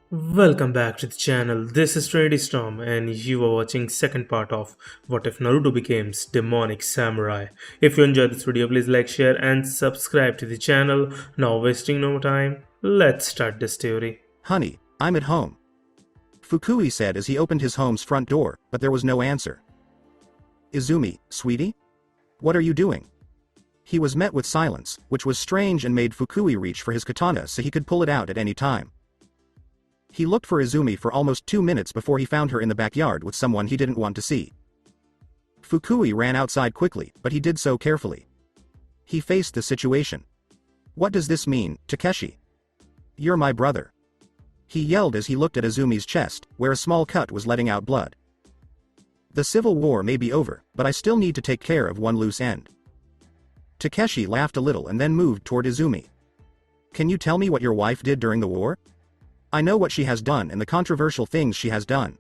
Welcome back to the channel. This is Trinity Storm, and you are watching second part of What If Naruto Becomes Demonic Samurai. If you enjoyed this video, please like, share, and subscribe to the channel. Now, wasting no time, let's start this story. Honey, I'm at home. Fukui said as he opened his home's front door, but there was no answer. Izumi, sweetie? What are you doing? He was met with silence, which was strange and made Fukui reach for his katana so he could pull it out at any time. He looked for Izumi for almost 2 minutes before he found her in the backyard with someone he didn't want to see. Fukui ran outside quickly, but he did so carefully. He faced the situation. What does this mean, Takeshi? You're my brother. He yelled as he looked at Izumi's chest, where a small cut was letting out blood. The civil war may be over, but I still need to take care of one loose end. Takeshi laughed a little and then moved toward Izumi. Can you tell me what your wife did during the war? I know what she has done and the controversial things she has done.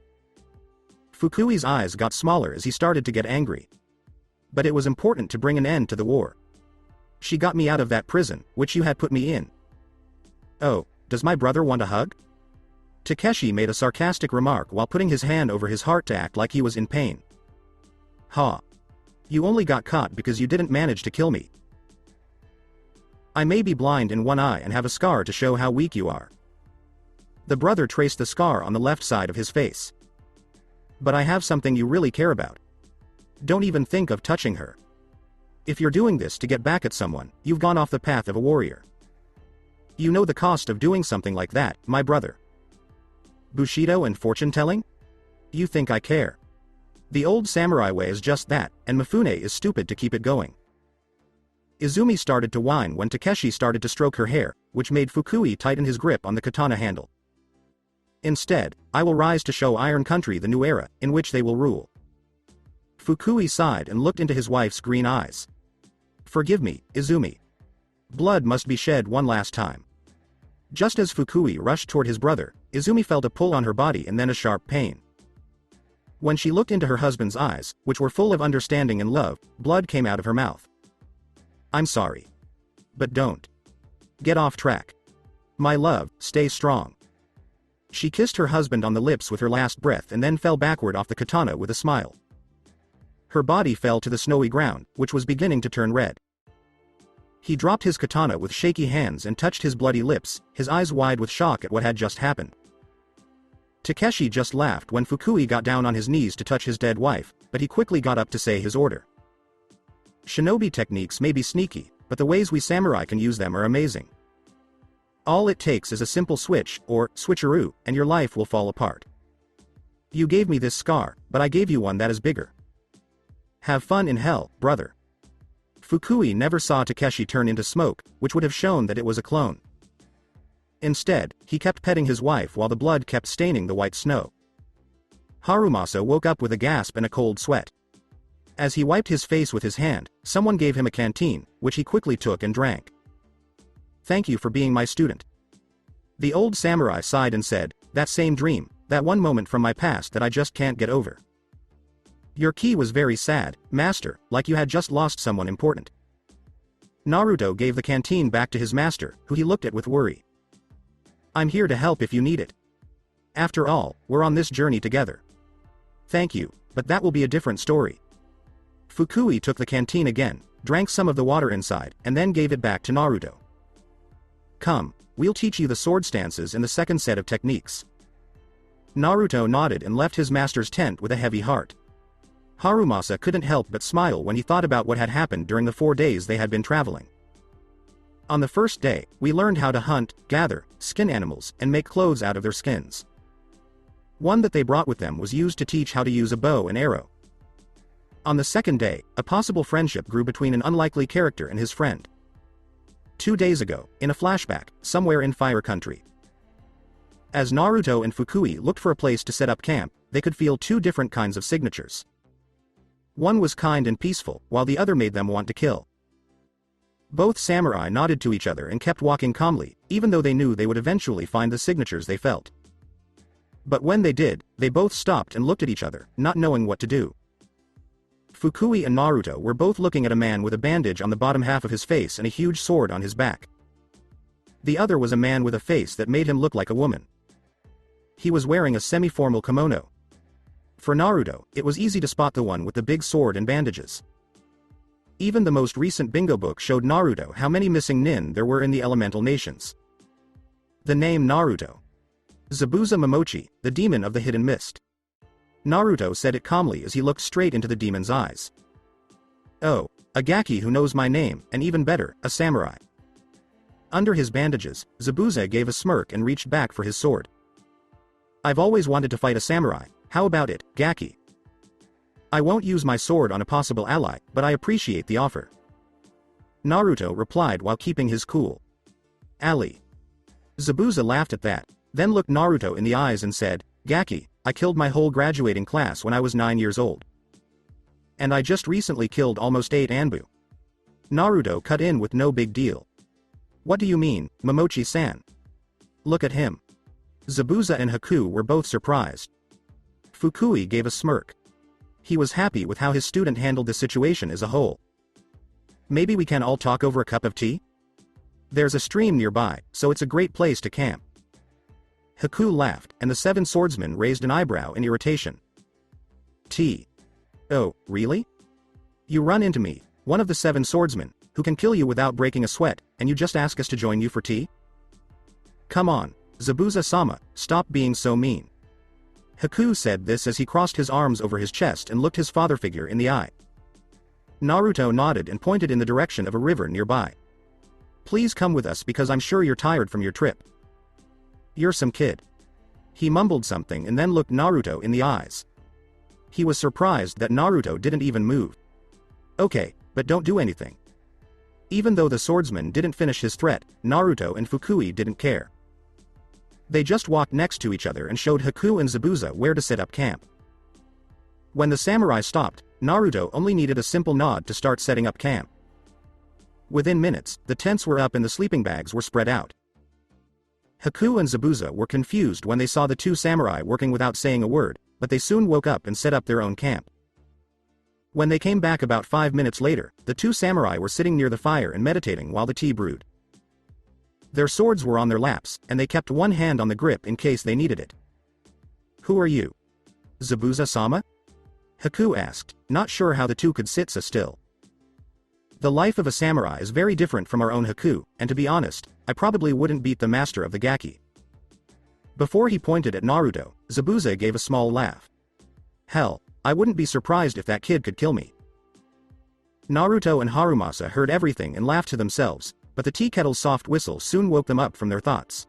Fukui's eyes got smaller as he started to get angry. But it was important to bring an end to the war. She got me out of that prison, which you had put me in. Oh, does my brother want a hug? Takeshi made a sarcastic remark while putting his hand over his heart to act like he was in pain. Ha. You only got caught because you didn't manage to kill me. I may be blind in one eye and have a scar to show how weak you are. The brother traced the scar on the left side of his face. But I have something you really care about. Don't even think of touching her. If you're doing this to get back at someone, you've gone off the path of a warrior. You know the cost of doing something like that, my brother. Bushido and fortune-telling? You think I care. The old samurai way is just that, and Mifune is stupid to keep it going. Izumi started to whine when Takeshi started to stroke her hair, which made Fukui tighten his grip on the katana handle. Instead, I will rise to show Iron Country the new era, in which they will rule. Fukui sighed and looked into his wife's green eyes. Forgive me, Izumi. Blood must be shed one last time. Just as Fukui rushed toward his brother, Izumi felt a pull on her body and then a sharp pain. When she looked into her husband's eyes, which were full of understanding and love, blood came out of her mouth. I'm sorry. But don't. Get off track. My love, stay strong. She kissed her husband on the lips with her last breath and then fell backward off the katana with a smile. Her body fell to the snowy ground, which was beginning to turn red. He dropped his katana with shaky hands and touched his bloody lips, his eyes wide with shock at what had just happened. Takeshi just laughed when Fukui got down on his knees to touch his dead wife, but he quickly got up to say his order. Shinobi techniques may be sneaky, but the ways we samurai can use them are amazing. All it takes is a simple switch, or switcheroo, and your life will fall apart. You gave me this scar, but I gave you one that is bigger. Have fun in hell, brother. Fukui never saw Takeshi turn into smoke, which would have shown that it was a clone. Instead, he kept petting his wife while the blood kept staining the white snow. Harumasa woke up with a gasp and a cold sweat. As he wiped his face with his hand, someone gave him a canteen, which he quickly took and drank. Thank you for being my student. The old samurai sighed and said, that same dream, that one moment from my past that I just can't get over. Your key was very sad, master, like you had just lost someone important. Naruto gave the canteen back to his master, who he looked at with worry. I'm here to help if you need it. After all, we're on this journey together. Thank you, but that will be a different story. Fukui took the canteen again, drank some of the water inside, and then gave it back to Naruto. Come, we'll teach you the sword stances and the second set of techniques. Naruto nodded and left his master's tent with a heavy heart. Harumasa couldn't help but smile when he thought about what had happened during the 4 days they had been traveling. On the first day, we learned how to hunt, gather, skin animals, and make clothes out of their skins. One that they brought with them was used to teach how to use a bow and arrow. On the second day, a possible friendship grew between an unlikely character and his friend. 2 days ago, in a flashback, somewhere in Fire Country. As Naruto and Fukui looked for a place to set up camp, they could feel 2 different kinds of signatures. One was kind and peaceful, while the other made them want to kill. Both samurai nodded to each other and kept walking calmly, even though they knew they would eventually find the signatures they felt. But when they did, they both stopped and looked at each other, not knowing what to do. Fukui and Naruto were both looking at a man with a bandage on the bottom half of his face and a huge sword on his back. The other was a man with a face that made him look like a woman. He was wearing a semi-formal kimono. For Naruto, it was easy to spot the one with the big sword and bandages. Even the most recent bingo book showed Naruto how many missing nin there were in the elemental nations. The name Naruto. Zabuza Momochi, the demon of the hidden mist. Naruto said it calmly as he looked straight into the demon's eyes. Oh, a Gaki who knows my name, and even better, a samurai. Under his bandages, Zabuza gave a smirk and reached back for his sword. I've always wanted to fight a samurai, how about it, Gaki? I won't use my sword on a possible ally, but I appreciate the offer. Naruto replied while keeping his cool. Ali. Zabuza laughed at that, then looked Naruto in the eyes and said, Gaki, I killed my whole graduating class when I was 9 years old. And I just recently killed almost 8 Anbu. Naruto cut in with no big deal. What do you mean, Momochi-san? Look at him. Zabuza and Haku were both surprised. Fukui gave a smirk. He was happy with how his student handled the situation as a whole. Maybe we can all talk over a cup of tea? There's a stream nearby, so it's a great place to camp. Haku laughed, and the 7 swordsmen raised an eyebrow in irritation. Tea. Oh, really? You run into me, one of the 7 swordsmen, who can kill you without breaking a sweat, and you just ask us to join you for tea? Come on, Zabuza-sama, stop being so mean. Haku said this as he crossed his arms over his chest and looked his father figure in the eye. Naruto nodded and pointed in the direction of a river nearby. Please come with us because I'm sure you're tired from your trip. You're some kid. He mumbled something and then looked Naruto in the eyes. He was surprised that Naruto didn't even move. Okay, but don't do anything. Even though the swordsman didn't finish his threat, Naruto and Fukui didn't care. They just walked next to each other and showed Haku and Zabuza where to set up camp. When the samurai stopped, Naruto only needed a simple nod to start setting up camp. Within minutes, the tents were up and the sleeping bags were spread out. Haku and Zabuza were confused when they saw the 2 samurai working without saying a word, but they soon woke up and set up their own camp. When they came back about 5 minutes later, the 2 samurai were sitting near the fire and meditating while the tea brewed. Their swords were on their laps, and they kept one hand on the grip in case they needed it. Who are you? Zabuza-sama? Haku asked, not sure how the 2 could sit so still. The life of a samurai is very different from our own Haku, and to be honest, I probably wouldn't beat the master of the Gaki. Before he pointed at Naruto, Zabuza gave a small laugh. Hell, I wouldn't be surprised if that kid could kill me. Naruto and Harumasa heard everything and laughed to themselves, but the tea kettle's soft whistle soon woke them up from their thoughts.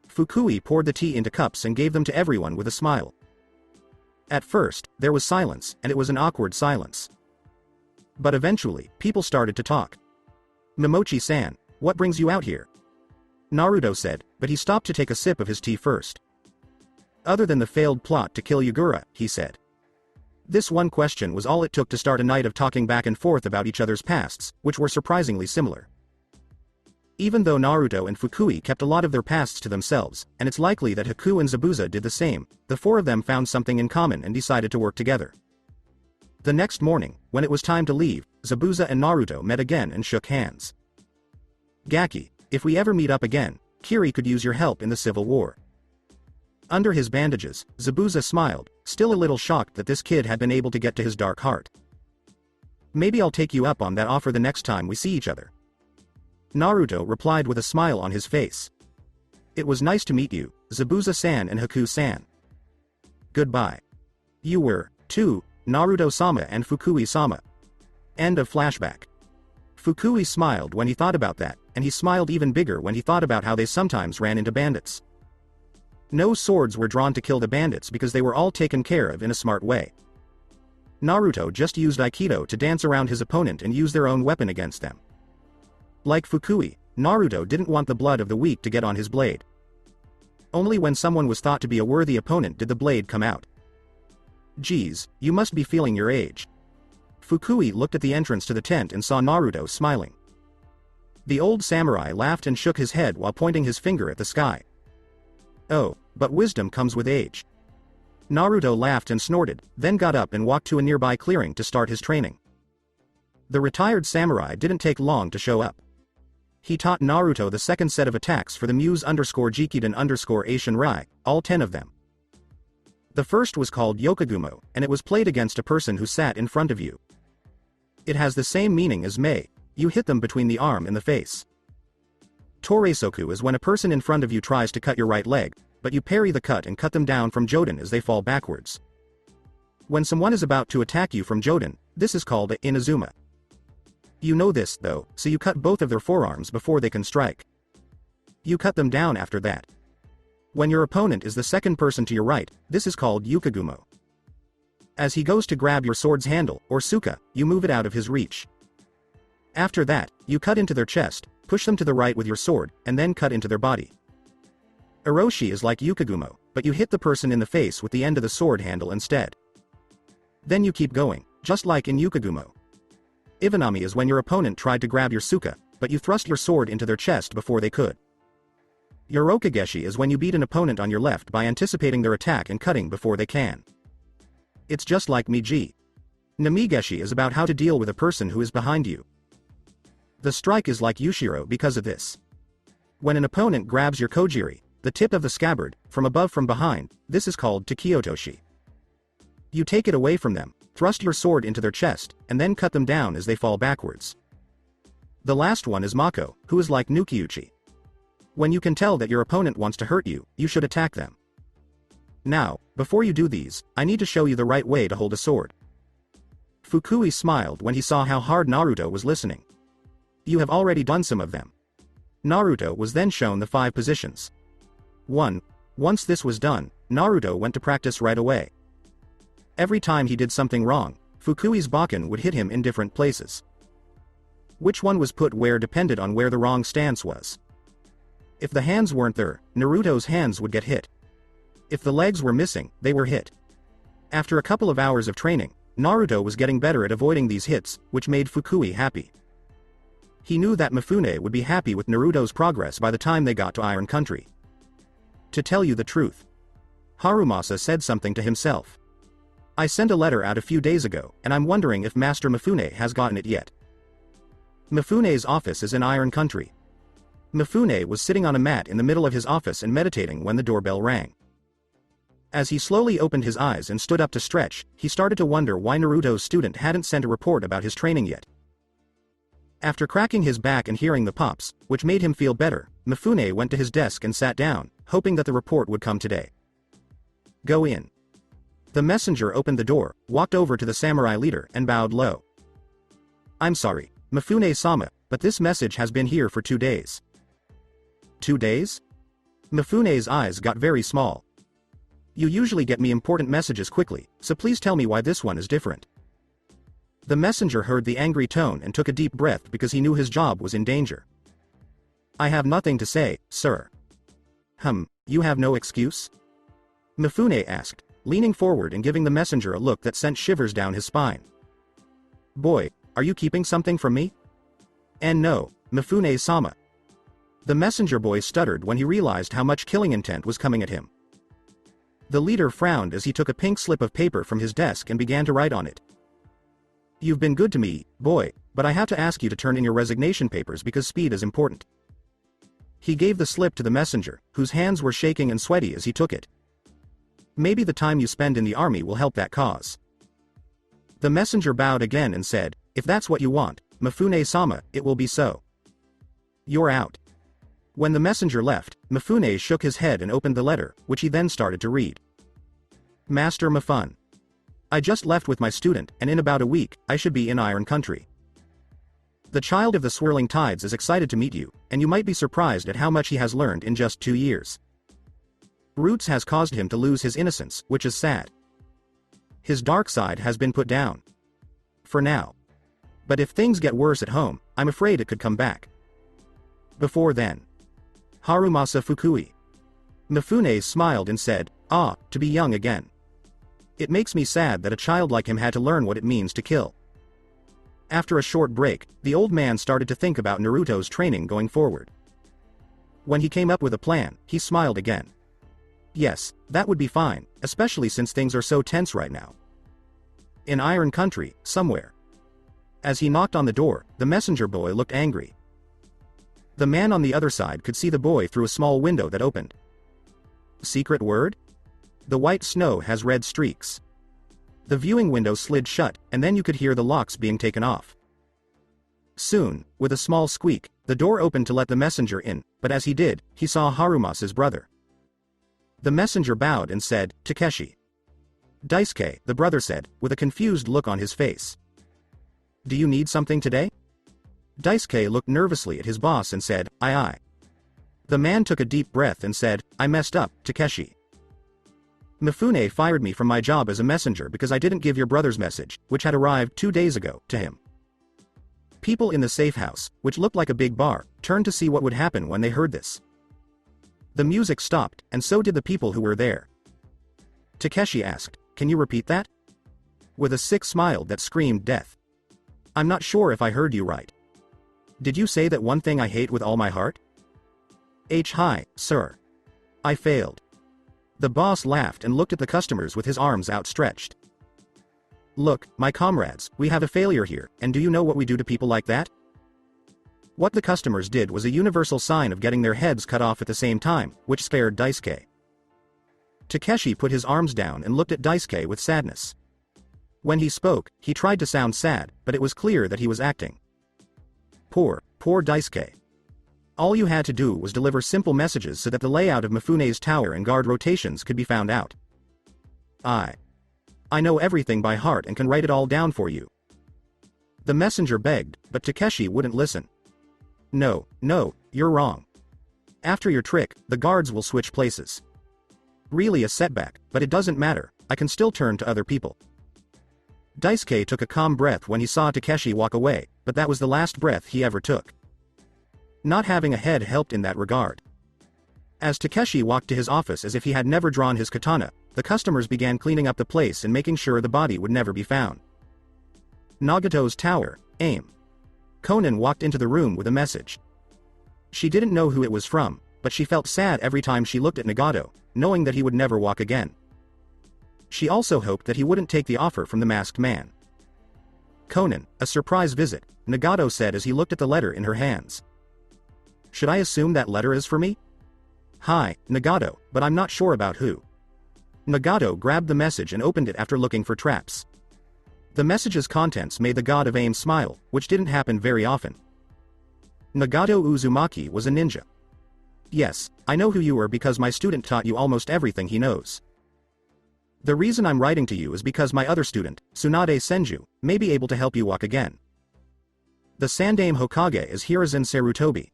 Fukui poured the tea into cups and gave them to everyone with a smile. At first, there was silence, and it was an awkward silence. But eventually, people started to talk. Momochi-san, what brings you out here? Naruto said, but he stopped to take a sip of his tea first. Other than the failed plot to kill Yagura, he said. This one question was all it took to start a night of talking back and forth about each other's pasts, which were surprisingly similar. Even though Naruto and Fukui kept a lot of their pasts to themselves, and it's likely that Haku and Zabuza did the same, the 4 of them found something in common and decided to work together. The next morning, when it was time to leave, Zabuza and Naruto met again and shook hands. Gaki, if we ever meet up again, Kiri could use your help in the Civil War. Under his bandages, Zabuza smiled, still a little shocked that this kid had been able to get to his dark heart. Maybe I'll take you up on that offer the next time we see each other. Naruto replied with a smile on his face. It was nice to meet you, Zabuza-san and Haku-san. Goodbye. You were, too, Naruto-sama and Fukui-sama. End of flashback. Fukui smiled when he thought about that, and he smiled even bigger when he thought about how they sometimes ran into bandits. No swords were drawn to kill the bandits because they were all taken care of in a smart way. Naruto just used Aikido to dance around his opponent and use their own weapon against them. Like Fukui, Naruto didn't want the blood of the weak to get on his blade. Only when someone was thought to be a worthy opponent did the blade come out. Geez, you must be feeling your age. Fukui looked at the entrance to the tent and saw Naruto smiling. The old samurai laughed and shook his head while pointing his finger at the sky. Oh, but wisdom comes with age. Naruto laughed and snorted, then got up and walked to a nearby clearing to start his training. The retired samurai didn't take long to show up. He taught Naruto the second set of attacks for the Muse_Jikiden_Asian Rai, all 10 of them. The first was called Yokogumo, and it was played against a person who sat in front of you. It has the same meaning as Mei, you hit them between the arm and the face. Toreisoku is when a person in front of you tries to cut your right leg, but you parry the cut and cut them down from Joden as they fall backwards. When someone is about to attack you from Joden, this is called a Inazuma. You know this, though, so you cut both of their forearms before they can strike. You cut them down after that. When your opponent is the second person to your right, this is called Yukagumo. As he goes to grab your sword's handle, or suka, you move it out of his reach. After that, you cut into their chest, push them to the right with your sword, and then cut into their body. Oroshi is like Yukagumo, but you hit the person in the face with the end of the sword handle instead. Then you keep going, just like in Yukagumo. Iwanami is when your opponent tried to grab your suka, but you thrust your sword into their chest before they could. Yorokageshi is when you beat an opponent on your left by anticipating their attack and cutting before they can. It's just like Miji. Namigeshi is about how to deal with a person who is behind you. The strike is like Yushiro because of this. When an opponent grabs your kojiri, the tip of the scabbard, from above from behind, this is called Takiotoshi. You take it away from them, thrust your sword into their chest, and then cut them down as they fall backwards. The last one is Mako, who is like Nukiuchi. When you can tell that your opponent wants to hurt you, you should attack them. Now, before you do these, I need to show you the right way to hold a sword. Fukui smiled when he saw how hard Naruto was listening. You have already done some of them. Naruto was then shown the 5 positions. 1. Once this was done, Naruto went to practice right away. Every time he did something wrong, Fukui's Bakken would hit him in different places. Which one was put where depended on where the wrong stance was. If the hands weren't there, Naruto's hands would get hit. If the legs were missing, they were hit. After a couple of hours of training, Naruto was getting better at avoiding these hits, which made Fukui happy. He knew that Mifune would be happy with Naruto's progress by the time they got to Iron Country. To tell you the truth, Harumasa said something to himself. I sent a letter out a few days ago, and I'm wondering if Master Mifune has gotten it yet. Mifune's office is in Iron Country. Mifune was sitting on a mat in the middle of his office and meditating when the doorbell rang. As he slowly opened his eyes and stood up to stretch, he started to wonder why Naruto's student hadn't sent a report about his training yet. After cracking his back and hearing the pops, which made him feel better, Mifune went to his desk and sat down, hoping that the report would come today. Go in. The messenger opened the door, walked over to the samurai leader and bowed low. I'm sorry, Mifune-sama, but this message has been here for 2 days. 2 days? Mifune's eyes got very small. You usually get me important messages quickly, so please tell me why this one is different. The messenger heard the angry tone and took a deep breath because he knew his job was in danger. I have nothing to say, sir. You have no excuse? Mifune asked, leaning forward and giving the messenger a look that sent shivers down his spine. Boy, are you keeping something from me? And no, Mifune-sama. The messenger boy stuttered when he realized how much killing intent was coming at him. The leader frowned as he took a pink slip of paper from his desk and began to write on it. You've been good to me, boy, but I have to ask you to turn in your resignation papers because speed is important. He gave the slip to the messenger, whose hands were shaking and sweaty as he took it. Maybe the time you spend in the army will help that cause. The messenger bowed again and said, if that's what you want, Mifune-sama, it will be so. You're out. When the messenger left, Mifune shook his head and opened the letter, which he then started to read. Master Mifune. I just left with my student, and in about a week, I should be in Iron Country. The child of the swirling tides is excited to meet you, and you might be surprised at how much he has learned in just 2 years. Roots has caused him to lose his innocence, which is sad. His dark side has been put down. For now. But if things get worse at home, I'm afraid it could come back. Before then. Harumasa Fukui. Mifune smiled and said, to be young again. It makes me sad that a child like him had to learn what it means to kill. After a short break, the old man started to think about Naruto's training going forward. When he came up with a plan, he smiled again. Yes, that would be fine, especially since things are so tense right now. In Iron Country, somewhere. As he knocked on the door, the messenger boy looked angry. The man on the other side could see the boy through a small window that opened. Secret word? The white snow has red streaks. The viewing window slid shut, and then you could hear the locks being taken off. Soon, with a small squeak, the door opened to let the messenger in, but as he did, he saw Harumasa's brother. The messenger bowed and said, "Takeshi." "Daisuke," the brother said, with a confused look on his face. "Do you need something today?" Daisuke looked nervously at his boss and said, Aye. The man took a deep breath and said, "I messed up, Takeshi. Mifune fired me from my job as a messenger because I didn't give your brother's message, which had arrived 2 days ago, to him." People in the safe house, which looked like a big bar, turned to see what would happen when they heard this. The music stopped, and so did the people who were there. Takeshi asked, "Can you repeat that?" With a sick smile that screamed death. "I'm not sure if I heard you right. Did you say that one thing I hate with all my heart?" Hi, sir. I failed." The boss laughed and looked at the customers with his arms outstretched. "Look, my comrades, we have a failure here, and do you know what we do to people like that?" What the customers did was a universal sign of getting their heads cut off at the same time, which scared Daisuke. Takeshi put his arms down and looked at Daisuke with sadness. When he spoke, he tried to sound sad, but it was clear that he was acting. Poor Daisuke. All you had to do was deliver simple messages so that the layout of Mifune's tower and guard rotations could be found out. I know everything by heart and can write it all down for you." The messenger begged, but Takeshi wouldn't listen. No, you're wrong. After your trick, the guards will switch places. Really a setback, but it doesn't matter, I can still turn to other people." Daisuke took a calm breath when he saw Takeshi walk away, but that was the last breath he ever took. Not having a head helped in that regard. As Takeshi walked to his office as if he had never drawn his katana, the customers began cleaning up the place and making sure the body would never be found. Nagato's tower, aim. Conan walked into the room with a message. She didn't know who it was from, but she felt sad every time she looked at Nagato, knowing that he would never walk again. She also hoped that he wouldn't take the offer from the masked man. "Conan, a surprise visit," Nagato said as he looked at the letter in her hands. "Should I assume that letter is for me?" "Hi, Nagato, but I'm not sure about who." Nagato grabbed the message and opened it after looking for traps. The message's contents made the god of aim smile, which didn't happen very often. Nagato Uzumaki was a ninja. "Yes, I know who you are because my student taught you almost everything he knows. The reason I'm writing to you is because my other student, Tsunade Senju, may be able to help you walk again. The Sandaime Hokage is Hiruzen Sarutobi."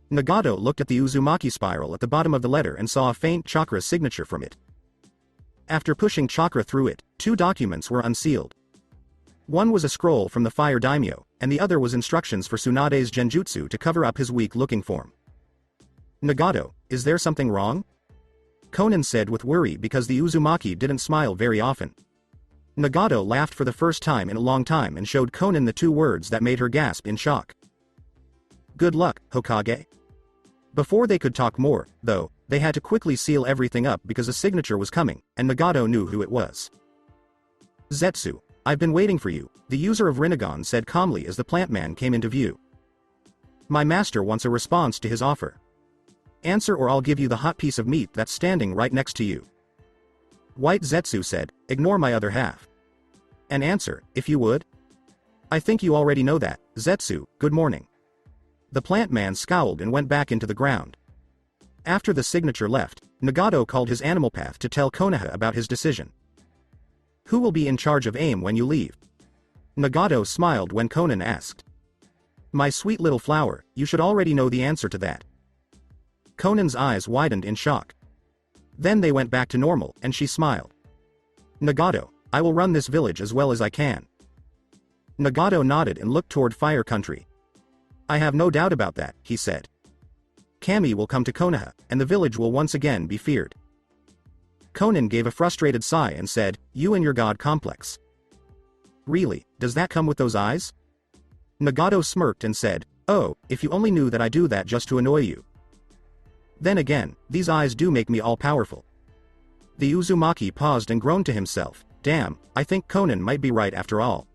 Nagato looked at the Uzumaki spiral at the bottom of the letter and saw a faint chakra signature from it. After pushing chakra through it, 2 documents were unsealed. One was a scroll from the Fire Daimyo, and the other was instructions for Tsunade's genjutsu to cover up his weak-looking form. "Nagato, is there something wrong?" Conan said with worry because the Uzumaki didn't smile very often. Nagato laughed for the first time in a long time and showed Conan the 2 words that made her gasp in shock. "Good luck, Hokage." Before they could talk more, though, they had to quickly seal everything up because a signature was coming, and Nagato knew who it was. "Zetsu, I've been waiting for you," the user of Rinnegan said calmly as the plant man came into view. "My master wants a response to his offer. Answer or I'll give you the hot piece of meat that's standing right next to you." White Zetsu said, "Ignore my other half. An answer, if you would." "I think you already know that, Zetsu, good morning." The plant man scowled and went back into the ground. After the signature left, Nagato called his animal path to tell Konoha about his decision. "Who will be in charge of AIM when you leave?" Nagato smiled when Conan asked. "My sweet little flower, you should already know the answer to that." Conan's eyes widened in shock. Then they went back to normal, and she smiled. "Nagato, I will run this village as well as I can." Nagato nodded and looked toward Fire Country. "I have no doubt about that," he said. "Kami will come to Konoha, and the village will once again be feared." Conan gave a frustrated sigh and said, "You and your god complex. Really, does that come with those eyes?" Nagato smirked and said, "Oh, if you only knew that I do that just to annoy you. Then again, these eyes do make me all-powerful." The Uzumaki paused and groaned to himself, "Damn, I think Conan might be right after all."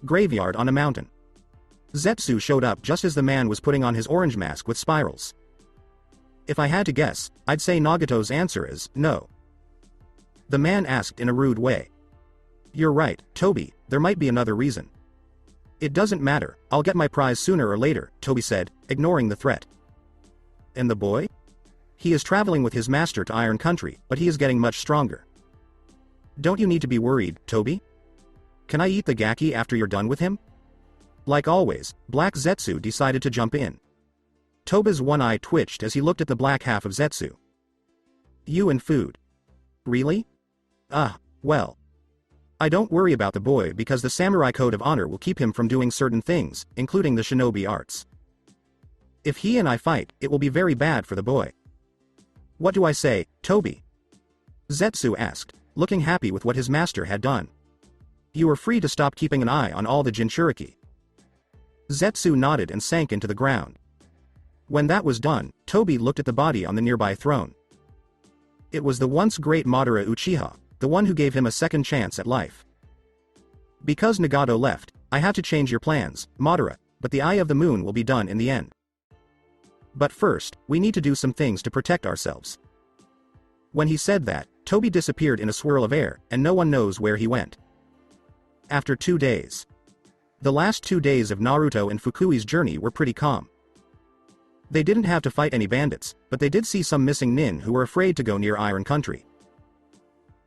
Graveyard on a mountain. Zetsu showed up just as the man was putting on his orange mask with spirals. If I had to guess, I'd say Nagato's answer is no. The man asked in a rude way. You're right, Toby, there might be another reason. It doesn't matter, I'll get my prize sooner or later, Toby said, ignoring the threat. And the boy? He is traveling with his master to Iron Country, but he is getting much stronger. Don't you need to be worried, Toby? Can I eat the gaki after you're done with him? Like always, Black Zetsu decided to jump in. Toba's one eye twitched as he looked at the black half of Zetsu. You and food. Really? Well. I don't worry about the boy because the samurai code of honor will keep him from doing certain things, including the shinobi arts. If he and I fight, it will be very bad for the boy. What do I say, Toby? Zetsu asked, looking happy with what his master had done. You are free to stop keeping an eye on all the Jinchuriki. Zetsu nodded and sank into the ground. When that was done, Toby looked at the body on the nearby throne. It was the once great Madara Uchiha, the one who gave him a second chance at life. Because Nagato left, I had to change your plans, Madara, but the Eye of the Moon will be done in the end. But first, we need to do some things to protect ourselves. When he said that, Toby disappeared in a swirl of air, and no one knows where he went. After 2 days. The last 2 days of Naruto and Fukui's journey were pretty calm. They didn't have to fight any bandits, but they did see some missing nin who were afraid to go near Iron Country.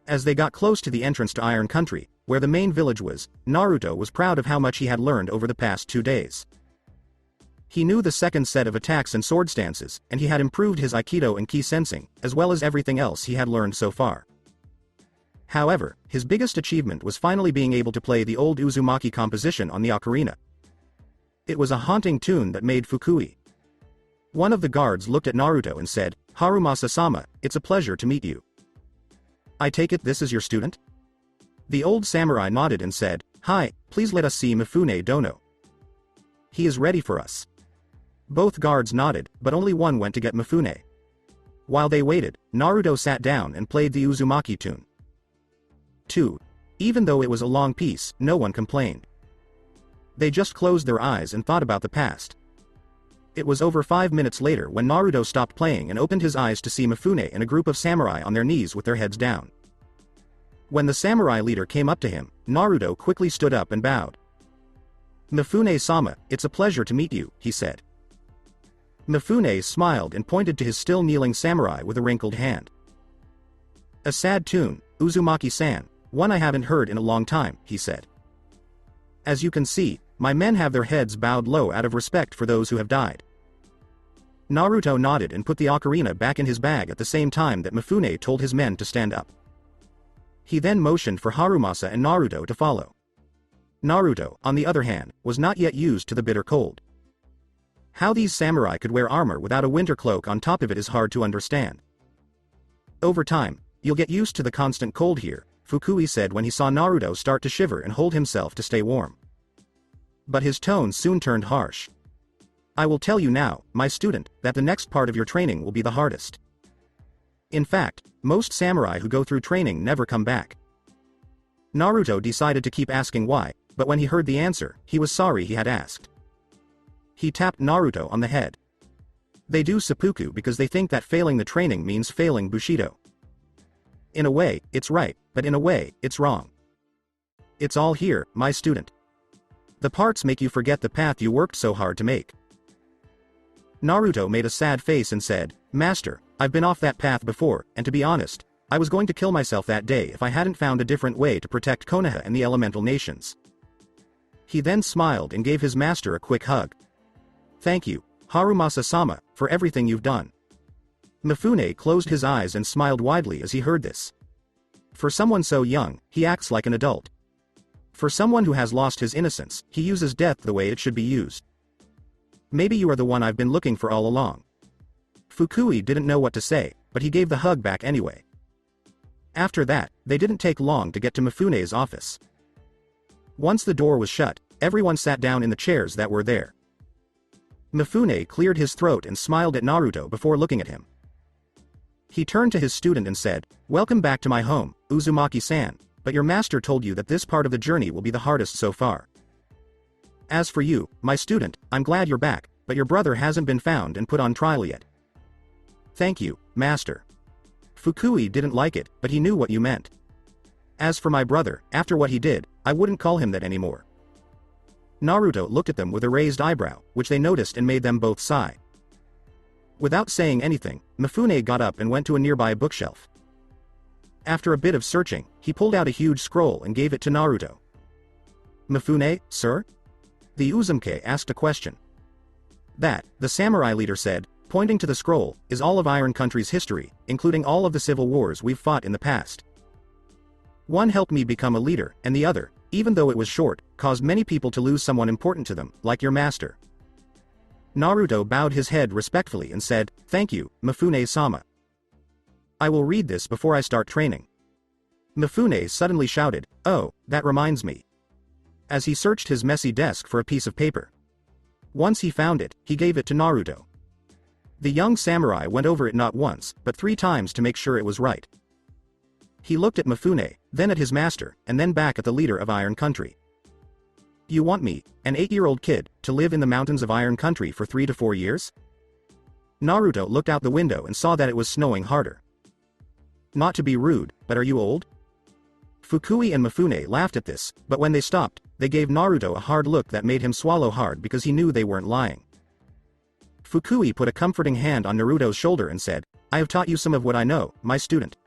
As they got close to the entrance to Iron Country, where the main village was, Naruto was proud of how much he had learned over the past 2 days. He knew the second set of attacks and sword stances, and he had improved his Aikido and Ki sensing, as well as everything else he had learned so far. However, his biggest achievement was finally being able to play the old Uzumaki composition on the ocarina. It was a haunting tune that made Fukui. One of the guards looked at Naruto and said, Harumasa-sama, it's a pleasure to meet you. I take it this is your student? The old samurai nodded and said, Hi, please let us see Mifune Dono. He is ready for us. Both guards nodded, but only one went to get Mifune. While they waited, Naruto sat down and played the Uzumaki tune. 2. Even though it was a long piece, no one complained. They just closed their eyes and thought about the past. It was over 5 minutes later when Naruto stopped playing and opened his eyes to see Mifune and a group of samurai on their knees with their heads down. When the samurai leader came up to him, Naruto quickly stood up and bowed. Mifune-sama, it's a pleasure to meet you, he said. Mifune smiled and pointed to his still kneeling samurai with a wrinkled hand. A sad tune, Uzumaki-san, one I haven't heard in a long time, he said. As you can see, my men have their heads bowed low out of respect for those who have died. Naruto nodded and put the ocarina back in his bag at the same time that Mifune told his men to stand up. He then motioned for Harumasa and Naruto to follow. Naruto, on the other hand, was not yet used to the bitter cold. How these samurai could wear armor without a winter cloak on top of it is hard to understand. Over time, you'll get used to the constant cold here, Fukui said when he saw Naruto start to shiver and hold himself to stay warm. But his tone soon turned harsh. I will tell you now, my student, that the next part of your training will be the hardest. In fact, most samurai who go through training never come back. Naruto decided to keep asking why, but when he heard the answer, he was sorry he had asked. He tapped Naruto on the head. They do seppuku because they think that failing the training means failing Bushido. In a way, it's right, but in a way, it's wrong. It's all here, my student. The parts make you forget the path you worked so hard to make. Naruto made a sad face and said, Master, I've been off that path before, and to be honest, I was going to kill myself that day if I hadn't found a different way to protect Konoha and the elemental nations. He then smiled and gave his master a quick hug. Thank you, Harumasa-sama, for everything you've done. Mifune closed his eyes and smiled widely as he heard this. For someone so young, he acts like an adult. For someone who has lost his innocence, he uses death the way it should be used. Maybe you are the one I've been looking for all along. Fukui didn't know what to say, but he gave the hug back anyway. After that, they didn't take long to get to Mifune's office. Once the door was shut, everyone sat down in the chairs that were there. Mifune cleared his throat and smiled at Naruto before looking at him. He turned to his student and said, Welcome back to my home, Uzumaki-san, but your master told you that this part of the journey will be the hardest so far. As for you, my student, I'm glad you're back, but your brother hasn't been found and put on trial yet. Thank you, master. Fukui didn't like it, but he knew what you meant. As for my brother, after what he did, I wouldn't call him that anymore. Naruto looked at them with a raised eyebrow, which they noticed and made them both sigh. Without saying anything, Mifune got up and went to a nearby bookshelf. After a bit of searching, he pulled out a huge scroll and gave it to Naruto. Mifune, sir? The Uzumaki asked a question. That, the samurai leader said, pointing to the scroll, is all of Iron Country's history, including all of the civil wars we've fought in the past. One helped me become a leader, and the other, even though it was short, caused many people to lose someone important to them, like your master. Naruto bowed his head respectfully and said, "Thank you, Mifune-sama. I will read this before I start training." Mifune suddenly shouted, "Oh, that reminds me," as he searched his messy desk for a piece of paper. Once he found it, he gave it to Naruto. The young samurai went over it not once, but 3 times to make sure it was right. He looked at Mifune, then at his master, and then back at the leader of Iron Country. You want me, an 8-year-old kid, to live in the mountains of Iron Country for 3 to 4 years? Naruto looked out the window and saw that it was snowing harder. Not to be rude, but are you old? Fukui and Mifune laughed at this, but when they stopped, they gave Naruto a hard look that made him swallow hard because he knew they weren't lying. Fukui put a comforting hand on Naruto's shoulder and said, "I have taught you some of what I know, my student.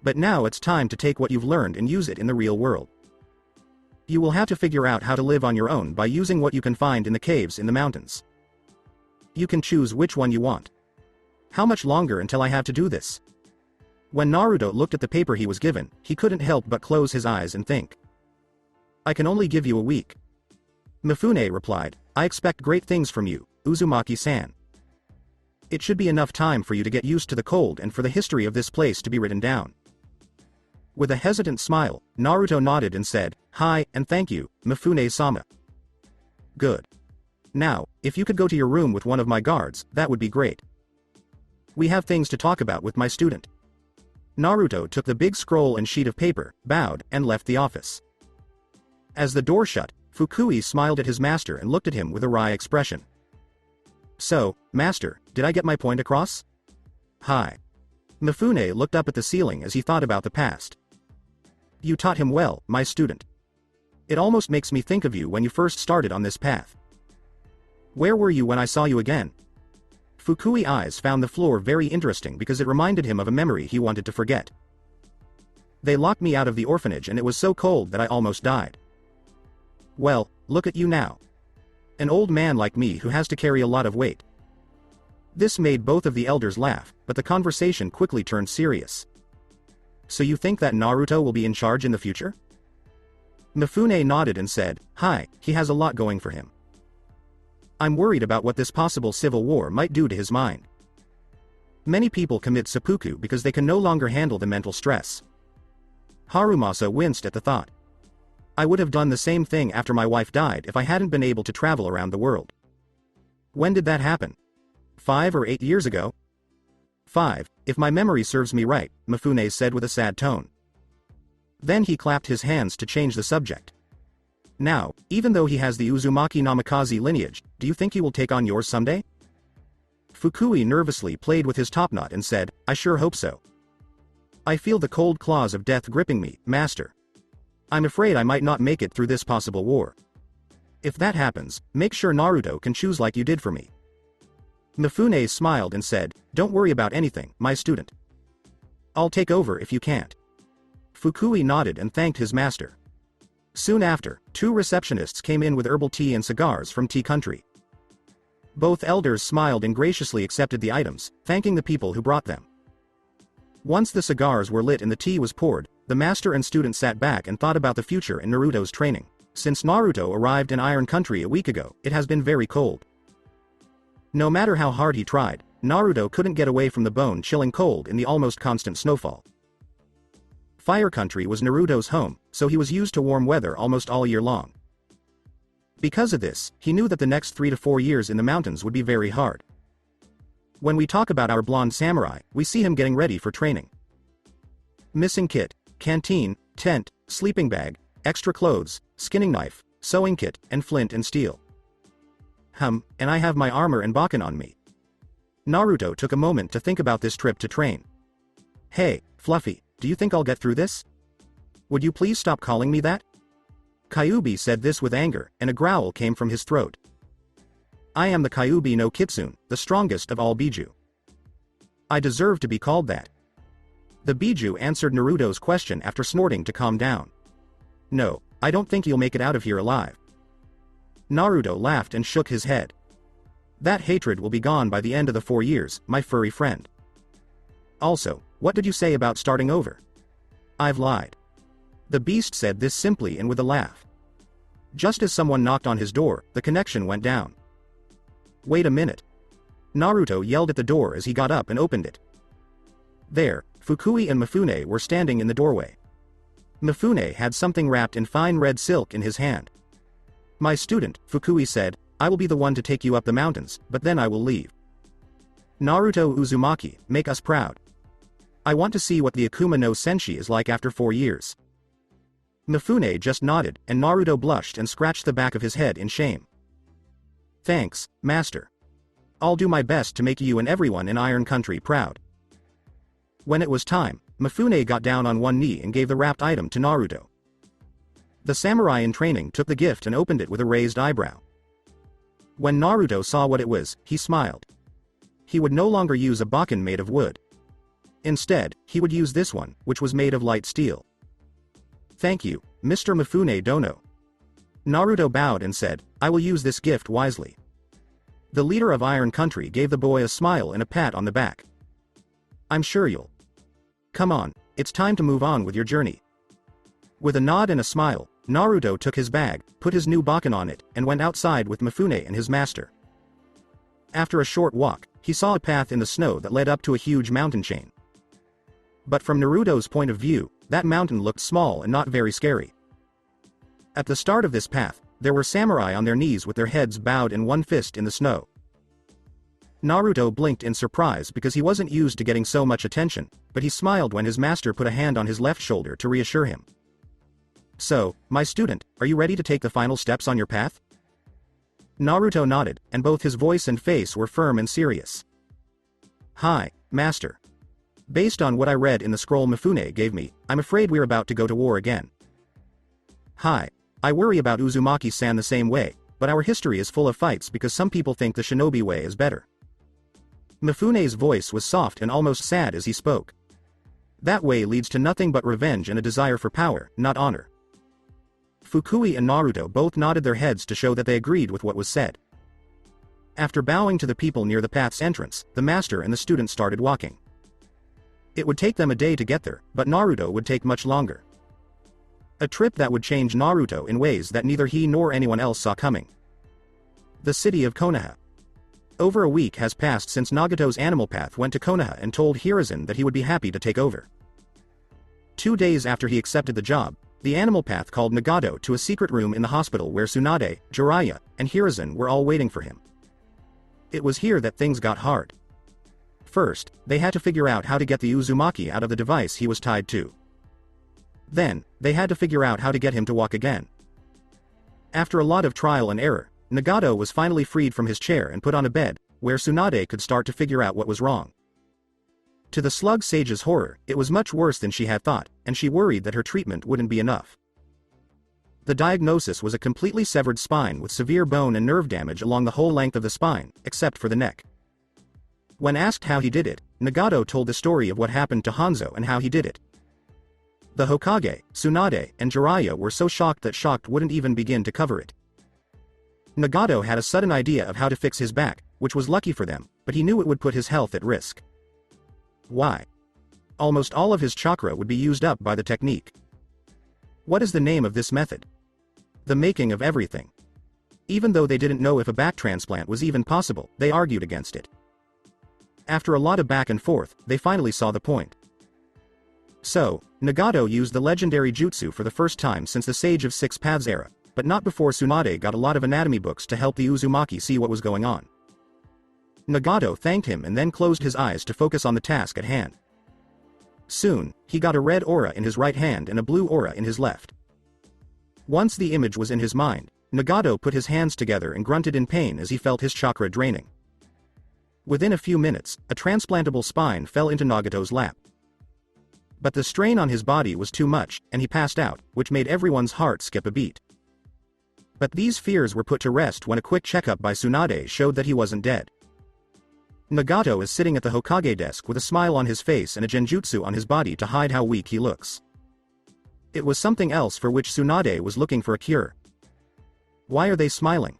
But now it's time to take what you've learned and use it in the real world. You will have to figure out how to live on your own by using what you can find in the caves in the mountains. You can choose which one you want. How much longer until I have to do this?" When Naruto looked at the paper he was given, he couldn't help but close his eyes and think. "I can only give you a week." Mifune replied, "I expect great things from you, Uzumaki-san. It should be enough time for you to get used to the cold and for the history of this place to be written down." With a hesitant smile, Naruto nodded and said, "Hi, and thank you, Mifune-sama." "Good. Now, if you could go to your room with one of my guards, that would be great. We have things to talk about with my student." Naruto took the big scroll and sheet of paper, bowed, and left the office. As the door shut, Fukui smiled at his master and looked at him with a wry expression. "So, master, did I get my point across?" "Hi." Mifune looked up at the ceiling as he thought about the past. "You taught him well, my student. It almost makes me think of you when you first started on this path. Where were you when I saw you again?" Fukui's eyes found the floor very interesting because it reminded him of a memory he wanted to forget. "They locked me out of the orphanage and it was so cold that I almost died. Well, look at you now. An old man like me who has to carry a lot of weight." This made both of the elders laugh, but the conversation quickly turned serious. "So you think that Naruto will be in charge in the future?" Mifune nodded and said, "Hi, he has a lot going for him. I'm worried about what this possible civil war might do to his mind. Many people commit seppuku because they can no longer handle the mental stress." Harumasa winced at the thought. "I would have done the same thing after my wife died if I hadn't been able to travel around the world." "When did that happen? 5 or 8 years ago?" 5, if my memory serves me right, Mifune said with a sad tone. Then he clapped his hands to change the subject. "Now, even though he has the Uzumaki Namikaze lineage, do you think he will take on yours someday?" Fukui nervously played with his topknot and said, "I sure hope so. I feel the cold claws of death gripping me, master. I'm afraid I might not make it through this possible war. If that happens, make sure Naruto can choose like you did for me." Mifune smiled and said, "Don't worry about anything, my student. I'll take over if you can't." Fukui nodded and thanked his master. Soon after, 2 receptionists came in with herbal tea and cigars from Tea Country. Both elders smiled and graciously accepted the items, thanking the people who brought them. Once the cigars were lit and the tea was poured, the master and student sat back and thought about the future and Naruto's training. Since Naruto arrived in Iron Country a week ago, it has been very cold. No matter how hard he tried, Naruto couldn't get away from the bone-chilling cold in the almost constant snowfall. Fire Country was Naruto's home, so he was used to warm weather almost all year long. Because of this, he knew that the next 3 to 4 years in the mountains would be very hard. When we talk about our blonde samurai, we see him getting ready for training. Missing kit, canteen, tent, sleeping bag, extra clothes, skinning knife, sewing kit, and flint and steel. And I have my armor and Bakken on me. Naruto took a moment to think about this trip to train. Hey, Fluffy, do you think I'll get through this? Would you please stop calling me that? Kyuubi said this with anger, and a growl came from his throat. I am the Kyuubi no Kitsune, the strongest of all Biju. I deserve to be called that. The Biju answered Naruto's question after snorting to calm down. No, I don't think you'll make it out of here alive. Naruto laughed and shook his head. That hatred will be gone by the end of the 4 years, my furry friend. Also, what did you say about starting over? I've lied. The beast said this simply and with a laugh. Just as someone knocked on his door, the connection went down. Wait a minute. Naruto yelled at the door as he got up and opened it. There, Fukui and Mifune were standing in the doorway. Mifune had something wrapped in fine red silk in his hand. My student, Fukui said, I will be the one to take you up the mountains, but then I will leave. Naruto Uzumaki, make us proud. I want to see what the Akuma no Senshi is like after 4 years. Mifune just nodded, and Naruto blushed and scratched the back of his head in shame. Thanks, master. I'll do my best to make you and everyone in Iron Country proud. When it was time, Mifune got down on one knee and gave the wrapped item to Naruto. The samurai in training took the gift and opened it with a raised eyebrow. When Naruto saw what it was, he smiled. He would no longer use a Bakken made of wood. Instead, he would use this one, which was made of light steel. Thank you, Mr. Mifune Dono. Naruto bowed and said, I will use this gift wisely. The leader of Iron Country gave the boy a smile and a pat on the back. I'm sure you'll. Come on, it's time to move on with your journey. With a nod and a smile, Naruto took his bag, put his new Bakken on it, and went outside with Mifune and his master. After a short walk, he saw a path in the snow that led up to a huge mountain chain. But from Naruto's point of view, that mountain looked small and not very scary. At the start of this path, there were samurai on their knees with their heads bowed and one fist in the snow. Naruto blinked in surprise because he wasn't used to getting so much attention, but he smiled when his master put a hand on his left shoulder to reassure him. So, my student, are you ready to take the final steps on your path? Naruto nodded, and both his voice and face were firm and serious. Hi, master. Based on what I read in the scroll Mifune gave me, I'm afraid we're about to go to war again. Hi, I worry about Uzumaki-san the same way, but our history is full of fights because some people think the Shinobi way is better. Mifune's voice was soft and almost sad as he spoke. That way leads to nothing but revenge and a desire for power, not honor. Fukui and Naruto both nodded their heads to show that they agreed with what was said. After bowing to the people near the path's entrance, the master and the student started walking. It would take them a day to get there, but Naruto would take much longer. A trip that would change Naruto in ways that neither he nor anyone else saw coming. The city of Konoha. Over a week has passed since Nagato's animal path went to Konoha and told Hiruzen that he would be happy to take over. 2 days after he accepted the job, the animal path called Nagato to a secret room in the hospital where Tsunade, Jiraiya, and Hiruzen were all waiting for him. It was here that things got hard. First, they had to figure out how to get the Uzumaki out of the device he was tied to. Then, they had to figure out how to get him to walk again. After a lot of trial and error, Nagato was finally freed from his chair and put on a bed, where Tsunade could start to figure out what was wrong. To the slug sage's horror, it was much worse than she had thought, and she worried that her treatment wouldn't be enough. The diagnosis was a completely severed spine with severe bone and nerve damage along the whole length of the spine, except for the neck. When asked how he did it, Nagato told the story of what happened to Hanzo and how he did it. The Hokage, Tsunade, and Jiraiya were so shocked that shocked wouldn't even begin to cover it. Nagato had a sudden idea of how to fix his back, which was lucky for them, but he knew it would put his health at risk. Why? Almost all of his chakra would be used up by the technique. What is the name of this method? The making of everything. Even though they didn't know if a back transplant was even possible, they argued against it. After a lot of back and forth, they finally saw the point. So, Nagato used the legendary jutsu for the first time since the Sage of Six Paths era, but not before Tsunade got a lot of anatomy books to help the Uzumaki see what was going on. Nagato thanked him and then closed his eyes to focus on the task at hand. Soon, he got a red aura in his right hand and a blue aura in his left. Once the image was in his mind, Nagato put his hands together and grunted in pain as he felt his chakra draining. Within a few minutes, a transplantable spine fell into Nagato's lap. But the strain on his body was too much, and he passed out, which made everyone's heart skip a beat. But these fears were put to rest when a quick checkup by Tsunade showed that he wasn't dead. Nagato is sitting at the Hokage desk with a smile on his face and a genjutsu on his body to hide how weak he looks. It was something else for which Tsunade was looking for a cure. Why are they smiling?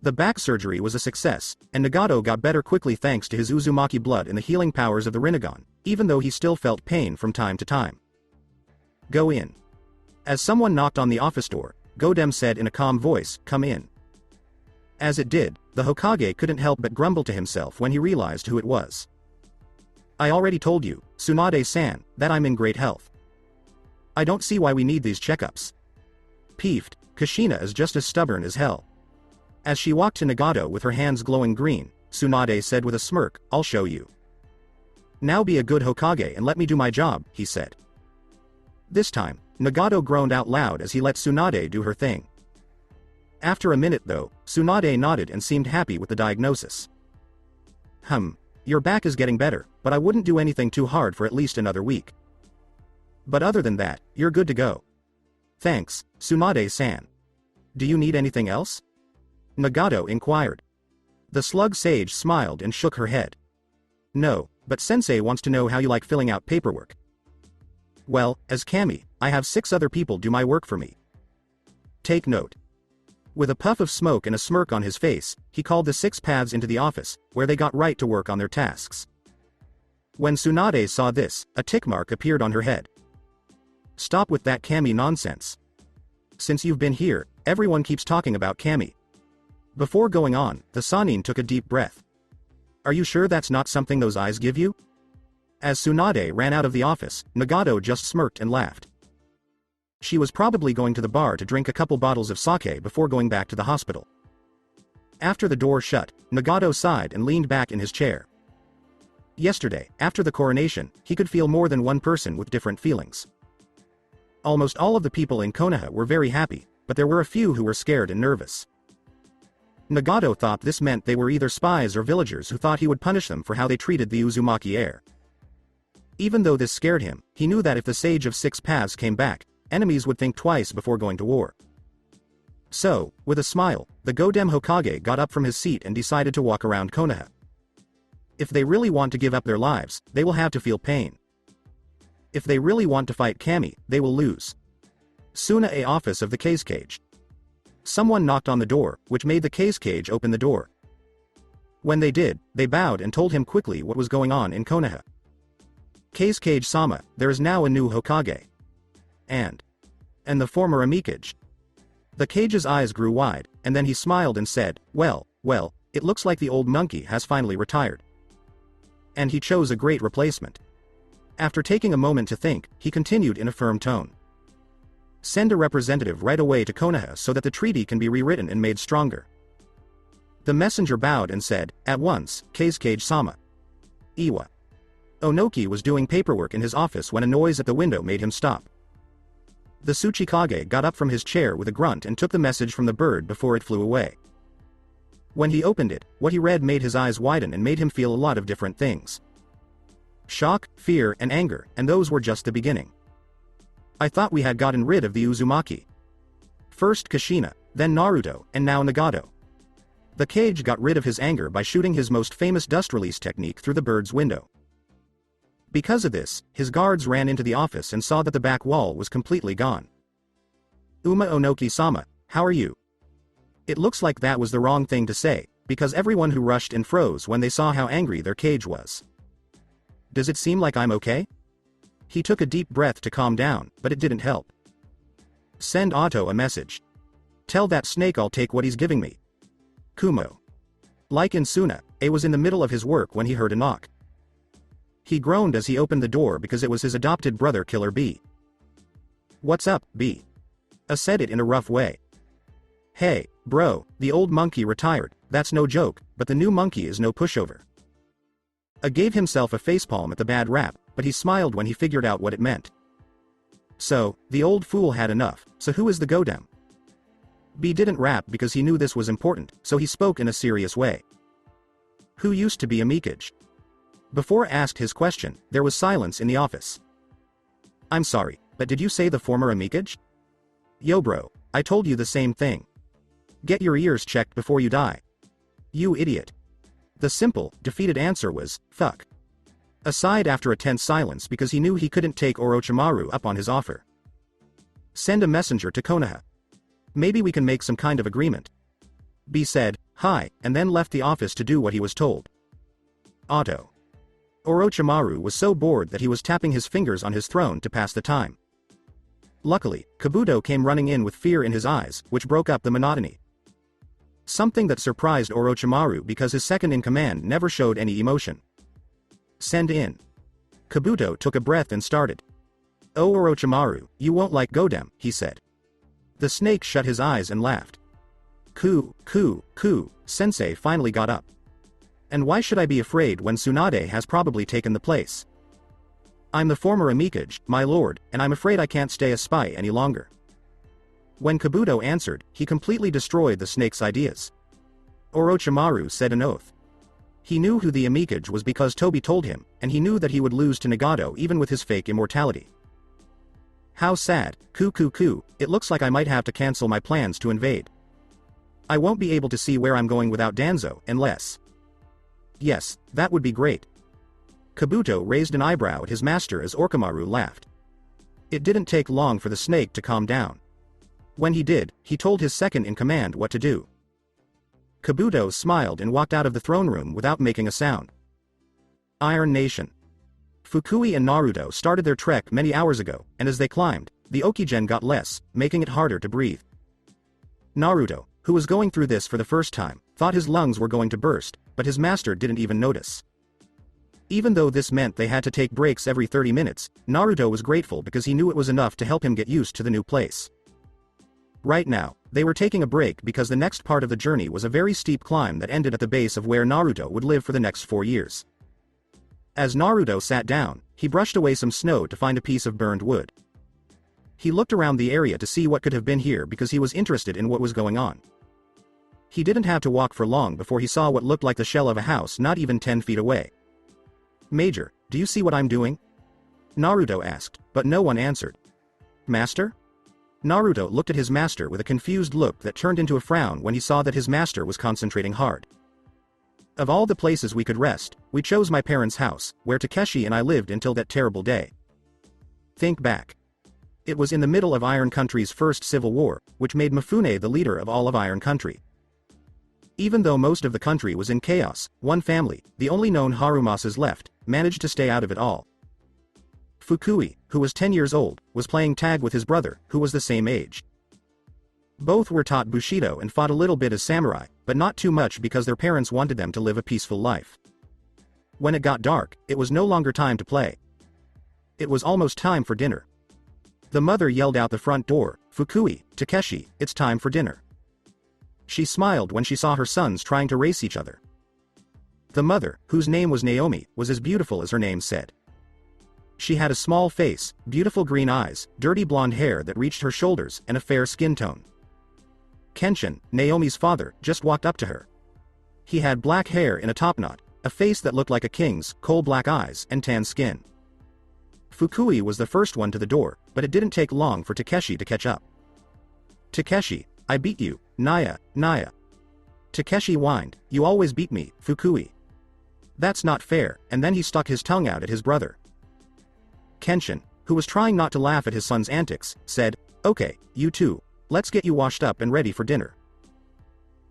The back surgery was a success, and Nagato got better quickly thanks to his Uzumaki blood and the healing powers of the Rinnegan, even though he still felt pain from time to time. Go in. As someone knocked on the office door, Godem said in a calm voice, "Come in." As it did, the Hokage couldn't help but grumble to himself when he realized who it was. "I already told you, Tsunade-san, that I'm in great health. I don't see why we need these checkups." Peeved, Kushina is just as stubborn as hell. As she walked to Nagato with her hands glowing green, Tsunade said with a smirk, "I'll show you." "Now be a good Hokage and let me do my job," he said. This time, Nagato groaned out loud as he let Tsunade do her thing. After a minute though, Tsunade nodded and seemed happy with the diagnosis. Your back is getting better, but I wouldn't do anything too hard for at least another week. But other than that, you're good to go." "Thanks, Tsunade-san. Do you need anything else?" Nagato inquired. The slug sage smiled and shook her head. "No, but Sensei wants to know how you like filling out paperwork." "Well, as Kami, I have 6 other people do my work for me. Take note." With a puff of smoke and a smirk on his face, he called the 6 paths into the office, where they got right to work on their tasks. When Tsunade saw this, a tick mark appeared on her head. "Stop with that Kami nonsense. Since you've been here, everyone keeps talking about Kami." Before going on, the Sannin took a deep breath. "Are you sure that's not something those eyes give you?" As Tsunade ran out of the office, Nagato just smirked and laughed. She was probably going to the bar to drink a couple bottles of sake before going back to the hospital. After the door shut, Nagato sighed and leaned back in his chair. Yesterday, after the coronation, he could feel more than one person with different feelings. Almost all of the people in Konoha were very happy, but there were a few who were scared and nervous. Nagato thought this meant they were either spies or villagers who thought he would punish them for how they treated the Uzumaki heir. Even though this scared him, he knew that if the Sage of 6 Paths came back, enemies would think twice before going to war. So, with a smile, the Godem Hokage got up from his seat and decided to walk around Konoha. If they really want to give up their lives, they will have to feel pain. If they really want to fight Kami, they will lose. Suna-a office of the Case Cage. Someone knocked on the door, which made the Case Cage open the door. When they did, they bowed and told him quickly what was going on in Konoha. "Case Cage-sama, there is now a new Hokage. And the former Amikage." The Cage's eyes grew wide, and then he smiled and said, well, it looks like the old monkey has finally retired. And he chose a great replacement." After taking a moment to think, he continued in a firm tone. "Send a representative right away to Konoha so that the treaty can be rewritten and made stronger." The messenger bowed and said, "At once, Case Cage-sama." Iwa. Onoki was doing paperwork in his office when a noise at the window made him stop. The Tsuchikage got up from his chair with a grunt and took the message from the bird before it flew away. When he opened it, what he read made his eyes widen and made him feel a lot of different things. Shock, fear, and anger, and those were just the beginning. "I thought we had gotten rid of the Uzumaki. First Kushina, then Naruto, and now Nagato." The Cage got rid of his anger by shooting his most famous dust release technique through the bird's window. Because of this, his guards ran into the office and saw that the back wall was completely gone. "Uma Onoki-sama, how are you?" It looks like that was the wrong thing to say, because everyone who rushed in froze when they saw how angry their cage was. "Does it seem like I'm okay?" He took a deep breath to calm down, but it didn't help. "Send Otto a message. Tell that snake I'll take what he's giving me." Kumo. Like in Suna, A was in the middle of his work when he heard a knock. He groaned as he opened the door because it was his adopted brother Killer B. "What's up, B?" A said it in a rough way. "Hey, bro, the old monkey retired, that's no joke, but the new monkey is no pushover." A gave himself a facepalm at the bad rap, but he smiled when he figured out what it meant. So, the old fool had enough, so who is the Godem? B didn't rap because he knew this was important, so he spoke in a serious way. Who used to be a Mikage? Before asked his question, there was silence in the office. I'm sorry, but did you say the former Amikage? Yo bro, I told you the same thing. Get your ears checked before you die. You idiot. The simple, defeated answer was, fuck. Aside after a tense silence because he knew he couldn't take Orochimaru up on his offer. Send a messenger to Konoha. Maybe we can make some kind of agreement. B said, hi, and then left the office to do what he was told. Auto. Orochimaru was so bored that he was tapping his fingers on his throne to pass the time. Luckily, Kabuto came running in with fear in his eyes, which broke up the monotony. Something that surprised Orochimaru because his second-in-command never showed any emotion. Send in. Kabuto took a breath and started. Oh Orochimaru, you won't like Godem, he said. The snake shut his eyes and laughed. Coo, Sensei finally got up. And why should I be afraid when Tsunade has probably taken the place? I'm the former Amikage, my lord, and I'm afraid I can't stay a spy any longer. When Kabuto answered, he completely destroyed the snake's ideas. Orochimaru said an oath. He knew who the Amikage was because Toby told him, and he knew that he would lose to Nagato even with his fake immortality. How sad, it looks like I might have to cancel my plans to invade. I won't be able to see where I'm going without Danzo, unless... Yes, that would be great. Kabuto raised an eyebrow at his master as Orochimaru laughed. It didn't take long for the snake to calm down. When he did, he told his second-in-command what to do. Kabuto smiled and walked out of the throne room without making a sound. Iron Nation. Fukui and Naruto started their trek many hours ago, and as they climbed, the oxygen got less, making it harder to breathe. Naruto, who was going through this for the first time, thought his lungs were going to burst, but his master didn't even notice. Even though this meant they had to take breaks every 30 minutes, Naruto was grateful because he knew it was enough to help him get used to the new place. Right now, they were taking a break because the next part of the journey was a very steep climb that ended at the base of where Naruto would live for the next 4 years. As Naruto sat down, he brushed away some snow to find a piece of burned wood. He looked around the area to see what could have been here because he was interested in what was going on. He didn't have to walk for long before he saw what looked like the shell of a house not even 10 feet away. Major, do you see what I'm doing? Naruto asked, but no one answered. Master? Naruto looked at his master with a confused look that turned into a frown when he saw that his master was concentrating hard. Of all the places we could rest, we chose my parents' house, where Takeshi and I lived until that terrible day. Think back. It was in the middle of Iron Country's first civil war, which made Mifune the leader of all of Iron Country. Even though most of the country was in chaos, one family, the only known Harumases left, managed to stay out of it all. Fukui, who was 10 years old, was playing tag with his brother, who was the same age. Both were taught Bushido and fought a little bit as samurai, but not too much because their parents wanted them to live a peaceful life. When it got dark, it was no longer time to play. It was almost time for dinner. The mother yelled out the front door, Fukui, Takeshi, it's time for dinner. She smiled when she saw her sons trying to race each other. The mother, whose name was Naomi, was as beautiful as her name said. She had a small face, beautiful green eyes, dirty blonde hair that reached her shoulders, and a fair skin tone. Kenshin, Naomi's father, just walked up to her. He had black hair in a topknot, a face that looked like a king's, coal black eyes, and tan skin. Fukui was the first one to the door, but it didn't take long for Takeshi to catch up. Takeshi, I beat you, Naya. Takeshi whined, you always beat me, Fukui. That's not fair, and then he stuck his tongue out at his brother. Kenshin, who was trying not to laugh at his son's antics, said, okay, you two, let's get you washed up and ready for dinner.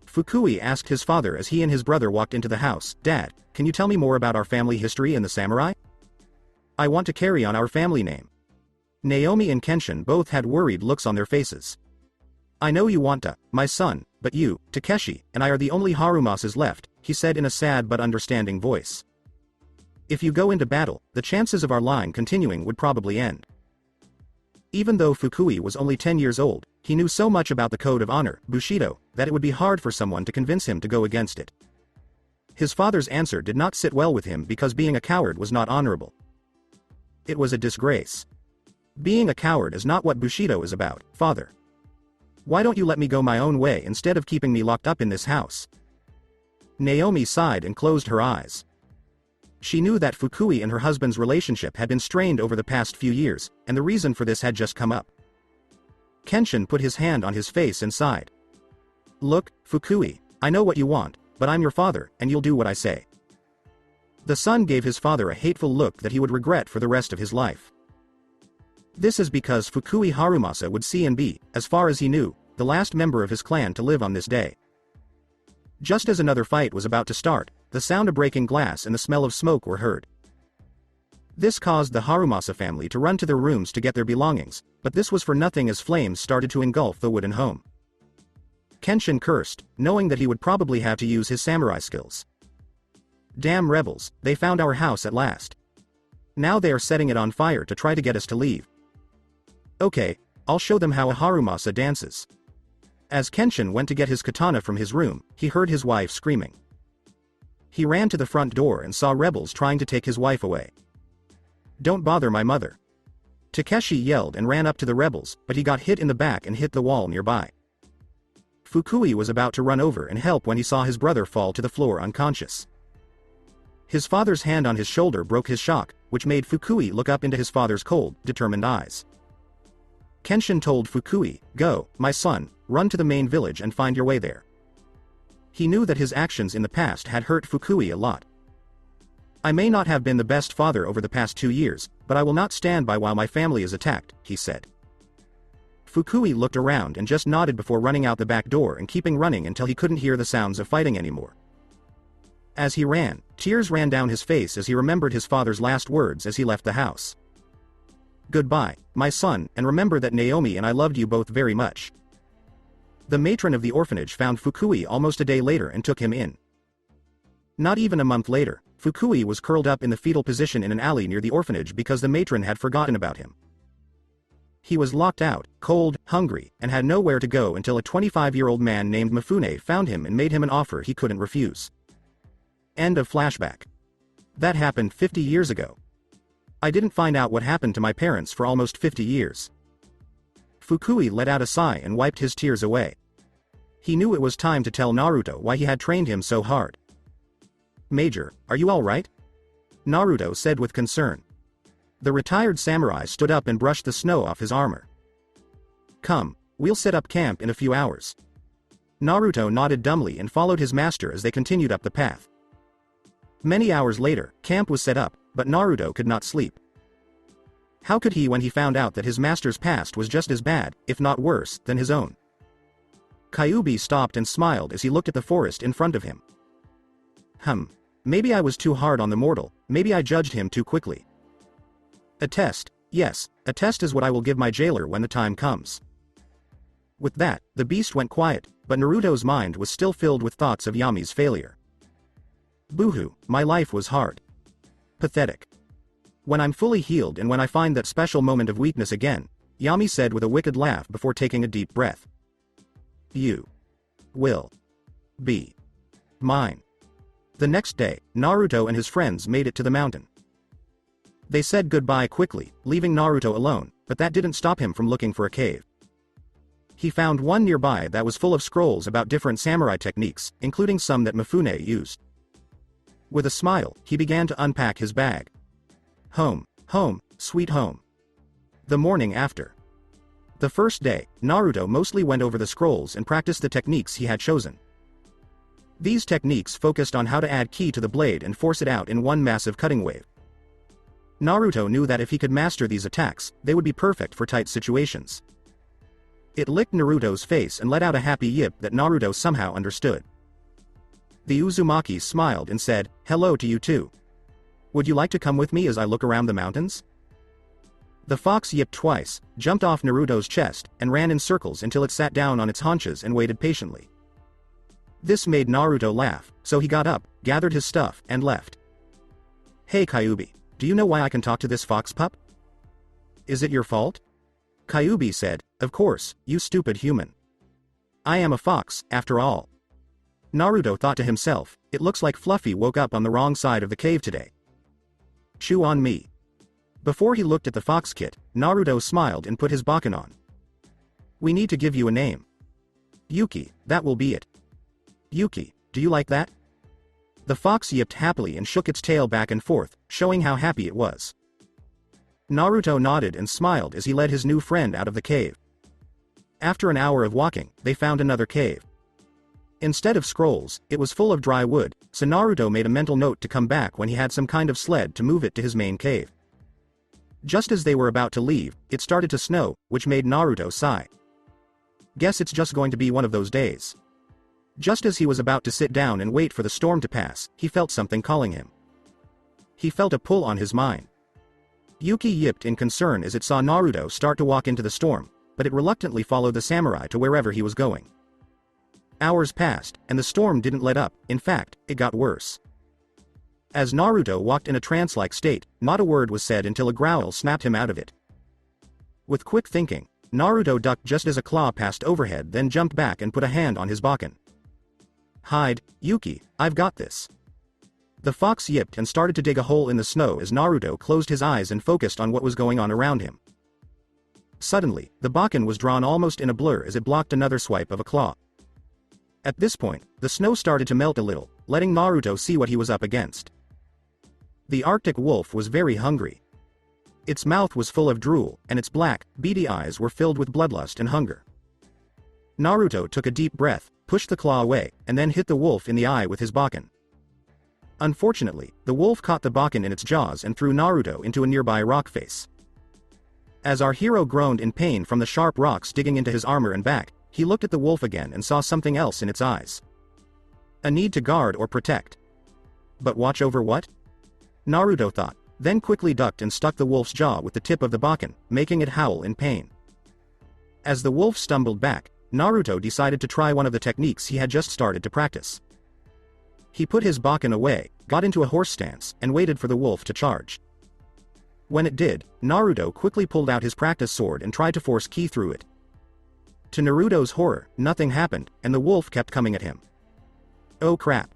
Fukui asked his father as he and his brother walked into the house, Dad, can you tell me more about our family history in the samurai? I want to carry on our family name. Naomi and Kenshin both had worried looks on their faces. I know you want to, my son, but you, Takeshi, and I are the only Harumases left, he said in a sad but understanding voice. If you go into battle, the chances of our line continuing would probably end. Even though Fukui was only 10 years old, he knew so much about the code of honor, Bushido, that it would be hard for someone to convince him to go against it. His father's answer did not sit well with him because being a coward was not honorable. It was a disgrace. Being a coward is not what Bushido is about, father. Why don't you let me go my own way instead of keeping me locked up in this house? Naomi sighed and closed her eyes. She knew that Fukui and her husband's relationship had been strained over the past few years, and the reason for this had just come up. Kenshin put his hand on his face and sighed. Look, Fukui, I know what you want, but I'm your father, and you'll do what I say. The son gave his father a hateful look that he would regret for the rest of his life. This is because Fukui Harumasa would see and be, as far as he knew, the last member of his clan to live on this day. Just as another fight was about to start, the sound of breaking glass and the smell of smoke were heard. This caused the Harumasa family to run to their rooms to get their belongings, but this was for nothing as flames started to engulf the wooden home. Kenshin cursed, knowing that he would probably have to use his samurai skills. Damn rebels, they found our house at last. Now they are setting it on fire to try to get us to leave. Okay, I'll show them how a Harumasa dances. As Kenshin went to get his katana from his room, he heard his wife screaming. He ran to the front door and saw rebels trying to take his wife away. Don't bother my mother. Takeshi yelled and ran up to the rebels, but he got hit in the back and hit the wall nearby. Fukui was about to run over and help when he saw his brother fall to the floor unconscious. His father's hand on his shoulder broke his shock, which made Fukui look up into his father's cold, determined eyes. Kenshin told Fukui, "Go, my son, run to the main village and find your way there." He knew that his actions in the past had hurt Fukui a lot. I may not have been the best father over the past 2 years, but I will not stand by while my family is attacked, he said. Fukui looked around and just nodded before running out the back door and keeping running until he couldn't hear the sounds of fighting anymore. As he ran, tears ran down his face as he remembered his father's last words as he left the house. Goodbye, my son, and remember that Naomi and I loved you both very much. The matron of the orphanage found Fukui almost a day later and took him in. Not even a month later, Fukui was curled up in the fetal position in an alley near the orphanage because the matron had forgotten about him. He was locked out, cold, hungry, and had nowhere to go until a 25-year-old man named Mifune found him and made him an offer he couldn't refuse. End of flashback. That happened 50 years ago. I didn't find out what happened to my parents for almost 50 years. Fukui let out a sigh and wiped his tears away. He knew it was time to tell Naruto why he had trained him so hard. Major, are you all right? Naruto said with concern. The retired samurai stood up and brushed the snow off his armor. Come, we'll set up camp in a few hours. Naruto nodded dumbly and followed his master as they continued up the path. Many hours later, camp was set up, but Naruto could not sleep. How could he when he found out that his master's past was just as bad, if not worse, than his own? Kyuubi stopped and smiled as he looked at the forest in front of him. Maybe I was too hard on the mortal, maybe I judged him too quickly. A test, yes, a test is what I will give my jailer when the time comes. With that, the beast went quiet, but Naruto's mind was still filled with thoughts of Yami's failure. Boo-hoo, my life was hard. Pathetic. When I'm fully healed and when I find that special moment of weakness again, Yami said with a wicked laugh before taking a deep breath. You will be mine. The next day, Naruto and his friends made it to the mountain. They said goodbye quickly, leaving Naruto alone, but that didn't stop him from looking for a cave. He found one nearby that was full of scrolls about different samurai techniques, including some that Mifune used. With a smile, he began to unpack his bag. Home, home, sweet home. The morning after. The first day, Naruto mostly went over the scrolls and practiced the techniques he had chosen. These techniques focused on how to add ki to the blade and force it out in one massive cutting wave. Naruto knew that if he could master these attacks, they would be perfect for tight situations. It licked Naruto's face and let out a happy yip that Naruto somehow understood. The Uzumaki smiled and said, "Hello to you too. Would you like to come with me as I look around the mountains?" The fox yipped twice, jumped off Naruto's chest, and ran in circles until it sat down on its haunches and waited patiently. This made Naruto laugh, so he got up, gathered his stuff, and left. Hey Kyuubi, do you know why I can talk to this fox pup? Is it your fault? Kyuubi said, of course, you stupid human. I am a fox, after all. Naruto thought to himself, it looks like Fluffy woke up on the wrong side of the cave today. Chew on me. Before he looked at the fox kit, Naruto smiled and put his Bakken on. We need to give you a name. Yuki, that will be it. Yuki, do you like that? The fox yipped happily and shook its tail back and forth, showing how happy it was. Naruto nodded and smiled as he led his new friend out of the cave. After an hour of walking, they found another cave. Instead of scrolls, it was full of dry wood, so Naruto made a mental note to come back when he had some kind of sled to move it to his main cave. Just as they were about to leave, it started to snow, which made Naruto sigh. Guess it's just going to be one of those days. Just as he was about to sit down and wait for the storm to pass, he felt something calling him. He felt a pull on his mind. Yuki yipped in concern as it saw Naruto start to walk into the storm, but it reluctantly followed the samurai to wherever he was going. Hours passed, and the storm didn't let up. In fact, it got worse. As Naruto walked in a trance-like state, not a word was said until a growl snapped him out of it. With quick thinking, Naruto ducked just as a claw passed overhead, then jumped back and put a hand on his Bakken. Hide, Yuki, I've got this. The fox yipped and started to dig a hole in the snow as Naruto closed his eyes and focused on what was going on around him. Suddenly, the Bakken was drawn almost in a blur as it blocked another swipe of a claw. At this point, the snow started to melt a little, letting Naruto see what he was up against. The Arctic wolf was very hungry. Its mouth was full of drool, and its black, beady eyes were filled with bloodlust and hunger. Naruto took a deep breath, pushed the claw away, and then hit the wolf in the eye with his Bakken. Unfortunately, the wolf caught the Bakken in its jaws and threw Naruto into a nearby rock face. As our hero groaned in pain from the sharp rocks digging into his armor and back, he looked at the wolf again and saw something else in its eyes. A need to guard or protect. But watch over what? Naruto thought, then quickly ducked and stuck the wolf's jaw with the tip of the Bakken, making it howl in pain. As the wolf stumbled back, Naruto decided to try one of the techniques he had just started to practice. He put his Bakken away, got into a horse stance, and waited for the wolf to charge. When it did, Naruto quickly pulled out his practice sword and tried to force ki through it. To Naruto's horror, nothing happened, and the wolf kept coming at him. Oh crap.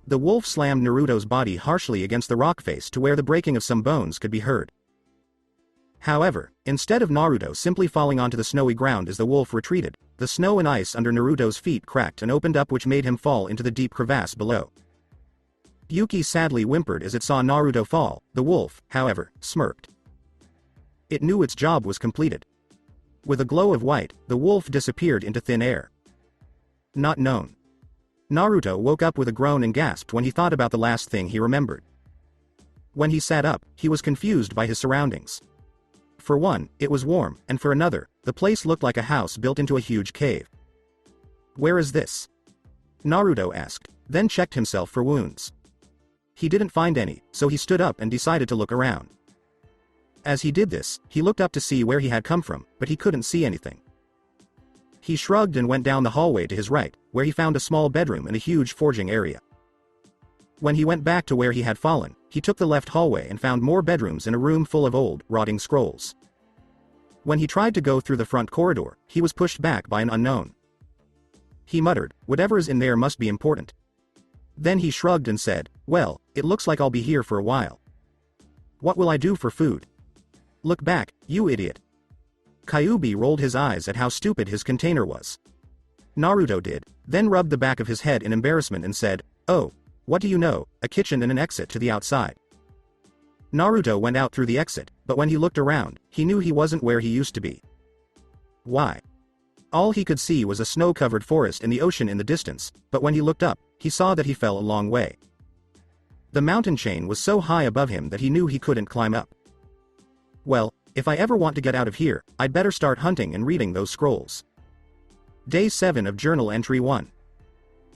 The wolf slammed Naruto's body harshly against the rock face to where the breaking of some bones could be heard. However, instead of Naruto simply falling onto the snowy ground as the wolf retreated, the snow and ice under Naruto's feet cracked and opened up, which made him fall into the deep crevasse below. Yuki sadly whimpered as it saw Naruto fall. The wolf, however, smirked. It knew its job was completed. With a glow of white, the wolf disappeared into thin air. Not known. Naruto woke up with a groan and gasped when he thought about the last thing he remembered. When he sat up, he was confused by his surroundings. For one, it was warm, and for another, the place looked like a house built into a huge cave. Where is this? Naruto asked, then checked himself for wounds. He didn't find any, so he stood up and decided to look around. As he did this, he looked up to see where he had come from, but he couldn't see anything. He shrugged and went down the hallway to his right, where he found a small bedroom and a huge forging area. When he went back to where he had fallen, he took the left hallway and found more bedrooms and a room full of old, rotting scrolls. When he tried to go through the front corridor, he was pushed back by an unknown. He muttered, "Whatever is in there must be important." Then he shrugged and said, "Well, it looks like I'll be here for a while. What will I do for food? Look back, you idiot." Kyuubi rolled his eyes at how stupid his container was. Naruto did, then rubbed the back of his head in embarrassment and said, "Oh, what do you know, a kitchen and an exit to the outside." Naruto went out through the exit, but when he looked around, he knew he wasn't where he used to be. Why? All he could see was a snow-covered forest and the ocean in the distance, but when he looked up, he saw that he fell a long way. The mountain chain was so high above him that he knew he couldn't climb up. Well, if I ever want to get out of here, I'd better start hunting and reading those scrolls. Day 7 of Journal Entry 1.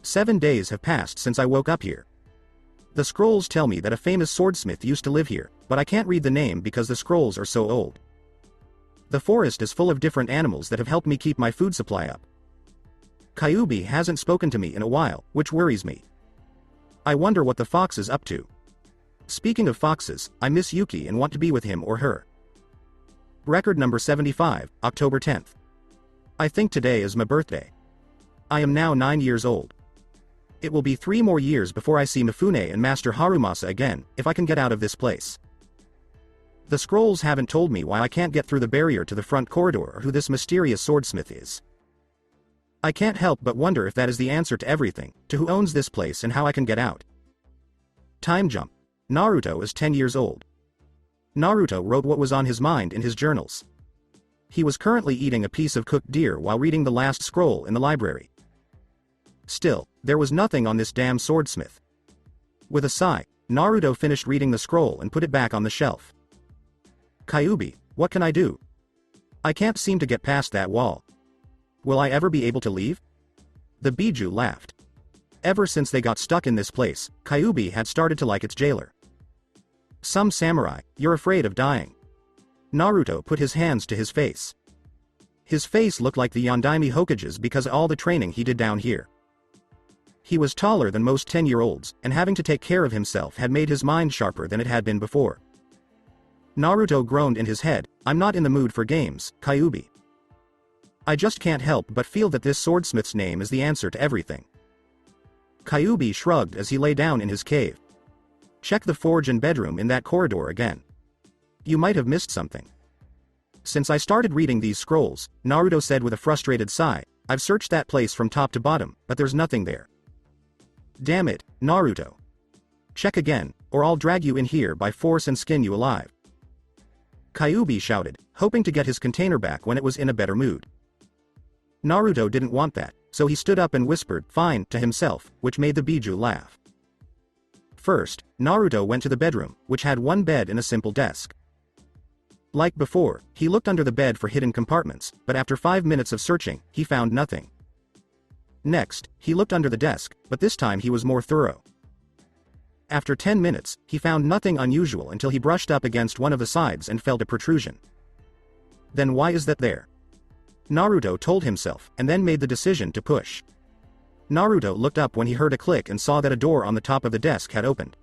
7 days have passed since I woke up here. The scrolls tell me that a famous swordsmith used to live here, but I can't read the name because the scrolls are so old. The forest is full of different animals that have helped me keep my food supply up. Kyuubi hasn't spoken to me in a while, which worries me. I wonder what the fox is up to. Speaking of foxes, I miss Yuki and want to be with him or her. Record number 75, October 10th. I think today is my birthday. I am now 9 years old. It will be 3 more years before I see Mifune and Master Harumasa again, if I can get out of this place. The scrolls haven't told me why I can't get through the barrier to the front corridor or who this mysterious swordsmith is. I can't help but wonder if that is the answer to everything, to who owns this place and how I can get out. Time jump. Naruto is 10 years old. Naruto wrote what was on his mind in his journals. He was currently eating a piece of cooked deer while reading the last scroll in the library. Still, there was nothing on this damn swordsmith. With a sigh, Naruto finished reading the scroll and put it back on the shelf. Kyuubi, what can I do? I can't seem to get past that wall. Will I ever be able to leave? The Biju laughed. Ever since they got stuck in this place, Kyuubi had started to like its jailer. Some samurai, you're afraid of dying. Naruto put his hands to his face. His face looked like the Yondaime Hokage's because of all the training he did down here. He was taller than most 10-year-olds, and having to take care of himself had made his mind sharper than it had been before. Naruto groaned in his head, I'm not in the mood for games, Kyuubi. I just can't help but feel that this swordsmith's name is the answer to everything. Kyuubi shrugged as he lay down in his cave. Check the forge and bedroom in that corridor again. You might have missed something. Since I started reading these scrolls, Naruto said with a frustrated sigh, I've searched that place from top to bottom, but there's nothing there. Damn it, Naruto. Check again, or I'll drag you in here by force and skin you alive. Kyuubi shouted, hoping to get his container back when it was in a better mood. Naruto didn't want that, so he stood up and whispered, fine, to himself, which made the Biju laugh. First, Naruto went to the bedroom, which had one bed and a simple desk. Like before, he looked under the bed for hidden compartments, but after 5 minutes of searching, he found nothing. Next, he looked under the desk, but this time he was more thorough. After 10 minutes, he found nothing unusual until he brushed up against one of the sides and felt a protrusion. Then why is that there? Naruto told himself, and then made the decision to push. Naruto looked up when he heard a click and saw that a door on the top of the desk had opened.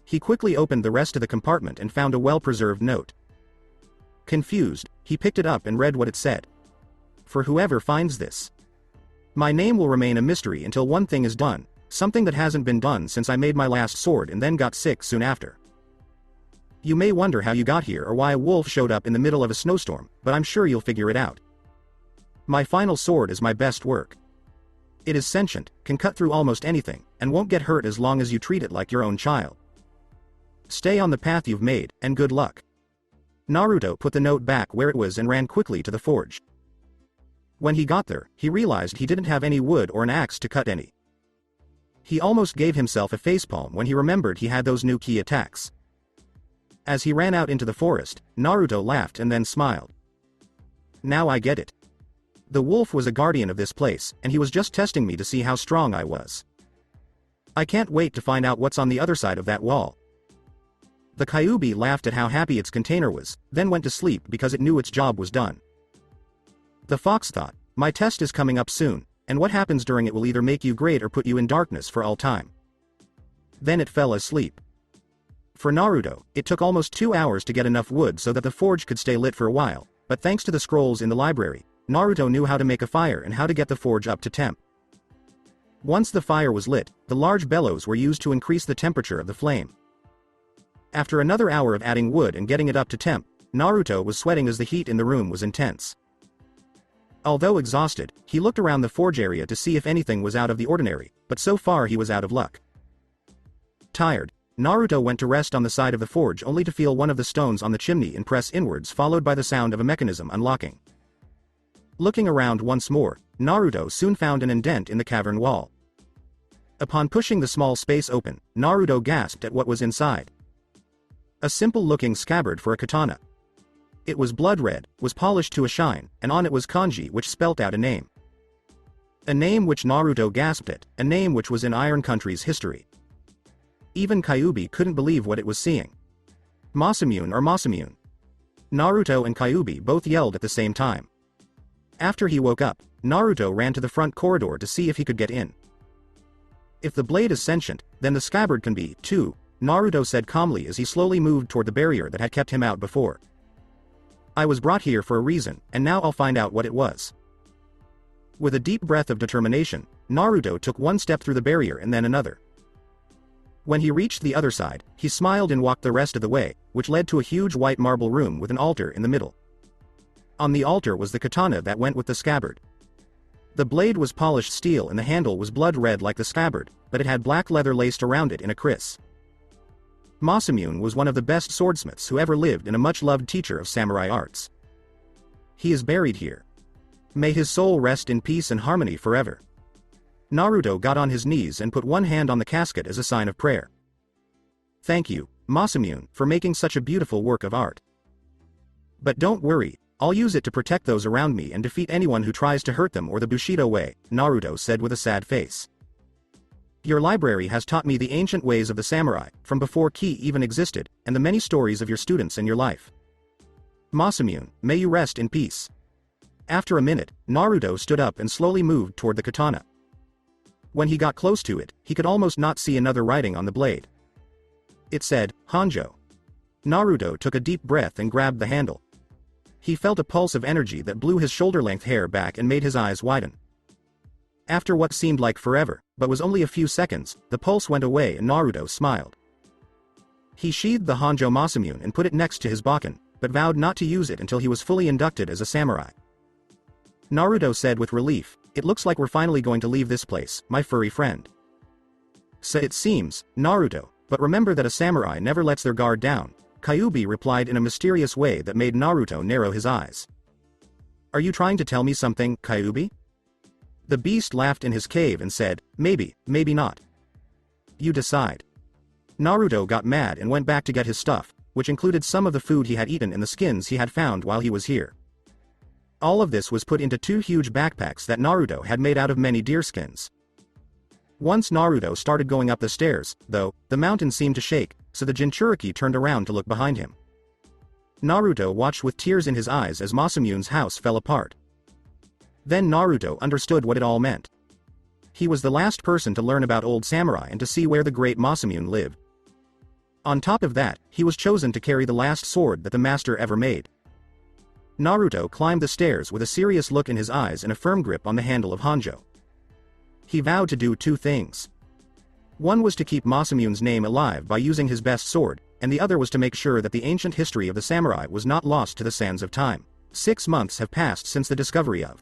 He quickly opened the rest of the compartment and found a well-preserved note. Confused, he picked it up and read what it said. For whoever finds this. My name will remain a mystery until one thing is done, something that hasn't been done since I made my last sword and then got sick soon after. You may wonder how you got here or why a wolf showed up in the middle of a snowstorm, but I'm sure you'll figure it out. My final sword is my best work. It is sentient, can cut through almost anything, and won't get hurt as long as you treat it like your own child. Stay on the path you've made, and good luck. Naruto put the note back where it was and ran quickly to the forge. When he got there, he realized he didn't have any wood or an axe to cut any. He almost gave himself a facepalm when he remembered he had those new key attacks. As he ran out into the forest, Naruto laughed and then smiled. Now I get it. The wolf was a guardian of this place, and he was just testing me to see how strong I was. I can't wait to find out what's on the other side of that wall. The Kyuubi laughed at how happy its container was, then went to sleep because it knew its job was done. The fox thought, my test is coming up soon, and what happens during it will either make you great or put you in darkness for all time. Then it fell asleep. For Naruto, it took almost 2 hours to get enough wood so that the forge could stay lit for a while, but thanks to the scrolls in the library, Naruto knew how to make a fire and how to get the forge up to temp. Once the fire was lit, the large bellows were used to increase the temperature of the flame. After another hour of adding wood and getting it up to temp, Naruto was sweating as the heat in the room was intense. Although exhausted, he looked around the forge area to see if anything was out of the ordinary, but so far he was out of luck. Tired, Naruto went to rest on the side of the forge only to feel one of the stones on the chimney impress inwards followed by the sound of a mechanism unlocking. Looking around once more, Naruto soon found an indent in the cavern wall. Upon pushing the small space open, Naruto gasped at what was inside. A simple-looking scabbard for a katana. It was blood red, was polished to a shine, and on it was kanji which spelt out a name. A name which Naruto gasped at, a name which was in Iron Country's history. Even Kyuubi couldn't believe what it was seeing. Masamune or Masamune. Naruto and Kyuubi both yelled at the same time. After he woke up, Naruto ran to the front corridor to see if he could get in. If the blade is sentient, then the scabbard can be, too, Naruto said calmly as he slowly moved toward the barrier that had kept him out before. I was brought here for a reason, and now I'll find out what it was. With a deep breath of determination, Naruto took one step through the barrier and then another. When he reached the other side, he smiled and walked the rest of the way, which led to a huge white marble room with an altar in the middle. On the altar was the katana that went with the scabbard. The blade was polished steel and the handle was blood red like the scabbard, but it had black leather laced around it in a kriss. Masamune was one of the best swordsmiths who ever lived and a much-loved teacher of samurai arts. He is buried here. May his soul rest in peace and harmony forever. Naruto got on his knees and put one hand on the casket as a sign of prayer. Thank you, Masamune, for making such a beautiful work of art. But don't worry, I'll use it to protect those around me and defeat anyone who tries to hurt them or the Bushido way, Naruto said with a sad face. Your library has taught me the ancient ways of the samurai, from before Ki even existed, and the many stories of your students and your life. Masamune, may you rest in peace. After a minute, Naruto stood up and slowly moved toward the katana. When he got close to it, he could almost not see another writing on the blade. It said, Hanjo. Naruto took a deep breath and grabbed the handle. He felt a pulse of energy that blew his shoulder-length hair back and made his eyes widen. After what seemed like forever, but was only a few seconds, the pulse went away and Naruto smiled. He sheathed the Hanjo Masamune and put it next to his bakken, but vowed not to use it until he was fully inducted as a samurai. Naruto said with relief, it looks like we're finally going to leave this place, my furry friend. So it seems, Naruto, but remember that a samurai never lets their guard down, Kyuubi replied in a mysterious way that made Naruto narrow his eyes. Are you trying to tell me something, Kyuubi? The beast laughed in his cave and said, maybe, maybe not. You decide. Naruto got mad and went back to get his stuff, which included some of the food he had eaten and the skins he had found while he was here. All of this was put into two huge backpacks that Naruto had made out of many deer skins. Once Naruto started going up the stairs, though, the mountain seemed to shake, so the Jinchuriki turned around to look behind him. Naruto watched with tears in his eyes as Masamune's house fell apart. Then Naruto understood what it all meant. He was the last person to learn about old samurai and to see where the great Masamune lived. On top of that, he was chosen to carry the last sword that the master ever made. Naruto climbed the stairs with a serious look in his eyes and a firm grip on the handle of Hanjo. He vowed to do two things. One was to keep Masamune's name alive by using his best sword, and the other was to make sure that the ancient history of the samurai was not lost to the sands of time. 6 months have passed since the discovery of.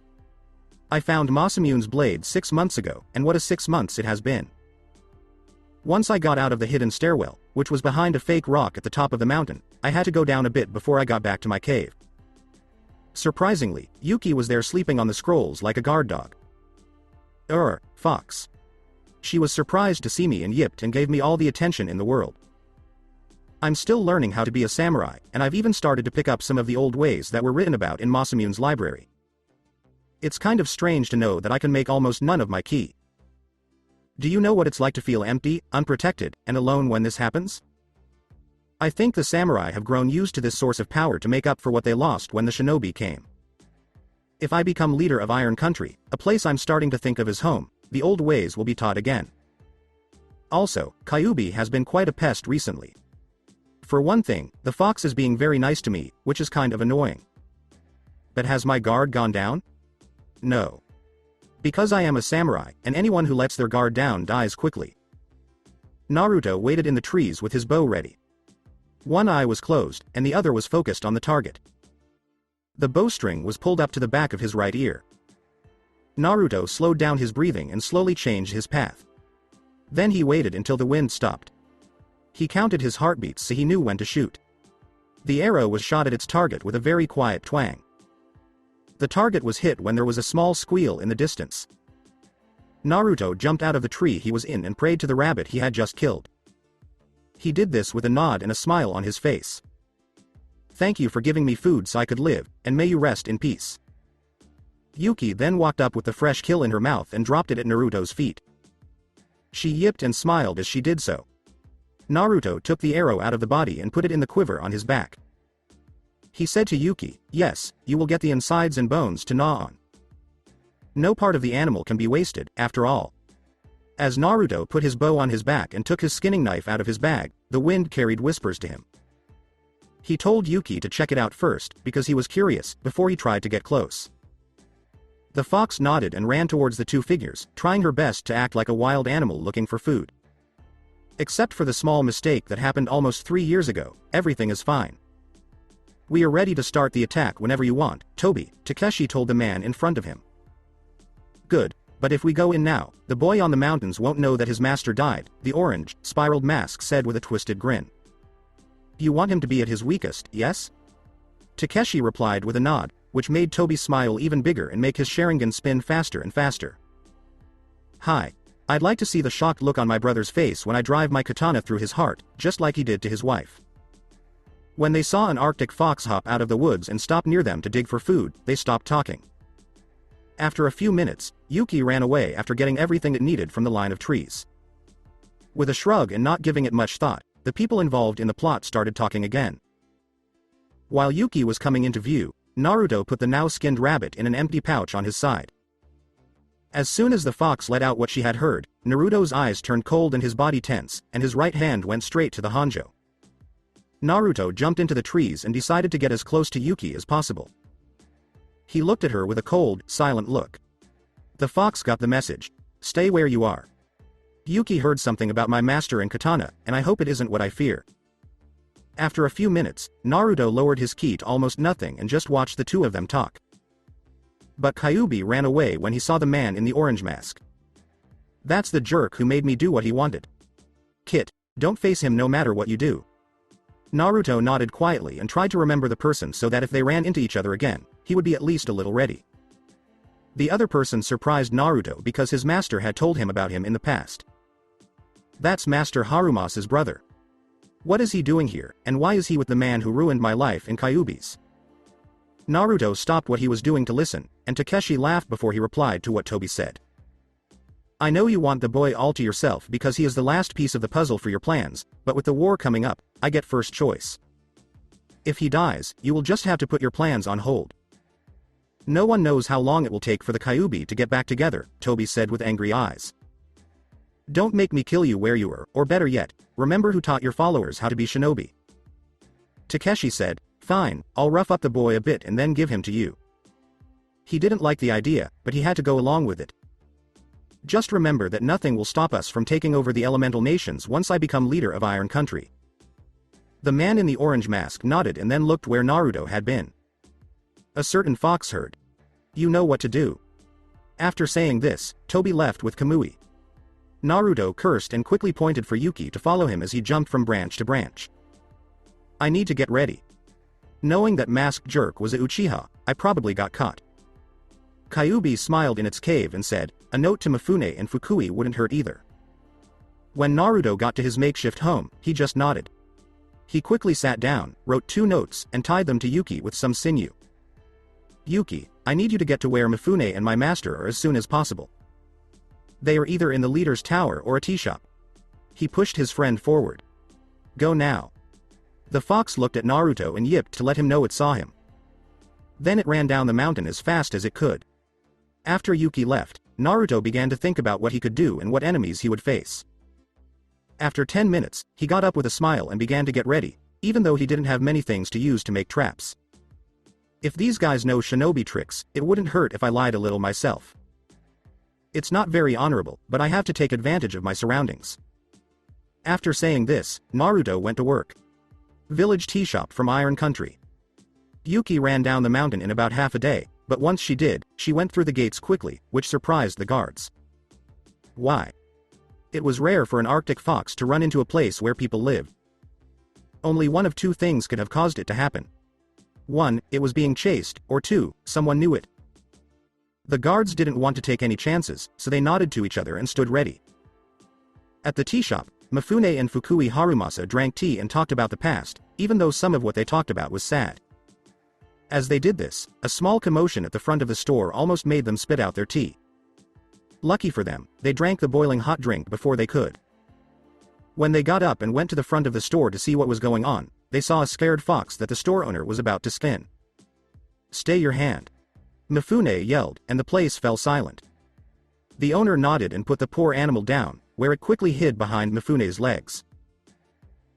I found Masamune's blade 6 months ago, and what a 6 months it has been. Once I got out of the hidden stairwell, which was behind a fake rock at the top of the mountain, I had to go down a bit before I got back to my cave. Surprisingly, Yuki was there sleeping on the scrolls like a guard dog. Fox. She was surprised to see me and yipped and gave me all the attention in the world. I'm still learning how to be a samurai, and I've even started to pick up some of the old ways that were written about in Masamune's library. It's kind of strange to know that I can make almost none of my ki. Do you know what it's like to feel empty, unprotected, and alone when this happens? I think the samurai have grown used to this source of power to make up for what they lost when the shinobi came. If I become leader of Iron Country, a place I'm starting to think of as home, the old ways will be taught again. Also, Kyuubi has been quite a pest recently. For one thing, the fox is being very nice to me, which is kind of annoying. But has my guard gone down? No. Because I am a samurai, and anyone who lets their guard down dies quickly. Naruto waited in the trees with his bow ready. One eye was closed, and the other was focused on the target. The bowstring was pulled up to the back of his right ear. Naruto slowed down his breathing and slowly changed his path. Then he waited until the wind stopped. He counted his heartbeats so he knew when to shoot. The arrow was shot at its target with a very quiet twang. The target was hit when there was a small squeal in the distance. Naruto jumped out of the tree he was in and prayed to the rabbit he had just killed. He did this with a nod and a smile on his face. Thank you for giving me food so I could live, and may you rest in peace. Yuki then walked up with the fresh kill in her mouth and dropped it at Naruto's feet. She yipped and smiled as she did so. Naruto took the arrow out of the body and put it in the quiver on his back. He said to Yuki, yes, you will get the insides and bones to gnaw on. No part of the animal can be wasted, after all. As Naruto put his bow on his back and took his skinning knife out of his bag, the wind carried whispers to him. He told Yuki to check it out first, because he was curious, before he tried to get close. The fox nodded and ran towards the two figures, trying her best to act like a wild animal looking for food. Except for the small mistake that happened almost 3 years ago, everything is fine. We are ready to start the attack whenever you want, Toby, Takeshi told the man in front of him. Good, but if we go in now, the boy on the mountains won't know that his master died, the orange, spiraled mask said with a twisted grin. You want him to be at his weakest, yes? Takeshi replied with a nod, which made Toby smile even bigger and make his Sharingan spin faster and faster. Hi. I'd like to see the shocked look on my brother's face when I drive my katana through his heart, just like he did to his wife. When they saw an Arctic fox hop out of the woods and stop near them to dig for food, they stopped talking. After a few minutes, Yuki ran away after getting everything it needed from the line of trees. With a shrug and not giving it much thought, the people involved in the plot started talking again. While Yuki was coming into view, Naruto put the now skinned rabbit in an empty pouch on his side. As soon as the fox let out what she had heard, Naruto's eyes turned cold and his body tense, and his right hand went straight to the Hanjo. Naruto jumped into the trees and decided to get as close to Yuki as possible. He looked at her with a cold, silent look. The fox got the message. Stay where you are. Yuki heard something about my master and katana, and I hope it isn't what I fear. After a few minutes, Naruto lowered his ki to almost nothing and just watched the two of them talk. But Kyuubi ran away when he saw the man in the orange mask. That's the jerk who made me do what he wanted. Kit, don't face him no matter what you do. Naruto nodded quietly and tried to remember the person so that if they ran into each other again, he would be at least a little ready. The other person surprised Naruto because his master had told him about him in the past. That's Master Harumasa's brother. What is he doing here, and why is he with the man who ruined my life in Kyuubi's? Naruto stopped what he was doing to listen, and Takeshi laughed before he replied to what Toby said. I know you want the boy all to yourself because he is the last piece of the puzzle for your plans, but with the war coming up, I get first choice. If he dies, you will just have to put your plans on hold. No one knows how long it will take for the Kyuubi to get back together, Toby said with angry eyes. Don't make me kill you where you were, or better yet, remember who taught your followers how to be shinobi. Takeshi said, fine, I'll rough up the boy a bit and then give him to you. He didn't like the idea, but he had to go along with it. Just remember that nothing will stop us from taking over the elemental nations once I become leader of Iron Country. The man in the orange mask nodded and then looked where Naruto had been. A certain fox heard. You know what to do. After saying this, Toby left with Kamui. Naruto cursed and quickly pointed for Yuki to follow him as he jumped from branch to branch. I need to get ready. Knowing that masked jerk was a Uchiha, I probably got caught. Kyuubi smiled in its cave and said, a note to Mifune and Fukui wouldn't hurt either. When Naruto got to his makeshift home, he just nodded. He quickly sat down, wrote 2 notes, and tied them to Yuki with some sinew. Yuki, I need you to get to where Mifune and my master are as soon as possible. They are either in the leader's tower or a tea shop. He pushed his friend forward. Go now. The fox looked at Naruto and yipped to let him know it saw him. Then it ran down the mountain as fast as it could. After Yuki left, Naruto began to think about what he could do and what enemies he would face. After 10 minutes, he got up with a smile and began to get ready, even though he didn't have many things to use to make traps. If these guys know shinobi tricks, it wouldn't hurt if I lied a little myself. It's not very honorable, but I have to take advantage of my surroundings. After saying this, Naruto went to work. Village tea shop from Iron Country. Yuki ran down the mountain in about half a day, but once she did, she went through the gates quickly, which surprised the guards. Why? It was rare for an Arctic fox to run into a place where people lived. Only one of 2 things could have caused it to happen. 1, it was being chased, or 2, someone knew it. The guards didn't want to take any chances, so they nodded to each other and stood ready. At the tea shop, Mifune and Fukui Harumasa drank tea and talked about the past, even though some of what they talked about was sad. As they did this, a small commotion at the front of the store almost made them spit out their tea. Lucky for them, they drank the boiling hot drink before they could. When they got up and went to the front of the store to see what was going on, they saw a scared fox that the store owner was about to skin. Stay your hand. Mifune yelled, and the place fell silent. The owner nodded and put the poor animal down, where it quickly hid behind Mifune's legs.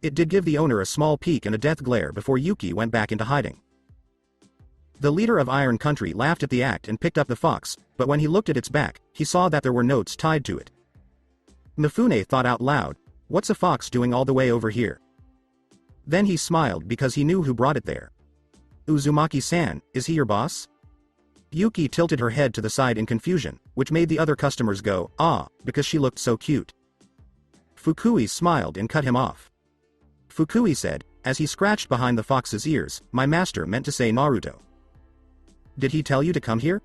It did give the owner a small peek and a death glare before Yuki went back into hiding. The leader of Iron Country laughed at the act and picked up the fox, but when he looked at its back, he saw that there were notes tied to it. Mifune thought out loud, What's a fox doing all the way over here? Then he smiled because he knew who brought it there. Uzumaki-san, is he your boss? Yuki tilted her head to the side in confusion, which made the other customers go, ah, because she looked so cute. Fukui smiled and cut him off. Fukui said, as he scratched behind the fox's ears, my master meant to say Naruto. Did he tell you to come here?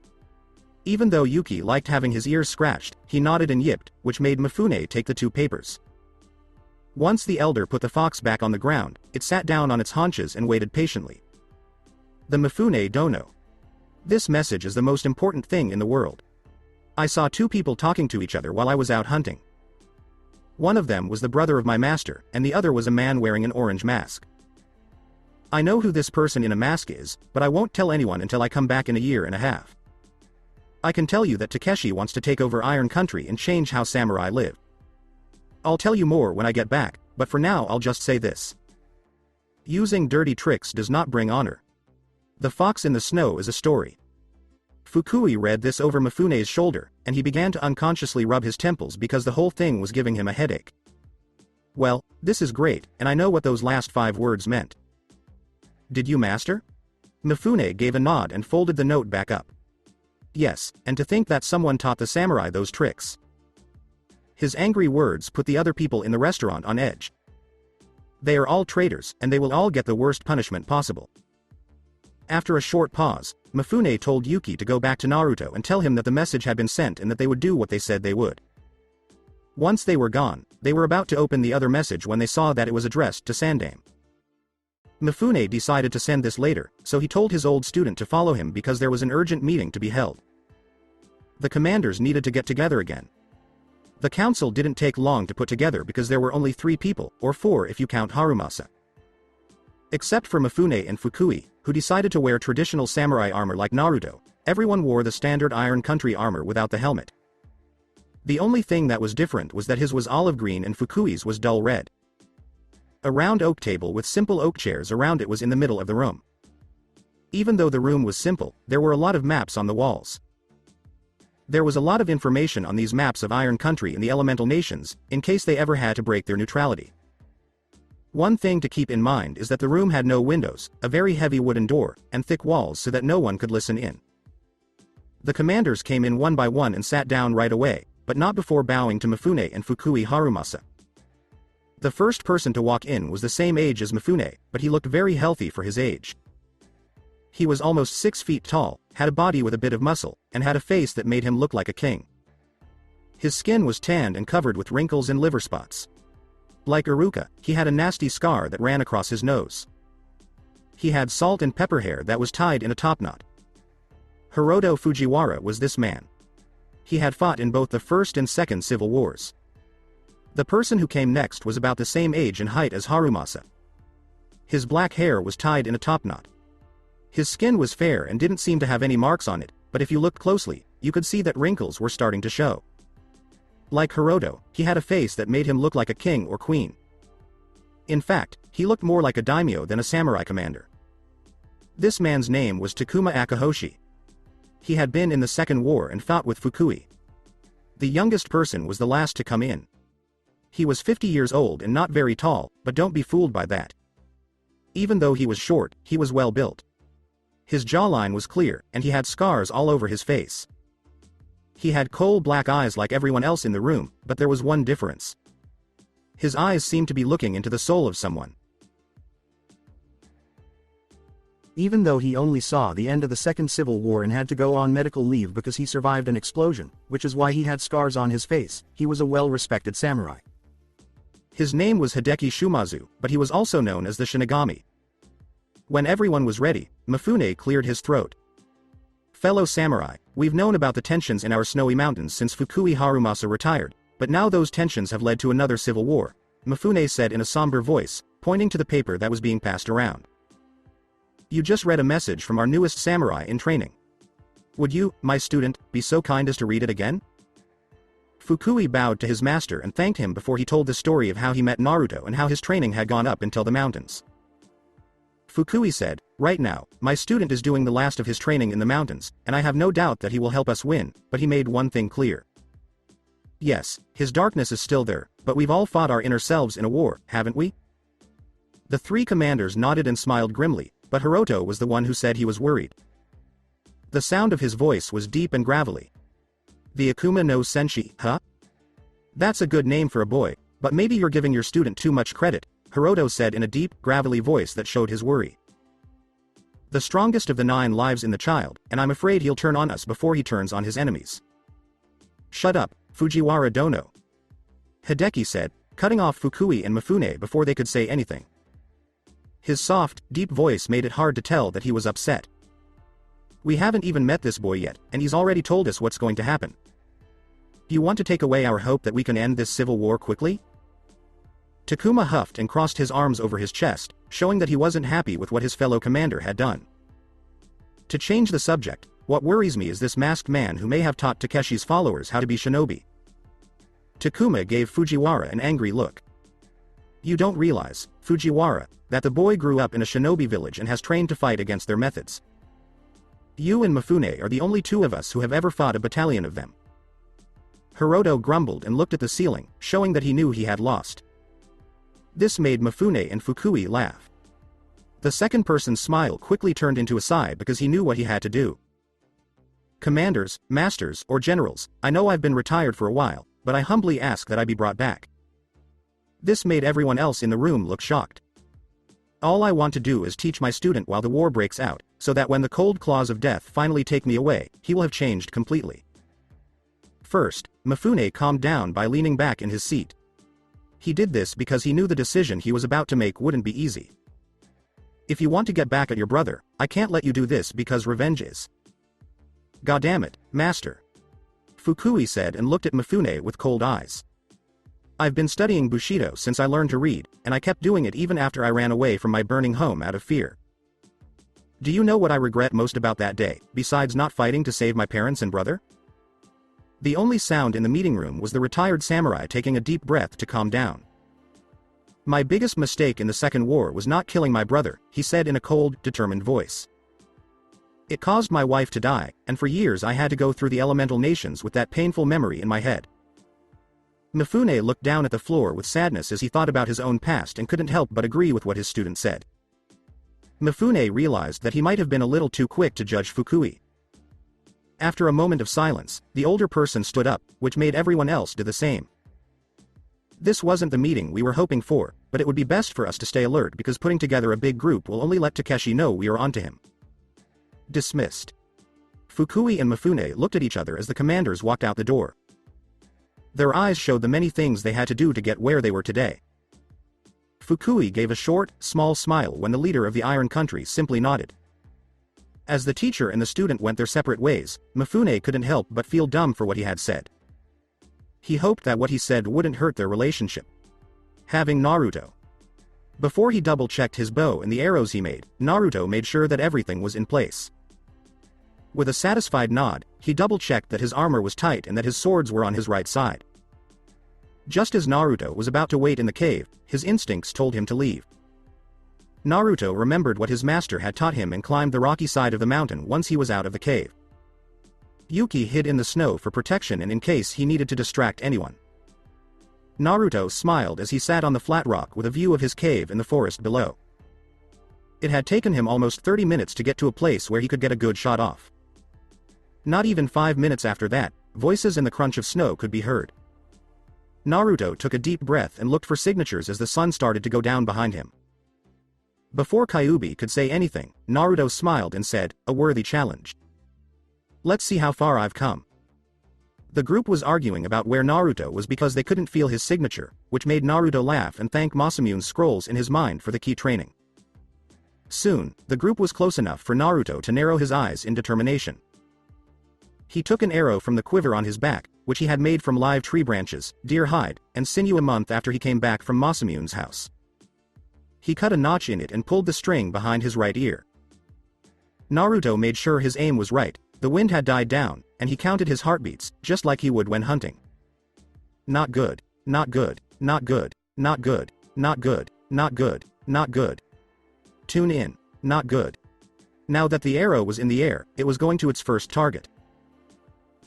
Even though Yuki liked having his ears scratched, he nodded and yipped, which made Mifune take the 2 papers. Once the elder put the fox back on the ground, it sat down on its haunches and waited patiently. The Mifune dono. This message is the most important thing in the world. I saw 2 people talking to each other while I was out hunting. One of them was the brother of my master, and the other was a man wearing an orange mask. I know who this person in a mask is, but I won't tell anyone until I come back in a year and a half. I can tell you that Takeshi wants to take over Iron Country and change how samurai live. I'll tell you more when I get back, but for now I'll just say this. Using dirty tricks does not bring honor. The Fox in the Snow is a story. Fukui read this over Mifune's shoulder, and he began to unconsciously rub his temples because the whole thing was giving him a headache. Well, this is great, and I know what those last 5 words meant. Did you master? Mifune gave a nod and folded the note back up. Yes, and to think that someone taught the samurai those tricks. His angry words put the other people in the restaurant on edge. They are all traitors, and they will all get the worst punishment possible. After a short pause, Mifune told Yuki to go back to Naruto and tell him that the message had been sent and that they would do what they said they would. Once they were gone, they were about to open the other message when they saw that it was addressed to Sandame. Mifune decided to send this later, so he told his old student to follow him because there was an urgent meeting to be held. The commanders needed to get together again. The council didn't take long to put together because there were only 3 people, or 4 if you count Harumasa. Except for Mifune and Fukui, who decided to wear traditional samurai armor like Naruto, everyone wore the standard Iron Country armor without the helmet. The only thing that was different was that his was olive green and Fukui's was dull red. A round oak table with simple oak chairs around it was in the middle of the room. Even though the room was simple, there were a lot of maps on the walls. There was a lot of information on these maps of Iron Country and the elemental nations, in case they ever had to break their neutrality. One thing to keep in mind is that the room had no windows, a very heavy wooden door, and thick walls so that no one could listen in. The commanders came in one by one and sat down right away, but not before bowing to Mifune and Fukui Harumasa. The first person to walk in was the same age as Mifune, but he looked very healthy for his age. He was almost 6 feet tall, had a body with a bit of muscle, and had a face that made him look like a king. His skin was tanned and covered with wrinkles and liver spots. Like Iruka, he had a nasty scar that ran across his nose. He had salt and pepper hair that was tied in a topknot. Hiroto Fujiwara was this man. He had fought in both the First and Second Civil Wars. The person who came next was about the same age and height as Harumasa. His black hair was tied in a topknot. His skin was fair and didn't seem to have any marks on it, but if you looked closely, you could see that wrinkles were starting to show. Like Hiroto, he had a face that made him look like a king or queen. In fact, he looked more like a daimyo than a samurai commander. This man's name was Takuma Akahoshi. He had been in the Second War and fought with Fukui. The youngest person was the last to come in. He was 50 years old and not very tall, but don't be fooled by that. Even though he was short, he was well built. His jawline was clear, and he had scars all over his face. He had coal-black eyes like everyone else in the room, but there was one difference. His eyes seemed to be looking into the soul of someone. Even though he only saw the end of the Second Civil War and had to go on medical leave because he survived an explosion, which is why he had scars on his face, he was a well-respected samurai. His name was Hideki Shumazu, but he was also known as the Shinigami. When everyone was ready, Mifune cleared his throat. Fellow samurai, we've known about the tensions in our snowy mountains since Fukui Harumasa retired, but now those tensions have led to another civil war, Mifune said in a somber voice, pointing to the paper that was being passed around. You just read a message from our newest samurai in training. Would you, my student, be so kind as to read it again? Fukui bowed to his master and thanked him before he told the story of how he met Naruto and how his training had gone up until the mountains. Fukui said, right now, my student is doing the last of his training in the mountains, and I have no doubt that he will help us win, but he made one thing clear. Yes, his darkness is still there, but we've all fought our inner selves in a war, haven't we? The three commanders nodded and smiled grimly, but Hiroto was the one who said he was worried. The sound of his voice was deep and gravelly. The Akuma no Senshi, huh? That's a good name for a boy, but maybe you're giving your student too much credit, Hiroto said in a deep, gravelly voice that showed his worry. The strongest of the 9 lives in the child, and I'm afraid he'll turn on us before he turns on his enemies. Shut up, Fujiwara Dono. Hideki said, cutting off Fukui and Mifune before they could say anything. His soft, deep voice made it hard to tell that he was upset. We haven't even met this boy yet, and he's already told us what's going to happen. Do you want to take away our hope that we can end this civil war quickly? Takuma huffed and crossed his arms over his chest, showing that he wasn't happy with what his fellow commander had done. To change the subject, what worries me is this masked man who may have taught Takeshi's followers how to be shinobi. Takuma gave Fujiwara an angry look. You don't realize, Fujiwara, that the boy grew up in a shinobi village and has trained to fight against their methods. You and Mifune are the only 2 of us who have ever fought a battalion of them. Hiroto grumbled and looked at the ceiling, showing that he knew he had lost. This made Mifune and Fukui laugh. The second person's smile quickly turned into a sigh because he knew what he had to do. Commanders, masters, or generals, I know I've been retired for a while, but I humbly ask that I be brought back. This made everyone else in the room look shocked. All I want to do is teach my student while the war breaks out, so that when the cold claws of death finally take me away, he will have changed completely. First, Mifune calmed down by leaning back in his seat. He did this because he knew the decision he was about to make wouldn't be easy. If you want to get back at your brother, I can't let you do this because revenge is. Goddammit, master. Fukui said and looked at Mifune with cold eyes. I've been studying Bushido since I learned to read, and I kept doing it even after I ran away from my burning home out of fear. Do you know what I regret most about that day, besides not fighting to save my parents and brother? The only sound in the meeting room was the retired samurai taking a deep breath to calm down. My biggest mistake in the Second War was not killing my brother, he said in a cold, determined voice. It caused my wife to die, and for years I had to go through the elemental nations with that painful memory in my head. Mifune looked down at the floor with sadness as he thought about his own past and couldn't help but agree with what his student said. Mifune realized that he might have been a little too quick to judge Fukui. After a moment of silence, the older person stood up, which made everyone else do the same. This wasn't the meeting we were hoping for, but it would be best for us to stay alert because putting together a big group will only let Takeshi know we are onto him. Dismissed. Fukui and Mifune looked at each other as the commanders walked out the door. Their eyes showed the many things they had to do to get where they were today. Fukui gave a short, small smile when the leader of the Iron Country simply nodded. As the teacher and the student went their separate ways, Mifune couldn't help but feel dumb for what he had said. He hoped that what he said wouldn't hurt their relationship. Having Naruto. Before he double-checked his bow and the arrows he made, Naruto made sure that everything was in place. With a satisfied nod, he double-checked that his armor was tight and that his swords were on his right side. Just as Naruto was about to wait in the cave, his instincts told him to leave. Naruto remembered what his master had taught him and climbed the rocky side of the mountain once he was out of the cave. Yuki hid in the snow for protection and in case he needed to distract anyone. Naruto smiled as he sat on the flat rock with a view of his cave and the forest below. It had taken him almost 30 minutes to get to a place where he could get a good shot off. Not even 5 minutes after that, voices and the crunch of snow could be heard. Naruto took a deep breath and looked for signatures as the sun started to go down behind him. Before Kyuubi could say anything, Naruto smiled and said, "A worthy challenge. Let's see how far I've come." The group was arguing about where Naruto was because they couldn't feel his signature, which made Naruto laugh and thank Masamune's scrolls in his mind for the key training. Soon, the group was close enough for Naruto to narrow his eyes in determination. He took an arrow from the quiver on his back, which he had made from live tree branches, deer hide, and sinew a month after he came back from Masamune's house. He cut a notch in it and pulled the string behind his right ear. Naruto made sure his aim was right, the wind had died down, and he counted his heartbeats, just like he would when hunting. Not good, not good, not good, not good, not good, not good, not good. Tune in, not good. Now that the arrow was in the air, it was going to its first target.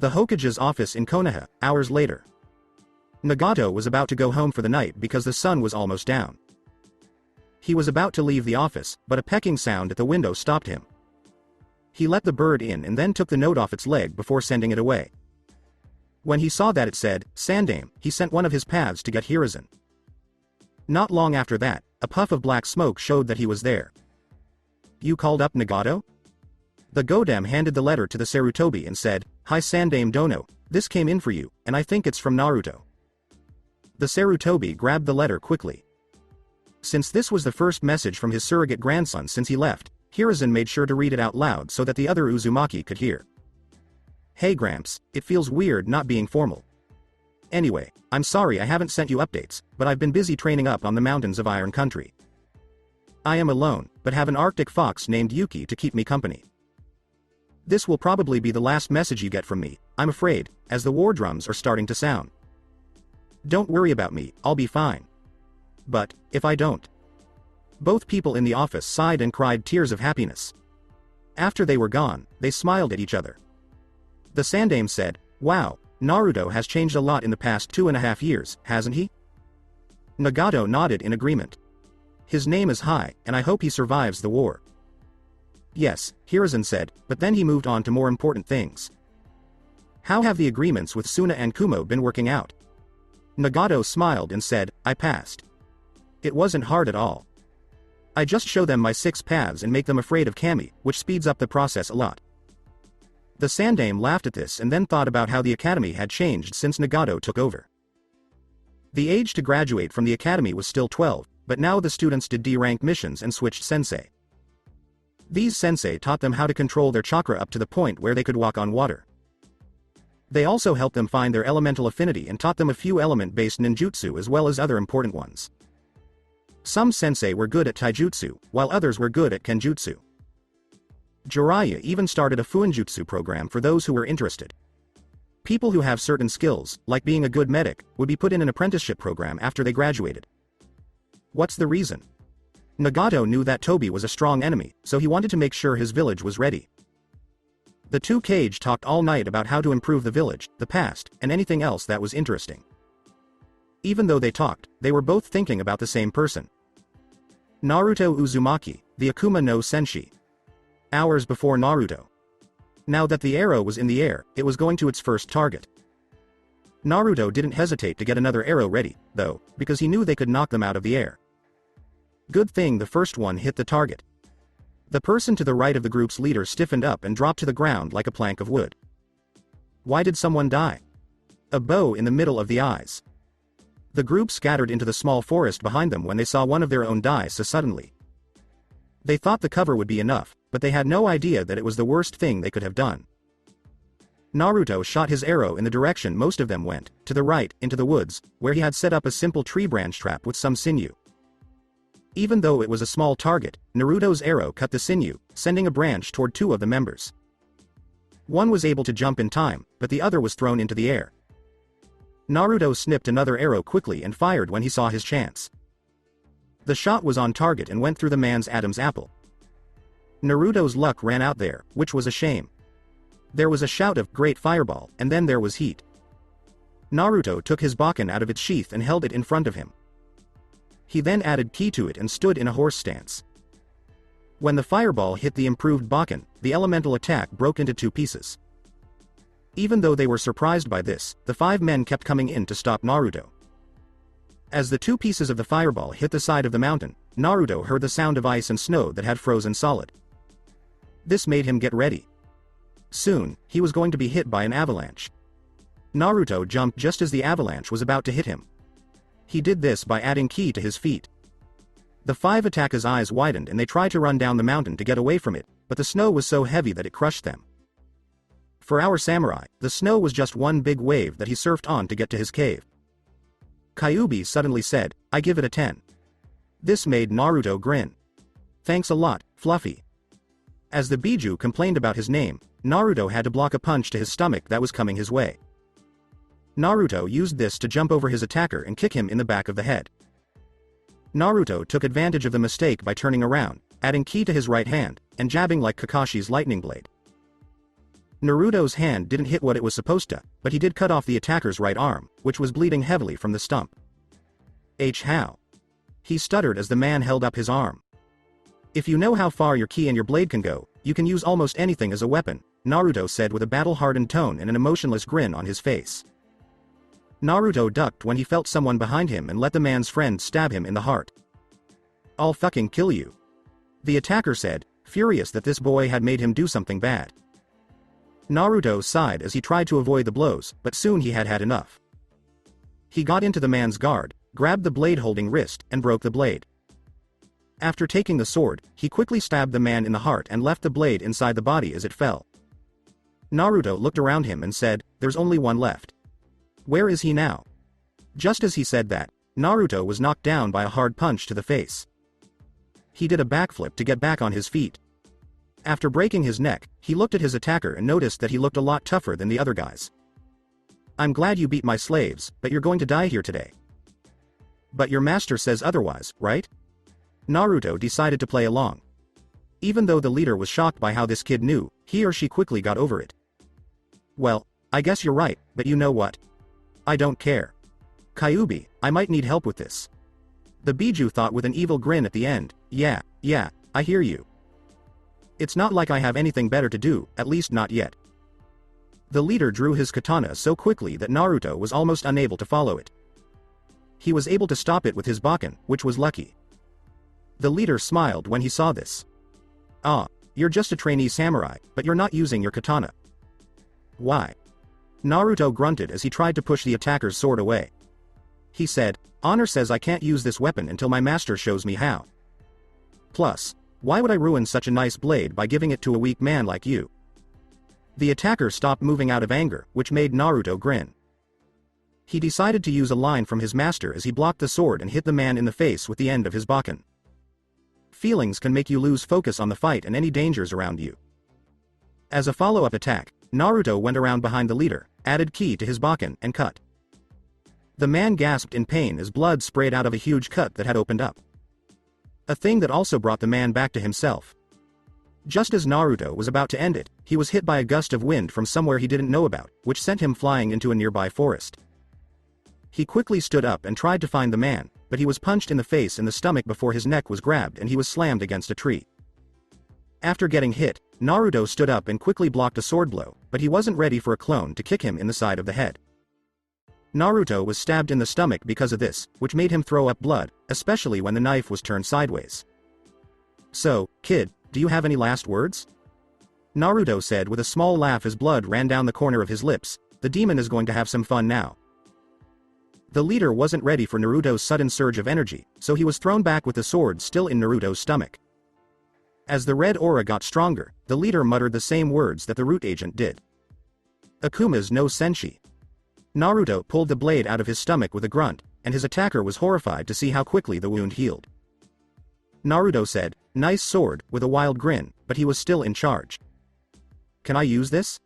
The Hokage's office in Konoha, hours later. Nagato was about to go home for the night because the sun was almost down. He was about to leave the office, but a pecking sound at the window stopped him. He let the bird in and then took the note off its leg before sending it away. When he saw that it said, Sandame, he sent one of his paths to get Hiruzen. Not long after that, a puff of black smoke showed that he was there. You called up Nagato? The Godam handed the letter to the Sarutobi and said, Hi Sandame Dono, this came in for you, and I think it's from Naruto. The Sarutobi grabbed the letter quickly. Since this was the first message from his surrogate grandson since he left, Hiruzen made sure to read it out loud so that the other Uzumaki could hear. Hey Gramps, it feels weird not being formal. Anyway, I'm sorry I haven't sent you updates, but I've been busy training up on the mountains of Iron Country. I am alone, but have an Arctic fox named Yuki to keep me company. This will probably be the last message you get from me, I'm afraid, as the war drums are starting to sound. Don't worry about me, I'll be fine. But, if I don't? Both people in the office sighed and cried tears of happiness. After they were gone, they smiled at each other. The Sandame said, Wow, Naruto has changed a lot in the past 2.5 years, hasn't he? Nagato nodded in agreement. His name is high, and I hope he survives the war. Yes, Hiruzen said, but then he moved on to more important things. How have the agreements with Suna and Kumo been working out? Nagato smiled and said, I passed. It wasn't hard at all. I just show them my 6 paths and make them afraid of Kami, which speeds up the process a lot. The Sandame laughed at this and then thought about how the academy had changed since Nagato took over. The age to graduate from the academy was still 12, but now the students did D-rank missions and switched sensei. These sensei taught them how to control their chakra up to the point where they could walk on water. They also helped them find their elemental affinity and taught them a few element-based ninjutsu as well as other important ones. Some sensei were good at taijutsu, while others were good at kenjutsu. Jiraiya even started a fuinjutsu program for those who were interested. People who have certain skills, like being a good medic, would be put in an apprenticeship program after they graduated. What's the reason? Nagato knew that Tobi was a strong enemy, so he wanted to make sure his village was ready. The two Kage talked all night about how to improve the village, the past, and anything else that was interesting. Even though they talked, they were both thinking about the same person. Naruto Uzumaki, the Akuma no Senshi. Hours before Naruto. Now that the arrow was in the air, it was going to its first target. Naruto didn't hesitate to get another arrow ready, though, because he knew they could knock them out of the air. Good thing the first one hit the target. The person to the right of the group's leader stiffened up and dropped to the ground like a plank of wood. Why did someone die? A bow in the middle of the eyes. The group scattered into the small forest behind them when they saw one of their own die so suddenly. They thought the cover would be enough, but they had no idea that it was the worst thing they could have done. Naruto shot his arrow in the direction most of them went, to the right, into the woods, where he had set up a simple tree branch trap with some sinew. Even though it was a small target, Naruto's arrow cut the sinew, sending a branch toward 2 of the members. One was able to jump in time, but the other was thrown into the air. Naruto snipped another arrow quickly and fired when he saw his chance. The shot was on target and went through the man's Adam's apple. Naruto's luck ran out there, which was a shame. There was a shout of "Great Fireball," and then there was heat. Naruto took his Bakken out of its sheath and held it in front of him. He then added ki to it and stood in a horse stance. When the fireball hit the improved Bakken, the elemental attack broke into 2 pieces. Even though they were surprised by this, the 5 men kept coming in to stop Naruto. As the 2 pieces of the fireball hit the side of the mountain, Naruto heard the sound of ice and snow that had frozen solid. This made him get ready. Soon, he was going to be hit by an avalanche. Naruto jumped just as the avalanche was about to hit him. He did this by adding ki to his feet. The 5 attackers' eyes widened and they tried to run down the mountain to get away from it, but the snow was so heavy that it crushed them. For our samurai, the snow was just one big wave that he surfed on to get to his cave. Kyuubi suddenly said, I give it a 10. This made Naruto grin. Thanks a lot, Fluffy. As the Biju complained about his name, Naruto had to block a punch to his stomach that was coming his way. Naruto used this to jump over his attacker and kick him in the back of the head. Naruto took advantage of the mistake by turning around, adding ki to his right hand, and jabbing like Kakashi's lightning blade. Naruto's hand didn't hit what it was supposed to, but he did cut off the attacker's right arm, which was bleeding heavily from the stump. How? He stuttered as the man held up his arm. If you know how far your ki and your blade can go, you can use almost anything as a weapon, Naruto said with a battle-hardened tone and an emotionless grin on his face. Naruto ducked when he felt someone behind him and let the man's friend stab him in the heart. "I'll fucking kill you," the attacker said, furious that this boy had made him do something bad. Naruto sighed as he tried to avoid the blows, but soon he had had enough. He got into the man's guard, grabbed the blade-holding wrist, and broke the blade. After taking the sword, he quickly stabbed the man in the heart and left the blade inside the body as it fell. Naruto looked around him and said, "There's only one left. Where is he now?" Just as he said that, Naruto was knocked down by a hard punch to the face. He did a backflip to get back on his feet. After breaking his neck, he looked at his attacker and noticed that he looked a lot tougher than the other guys. "I'm glad you beat my slaves, but you're going to die here today." "But your master says otherwise, right?" Naruto decided to play along. Even though the leader was shocked by how this kid knew, he or she quickly got over it. "Well, I guess you're right, but you know what? I don't care. Kyuubi, I might need help with this." The Biju thought with an evil grin at the end, yeah, I hear you. It's not like I have anything better to do, at least not yet." The leader drew his katana so quickly that Naruto was almost unable to follow it. He was able to stop it with his bakken, which was lucky. The leader smiled when he saw this. "Ah, you're just a trainee samurai, but you're not using your katana." "Why?" Naruto grunted as he tried to push the attacker's sword away. He said, "Honor says I can't use this weapon until my master shows me how. Plus, why would I ruin such a nice blade by giving it to a weak man like you?" The attacker stopped moving out of anger, which made Naruto grin. He decided to use a line from his master as he blocked the sword and hit the man in the face with the end of his bakken. Feelings can make you lose focus on the fight and any dangers around you. As a follow-up attack, Naruto went around behind the leader, added ki to his bakken, and cut. The man gasped in pain as blood sprayed out of a huge cut that had opened up. A thing that also brought the man back to himself. Just as Naruto was about to end it, he was hit by a gust of wind from somewhere he didn't know about, which sent him flying into a nearby forest. He quickly stood up and tried to find the man, but he was punched in the face and the stomach before his neck was grabbed and he was slammed against a tree. After getting hit, Naruto stood up and quickly blocked a sword blow, but he wasn't ready for a clone to kick him in the side of the head. Naruto was stabbed in the stomach because of this, which made him throw up blood, especially when the knife was turned sideways. "So, kid, do you have any last words?" Naruto said with a small laugh as blood ran down the corner of his lips. "The demon is going to have some fun now." The leader wasn't ready for Naruto's sudden surge of energy, so he was thrown back with the sword still in Naruto's stomach. As the red aura got stronger, the leader muttered the same words that the root agent did. "Akuma's no Senshi." Naruto pulled the blade out of his stomach with a grunt, and his attacker was horrified to see how quickly the wound healed. Naruto said, "Nice sword," with a wild grin, but he was still in charge. "Can I use this?"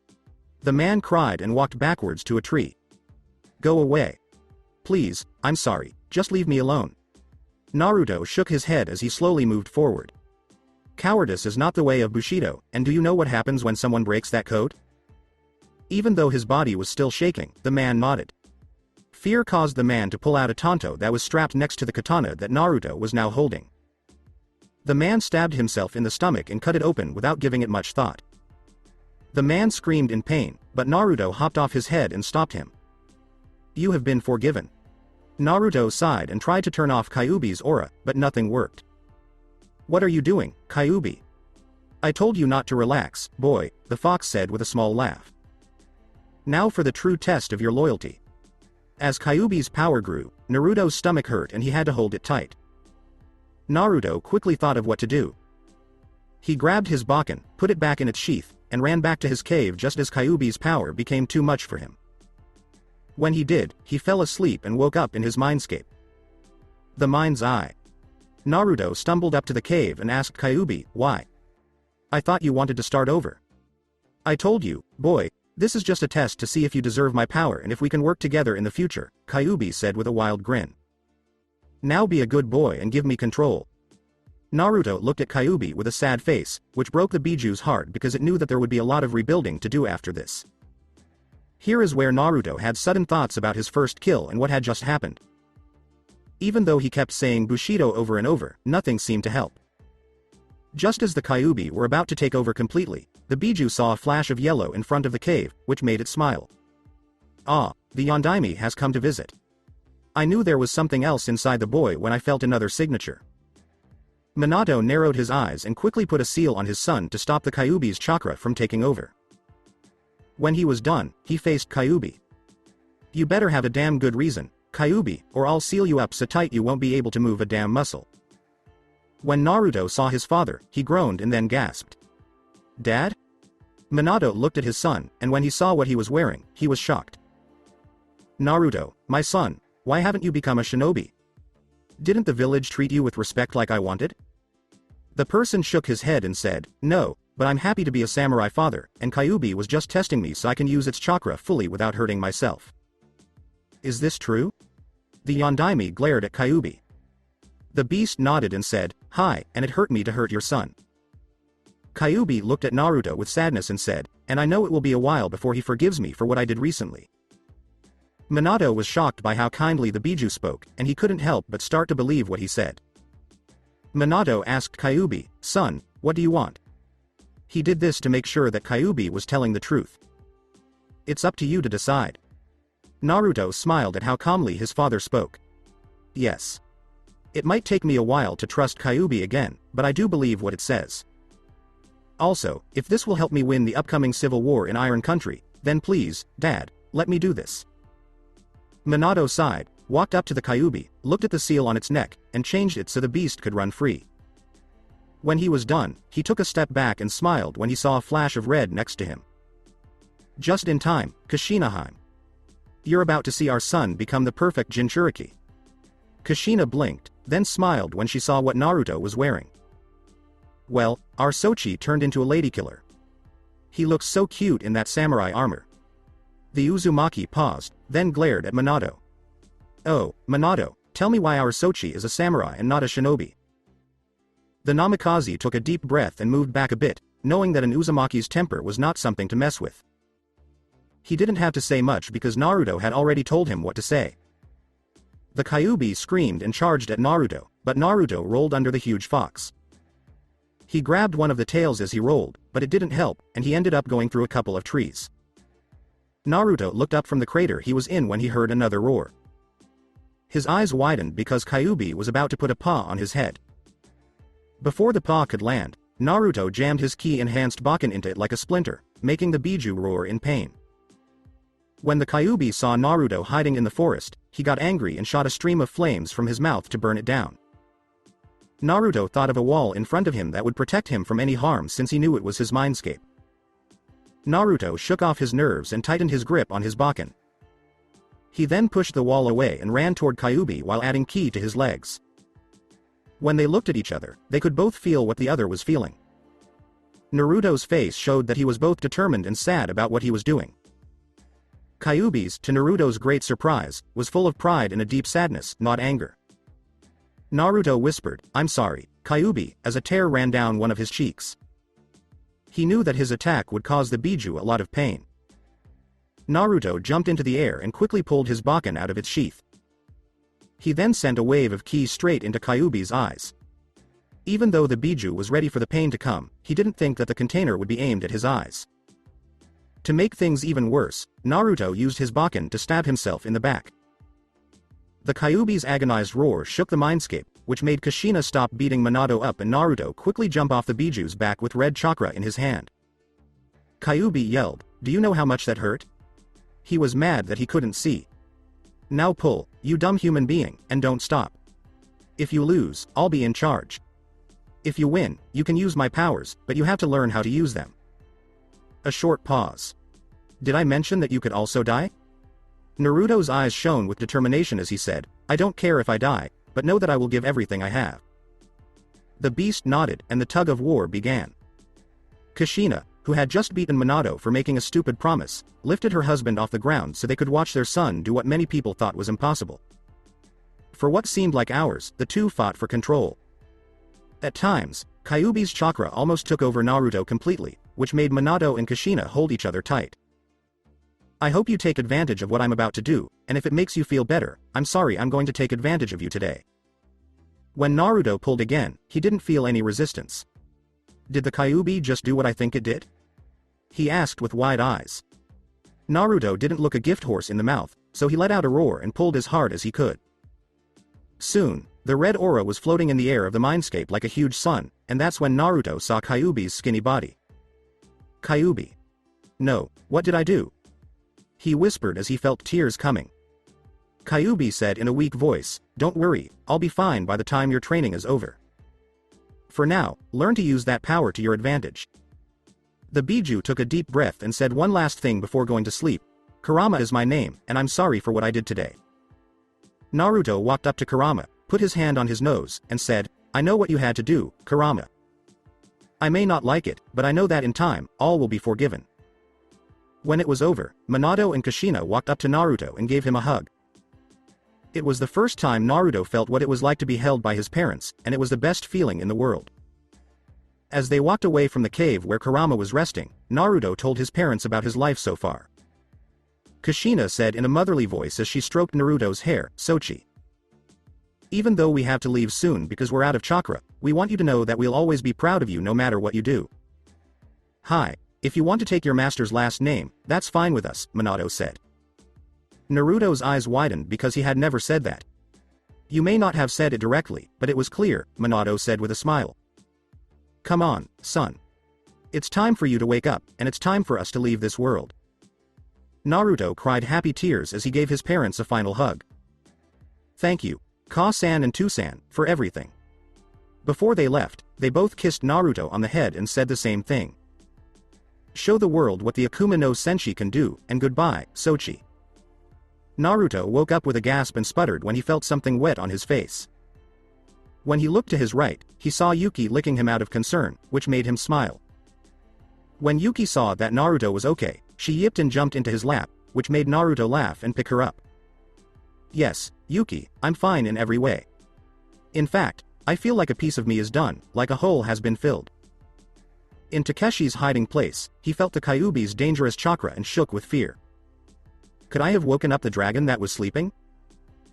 The man cried and walked backwards to a tree. "Go away. Please, I'm sorry, just leave me alone." Naruto shook his head as he slowly moved forward. Cowardice is not the way of Bushido, and do you know what happens when someone breaks that code? Even though his body was still shaking, the man nodded. Fear caused the man to pull out a tanto that was strapped next to the katana that Naruto was now holding. The man stabbed himself in the stomach and cut it open without giving it much thought. The man screamed in pain, but Naruto hopped off his head and stopped him. "You have been forgiven." Naruto sighed and tried to turn off Kyuubi's aura, but nothing worked. "What are you doing, Kyuubi?" "I told you not to relax, boy," the fox said with a small laugh. "Now for the true test of your loyalty." As Kyuubi's power grew, Naruto's stomach hurt and he had to hold it tight. Naruto quickly thought of what to do. He grabbed his bakken, put it back in its sheath, and ran back to his cave just as Kyuubi's power became too much for him. When he did, he fell asleep and woke up in his mindscape. The mind's eye. Naruto stumbled up to the cave and asked Kyuubi, "Why? I thought you wanted to start over." "I told you, boy, this is just a test to see if you deserve my power and if we can work together in the future," Kyuubi said with a wild grin. "Now be a good boy and give me control." Naruto looked at Kyuubi with a sad face, which broke the Biju's heart because it knew that there would be a lot of rebuilding to do after this. Here is where Naruto had sudden thoughts about his first kill and what had just happened. Even though he kept saying Bushido over and over, nothing seemed to help. Just as the Kyuubi were about to take over completely, the Biju saw a flash of yellow in front of the cave, which made it smile. Ah, the Yondaime has come to visit. I knew there was something else inside the boy when I felt another signature. Minato narrowed his eyes and quickly put a seal on his son to stop the Kyuubi's chakra from taking over. When he was done, he faced Kyuubi. You better have a damn good reason, Kyuubi, or I'll seal you up so tight you won't be able to move a damn muscle. When Naruto saw his father, he groaned and then gasped. Dad? Minato looked at his son, and when he saw what he was wearing, he was shocked. Naruto, my son, why haven't you become a shinobi? Didn't the village treat you with respect like I wanted? The person shook his head and said, no, but I'm happy to be a samurai father, and Kyuubi was just testing me so I can use its chakra fully without hurting myself. Is this true? The Yondaime glared at Kyuubi. The beast nodded and said, hi, and it hurt me to hurt your son. Kyuubi looked at Naruto with sadness and said, and I know it will be a while before he forgives me for what I did recently. Minato was shocked by how kindly the Biju spoke, and he couldn't help but start to believe what he said. Minato asked Kyuubi, son, what do you want? He did this to make sure that Kyuubi was telling the truth. It's up to you to decide. Naruto smiled at how calmly his father spoke. Yes. It might take me a while to trust Kyuubi again, but I do believe what it says. Also, if this will help me win the upcoming civil war in Iron Country, then please, Dad, let me do this. Minato sighed, walked up to the Kyuubi, looked at the seal on its neck, and changed it so the beast could run free. When he was done, he took a step back and smiled when he saw a flash of red next to him. Just in time, Kushina-hime. You're about to see our son become the perfect Jinchuriki. Kushina blinked, then smiled when she saw what Naruto was wearing. Well, our Sochi turned into a ladykiller. He looks so cute in that samurai armor. The Uzumaki paused, then glared at Minato. Oh, Minato, tell me why our Sochi is a samurai and not a shinobi. The Namikaze took a deep breath and moved back a bit, knowing that an Uzumaki's temper was not something to mess with. He didn't have to say much because Naruto had already told him what to say. The Kyuubi screamed and charged at Naruto, but Naruto rolled under the huge fox. He grabbed one of the tails as he rolled, but it didn't help, and he ended up going through a couple of trees. Naruto looked up from the crater he was in when he heard another roar. His eyes widened because Kyuubi was about to put a paw on his head. Before the paw could land, Naruto jammed his ki-enhanced Bakken into it like a splinter, making the Biju roar in pain. When the Kyuubi saw Naruto hiding in the forest, he got angry and shot a stream of flames from his mouth to burn it down. Naruto thought of a wall in front of him that would protect him from any harm since he knew it was his mindscape. Naruto shook off his nerves and tightened his grip on his Bakken. He then pushed the wall away and ran toward Kyuubi while adding ki to his legs. When they looked at each other, they could both feel what the other was feeling. Naruto's face showed that he was both determined and sad about what he was doing. Kyuubi's, to Naruto's great surprise, was full of pride and a deep sadness, not anger. Naruto whispered, I'm sorry, Kyuubi, as a tear ran down one of his cheeks. He knew that his attack would cause the Biju a lot of pain. Naruto jumped into the air and quickly pulled his Bakken out of its sheath. He then sent a wave of ki straight into Kyuubi's eyes. Even though the Biju was ready for the pain to come, he didn't think that the container would be aimed at his eyes. To make things even worse, Naruto used his Bakken to stab himself in the back. The Kyuubi's agonized roar shook the mindscape, which made Kushina stop beating Minato up and Naruto quickly jump off the Biju's back with red chakra in his hand. Kyuubi yelled, do you know how much that hurt? He was mad that he couldn't see. Now pull, you dumb human being, and don't stop. If you lose, I'll be in charge. If you win, you can use my powers, but you have to learn how to use them. A short pause. Did I mention that you could also die? Naruto's eyes shone with determination as he said, I don't care if I die, but know that I will give everything I have. The beast nodded and the tug of war began. Kushina, who had just beaten Minato for making a stupid promise, lifted her husband off the ground so they could watch their son do what many people thought was impossible. For what seemed like hours, the two fought for control. At times, Kyuubi's chakra almost took over Naruto completely, which made Minato and Kushina hold each other tight. I hope you take advantage of what I'm about to do, and if it makes you feel better, I'm sorry I'm going to take advantage of you today. When Naruto pulled again, he didn't feel any resistance. Did the Kyuubi just do what I think it did? He asked with wide eyes. Naruto didn't look a gift horse in the mouth, so he let out a roar and pulled as hard as he could. Soon, the red aura was floating in the air of the mindscape like a huge sun, and that's when Naruto saw Kyuubi's skinny body. Kyuubi. No, what did I do? He whispered as he felt tears coming. Kyuubi said in a weak voice, don't worry, I'll be fine by the time your training is over. For now, learn to use that power to your advantage. The Biju took a deep breath and said one last thing before going to sleep. Kurama is my name, and I'm sorry for what I did today. Naruto walked up to Kurama, put his hand on his nose, and said, I know what you had to do, Kurama. I may not like it, but I know that in time, all will be forgiven. When it was over, Minato and Kushina walked up to Naruto and gave him a hug. It was the first time Naruto felt what it was like to be held by his parents, and it was the best feeling in the world. As they walked away from the cave where Kurama was resting, Naruto told his parents about his life so far. Kushina said in a motherly voice as she stroked Naruto's hair, Sochi. Even though we have to leave soon because we're out of chakra, we want you to know that we'll always be proud of you no matter what you do. Hi, if you want to take your master's last name, that's fine with us, Minato said. Naruto's eyes widened because he had never said that. You may not have said it directly, but it was clear, Minato said with a smile. Come on, son. It's time for you to wake up, and it's time for us to leave this world. Naruto cried happy tears as he gave his parents a final hug. Thank you, Ka-san and Tu-san, for everything. Before they left, they both kissed Naruto on the head and said the same thing. Show the world what the Akuma no Senshi can do, and goodbye, Sochi. Naruto woke up with a gasp and sputtered when he felt something wet on his face. When he looked to his right, he saw Yuki licking him out of concern, which made him smile. When Yuki saw that Naruto was okay, she yipped and jumped into his lap, which made Naruto laugh and pick her up. Yes, Yuki, I'm fine in every way. In fact, I feel like a piece of me is done, like a hole has been filled. In Takeshi's hiding place, he felt the Kyuubi's dangerous chakra and shook with fear. Could I have woken up the dragon that was sleeping?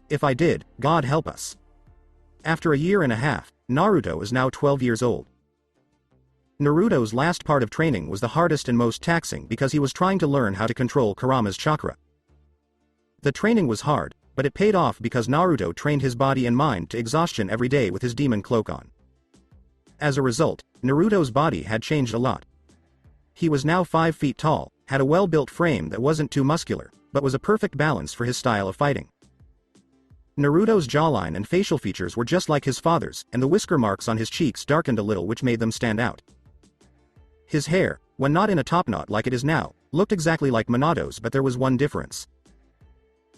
If I did, God help us. After a year and a half, Naruto is now 12 years old. Naruto's last part of training was the hardest and most taxing because he was trying to learn how to control Kurama's chakra. The training was hard, but it paid off because Naruto trained his body and mind to exhaustion every day with his demon cloak on. As a result, Naruto's body had changed a lot. He was now 5 feet tall, had a well-built frame that wasn't too muscular, but was a perfect balance for his style of fighting. Naruto's jawline and facial features were just like his father's, and the whisker marks on his cheeks darkened a little, which made them stand out. His hair, when not in a topknot like it is now, looked exactly like Minato's, but there was one difference.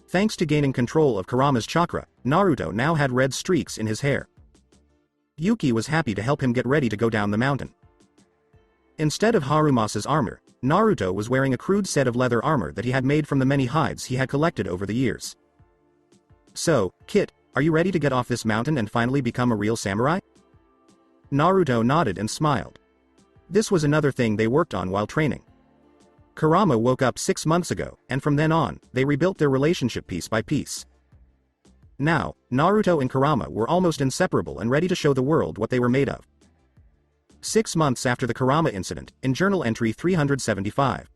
Thanks to gaining control of Kurama's chakra, Naruto now had red streaks in his hair. Yuki was happy to help him get ready to go down the mountain. Instead of Harumasa's armor, Naruto was wearing a crude set of leather armor that he had made from the many hides he had collected over the years. So, Kit, are you ready to get off this mountain and finally become a real samurai? Naruto nodded and smiled. This was another thing they worked on while training. Kurama woke up 6 months ago, and from then on, they rebuilt their relationship piece by piece. Now, Naruto and Kurama were almost inseparable and ready to show the world what they were made of. 6 months after the Kurama incident, in journal entry 375.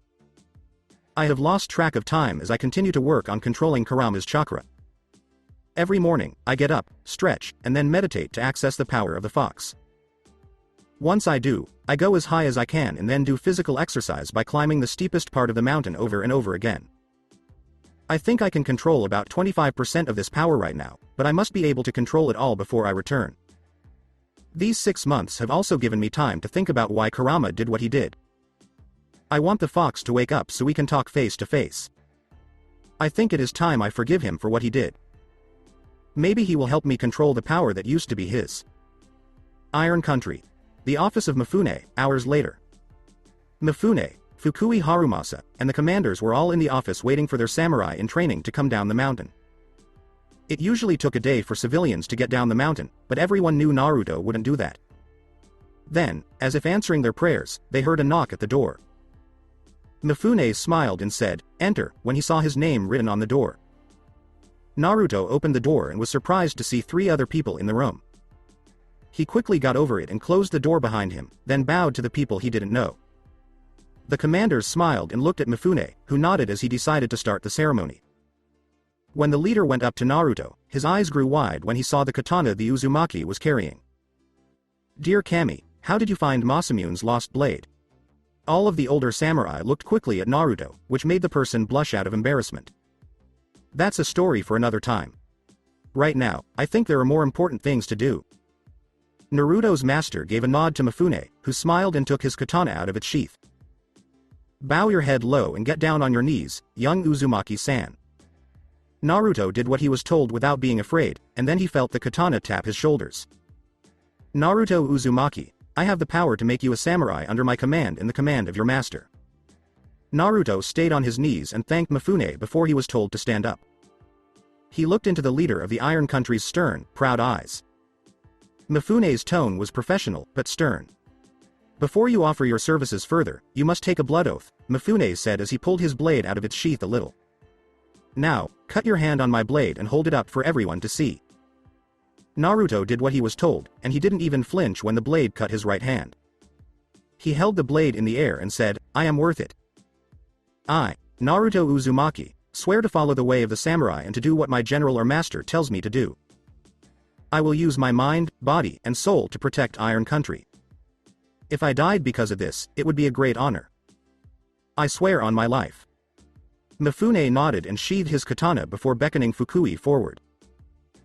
I have lost track of time as I continue to work on controlling Kurama's chakra. Every morning, I get up, stretch, and then meditate to access the power of the fox. Once I do, I go as high as I can and then do physical exercise by climbing the steepest part of the mountain over and over again. I think I can control about 25% of this power right now, but I must be able to control it all before I return. These 6 months have also given me time to think about why Kurama did what he did. I want the fox to wake up so we can talk face to face. I think it is time I forgive him for what he did. Maybe he will help me control the power that used to be his. Iron Country. The office of Mifune, hours later. Mifune, Fukui Harumasa, and the commanders were all in the office waiting for their samurai in training to come down the mountain. It usually took a day for civilians to get down the mountain, but everyone knew Naruto wouldn't do that. Then, as if answering their prayers, they heard a knock at the door. Mifune smiled and said, "Enter," when he saw his name written on the door. Naruto opened the door and was surprised to see 3 other people in the room. He quickly got over it and closed the door behind him, then bowed to the people he didn't know. The commanders smiled and looked at Mifune, who nodded as he decided to start the ceremony. When the leader went up to Naruto, his eyes grew wide when he saw the katana the Uzumaki was carrying. "Dear Kami, how did you find Masamune's lost blade?" All of the older samurai looked quickly at Naruto, which made the person blush out of embarrassment. That's a story for another time. Right now, I think there are more important things to do. Naruto's master gave a nod to Mifune, who smiled and took his katana out of its sheath. "Bow your head low and get down on your knees, young Uzumaki-san." Naruto did what he was told without being afraid, and then he felt the katana tap his shoulders. "Naruto Uzumaki, I have the power to make you a samurai under my command and the command of your master." Naruto stayed on his knees and thanked Mifune before he was told to stand up. He looked into the leader of the Iron Country's stern, proud eyes. Mifune's tone was professional, but stern. "Before you offer your services further, you must take a blood oath," Mifune said as he pulled his blade out of its sheath a little. "Now, cut your hand on my blade and hold it up for everyone to see." Naruto did what he was told, and he didn't even flinch when the blade cut his right hand. He held the blade in the air and said, "I am worth it. I, Naruto Uzumaki, swear to follow the way of the samurai and to do what my general or master tells me to do. I will use my mind, body, and soul to protect Iron Country. If I died because of this, it would be a great honor. I swear on my life." Mifune nodded and sheathed his katana before beckoning Fukui forward.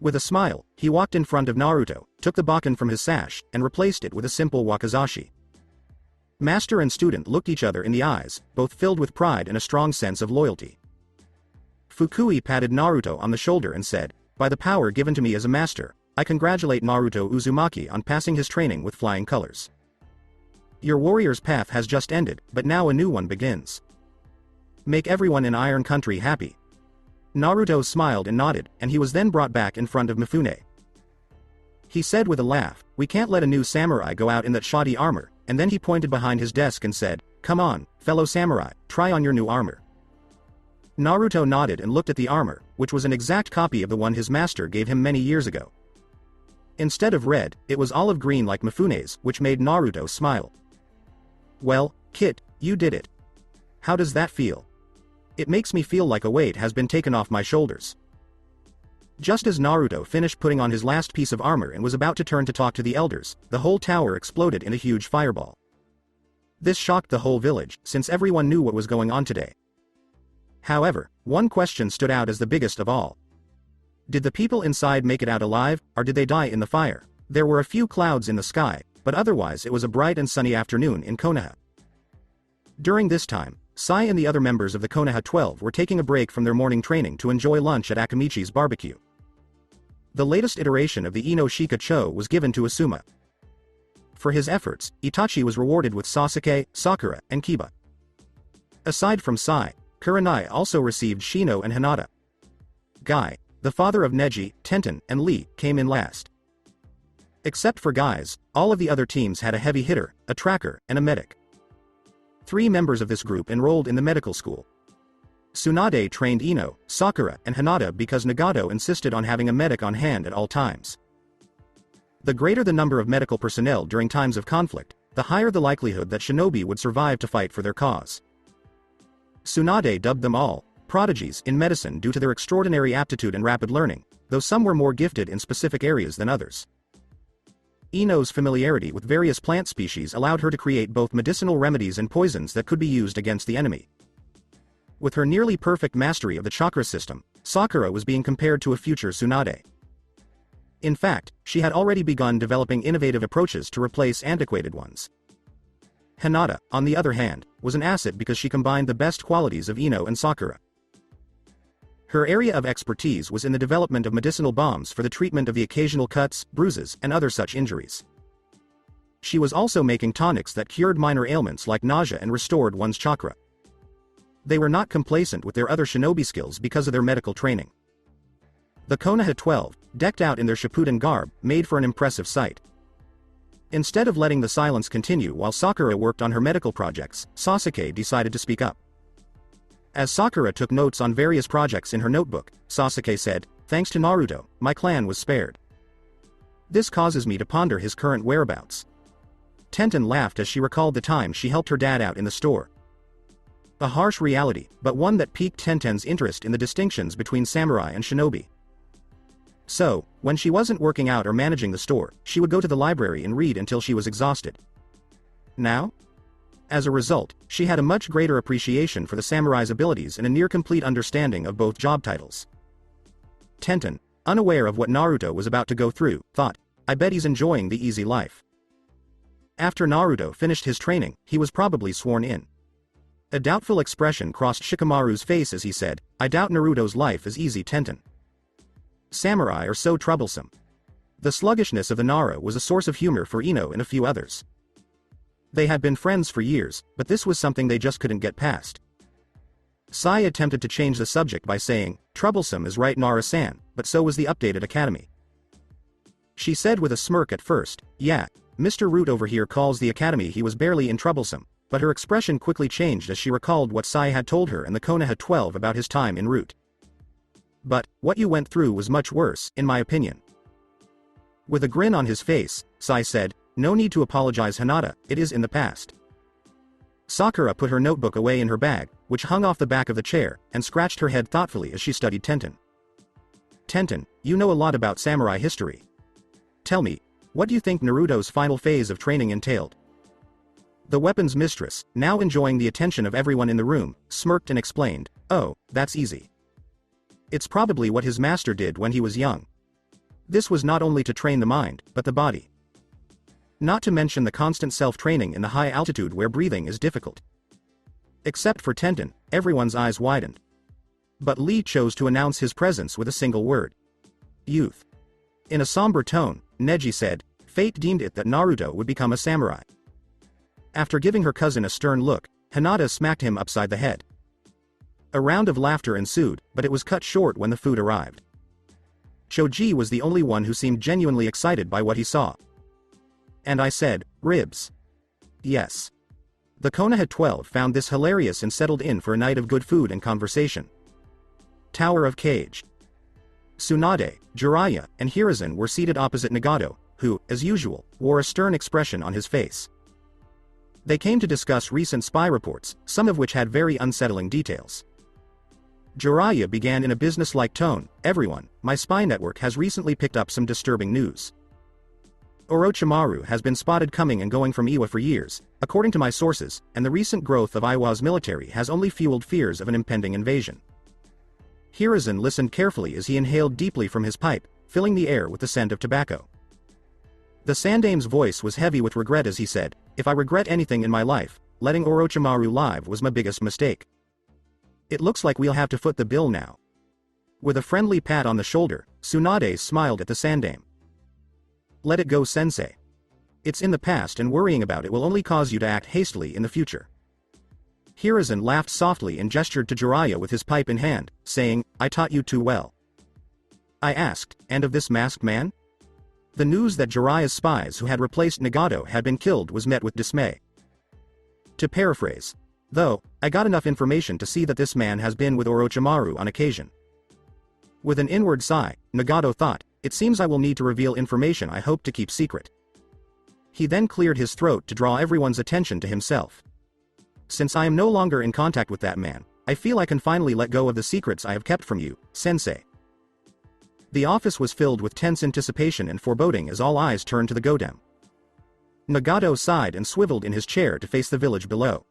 With a smile, he walked in front of Naruto, took the baken from his sash, and replaced it with a simple wakizashi. Master and student looked each other in the eyes, both filled with pride and a strong sense of loyalty. Fukui patted Naruto on the shoulder and said, "By the power given to me as a master, I congratulate Naruto Uzumaki on passing his training with flying colors. Your warrior's path has just ended, but now a new one begins. Make everyone in Iron Country happy." Naruto smiled and nodded, and he was then brought back in front of Mifune. He said with a laugh, "We can't let a new samurai go out in that shoddy armor," and then he pointed behind his desk and said, "Come on, fellow samurai, try on your new armor." Naruto nodded and looked at the armor, which was an exact copy of the one his master gave him many years ago. Instead of red, it was olive green like Mifune's, which made Naruto smile. "Well, Kit, you did it. How does that feel?" "It makes me feel like a weight has been taken off my shoulders." Just as Naruto finished putting on his last piece of armor and was about to turn to talk to the elders, the whole tower exploded in a huge fireball. This shocked the whole village, since everyone knew what was going on today. However, one question stood out as the biggest of all. Did the people inside make it out alive, or did they die in the fire? There were a few clouds in the sky, but otherwise it was a bright and sunny afternoon in Konoha. During this time, Sai and the other members of the Konoha 12 were taking a break from their morning training to enjoy lunch at Akamichi's barbecue. The latest iteration of the Ino Shika Cho was given to Asuma. For his efforts, Itachi was rewarded with Sasuke, Sakura, and Kiba. Aside from Sai, Kurenai also received Shino and Hinata. Guy, the father of Neji, Tenten, and Lee, came in last. Except for Guys, all of the other teams had a heavy hitter, a tracker, and a medic. 3 members of this group enrolled in the medical school. Tsunade trained Ino, Sakura, and Hinata because Nagato insisted on having a medic on hand at all times. The greater the number of medical personnel during times of conflict, the higher the likelihood that Shinobi would survive to fight for their cause. Tsunade dubbed them all prodigies in medicine due to their extraordinary aptitude and rapid learning, though some were more gifted in specific areas than others. Ino's familiarity with various plant species allowed her to create both medicinal remedies and poisons that could be used against the enemy. With her nearly perfect mastery of the chakra system, Sakura was being compared to a future Tsunade. In fact, she had already begun developing innovative approaches to replace antiquated ones. Hinata, on the other hand, was an asset because she combined the best qualities of Ino and Sakura. Her area of expertise was in the development of medicinal bombs for the treatment of the occasional cuts, bruises, and other such injuries. She was also making tonics that cured minor ailments like nausea and restored one's chakra. They were not complacent with their other shinobi skills because of their medical training. The Konoha 12, decked out in their Shippuden garb, made for an impressive sight. Instead of letting the silence continue while Sakura worked on her medical projects, Sasuke decided to speak up. As Sakura took notes on various projects in her notebook, Sasuke said, "Thanks to Naruto, my clan was spared. This causes me to ponder his current whereabouts." Tenten laughed as she recalled the time she helped her dad out in the store. A harsh reality, but one that piqued Tenten's interest in the distinctions between samurai and shinobi. So, when she wasn't working out or managing the store, she would go to the library and read until she was exhausted. Now? As a result, she had a much greater appreciation for the samurai's abilities and a near-complete understanding of both job titles. Tenten, unaware of what Naruto was about to go through, thought, "I bet he's enjoying the easy life." After Naruto finished his training, he was probably sworn in. A doubtful expression crossed Shikamaru's face as he said, "I doubt Naruto's life is easy, Tenten. Samurai are so troublesome." The sluggishness of the Nara was a source of humor for Ino and a few others. They had been friends for years, but this was something they just couldn't get past. Sai attempted to change the subject by saying, "Troublesome is right, Nara-san, but so was the updated academy." She said with a smirk at first, "Yeah, Mr. Root over here calls the academy he was barely in troublesome," but her expression quickly changed as she recalled what Sai had told her and the Konoha 12 about his time in Root. "But, what you went through was much worse, in my opinion." With a grin on his face, Sai said, "No need to apologize, Hinata, it is in the past." Sakura put her notebook away in her bag, which hung off the back of the chair, and scratched her head thoughtfully as she studied Tenten. "Tenten, you know a lot about samurai history. Tell me, what do you think Naruto's final phase of training entailed?" The weapons mistress, now enjoying the attention of everyone in the room, smirked and explained, "Oh, that's easy. It's probably what his master did when he was young. This was not only to train the mind, but the body. Not to mention the constant self-training in the high altitude where breathing is difficult." Except for Tenten, everyone's eyes widened. But Lee chose to announce his presence with a single word. "Youth." In a somber tone, Neji said, "Fate deemed it that Naruto would become a samurai." After giving her cousin a stern look, Hinata smacked him upside the head. A round of laughter ensued, but it was cut short when the food arrived. Choji was the only one who seemed genuinely excited by what he saw. "And I said, ribs." Yes. The Konoha 12 found this hilarious and settled in for a night of good food and conversation. Tower of Cage. Tsunade, Jiraiya, and Hiruzen were seated opposite Nagato, who, as usual, wore a stern expression on his face. They came to discuss recent spy reports, some of which had very unsettling details. Jiraiya began in a business-like tone, "Everyone, my spy network has recently picked up some disturbing news. Orochimaru has been spotted coming and going from Iwa for years, according to my sources, and the recent growth of Iwa's military has only fueled fears of an impending invasion." Hiruzen listened carefully as he inhaled deeply from his pipe, filling the air with the scent of tobacco. The Sandame's voice was heavy with regret as he said, "If I regret anything in my life, letting Orochimaru live was my biggest mistake. It looks like we'll have to foot the bill now." With a friendly pat on the shoulder, Tsunade smiled at the Sandame. "Let it go, sensei. It's in the past and worrying about it will only cause you to act hastily in the future." Hiruzen laughed softly and gestured to Jiraiya with his pipe in hand, saying, "I taught you too well." I asked, "And of this masked man?" The news that Jiraiya's spies who had replaced Nagato had been killed was met with dismay. To paraphrase, "Though, I got enough information to see that this man has been with Orochimaru on occasion." With an inward sigh, Nagato thought, "It seems I will need to reveal information I hope to keep secret." He then cleared his throat to draw everyone's attention to himself. "Since I am no longer in contact with that man, I feel I can finally let go of the secrets I have kept from you, sensei." The office was filled with tense anticipation and foreboding as all eyes turned to the Godem. Nagato sighed and swiveled in his chair to face the village below.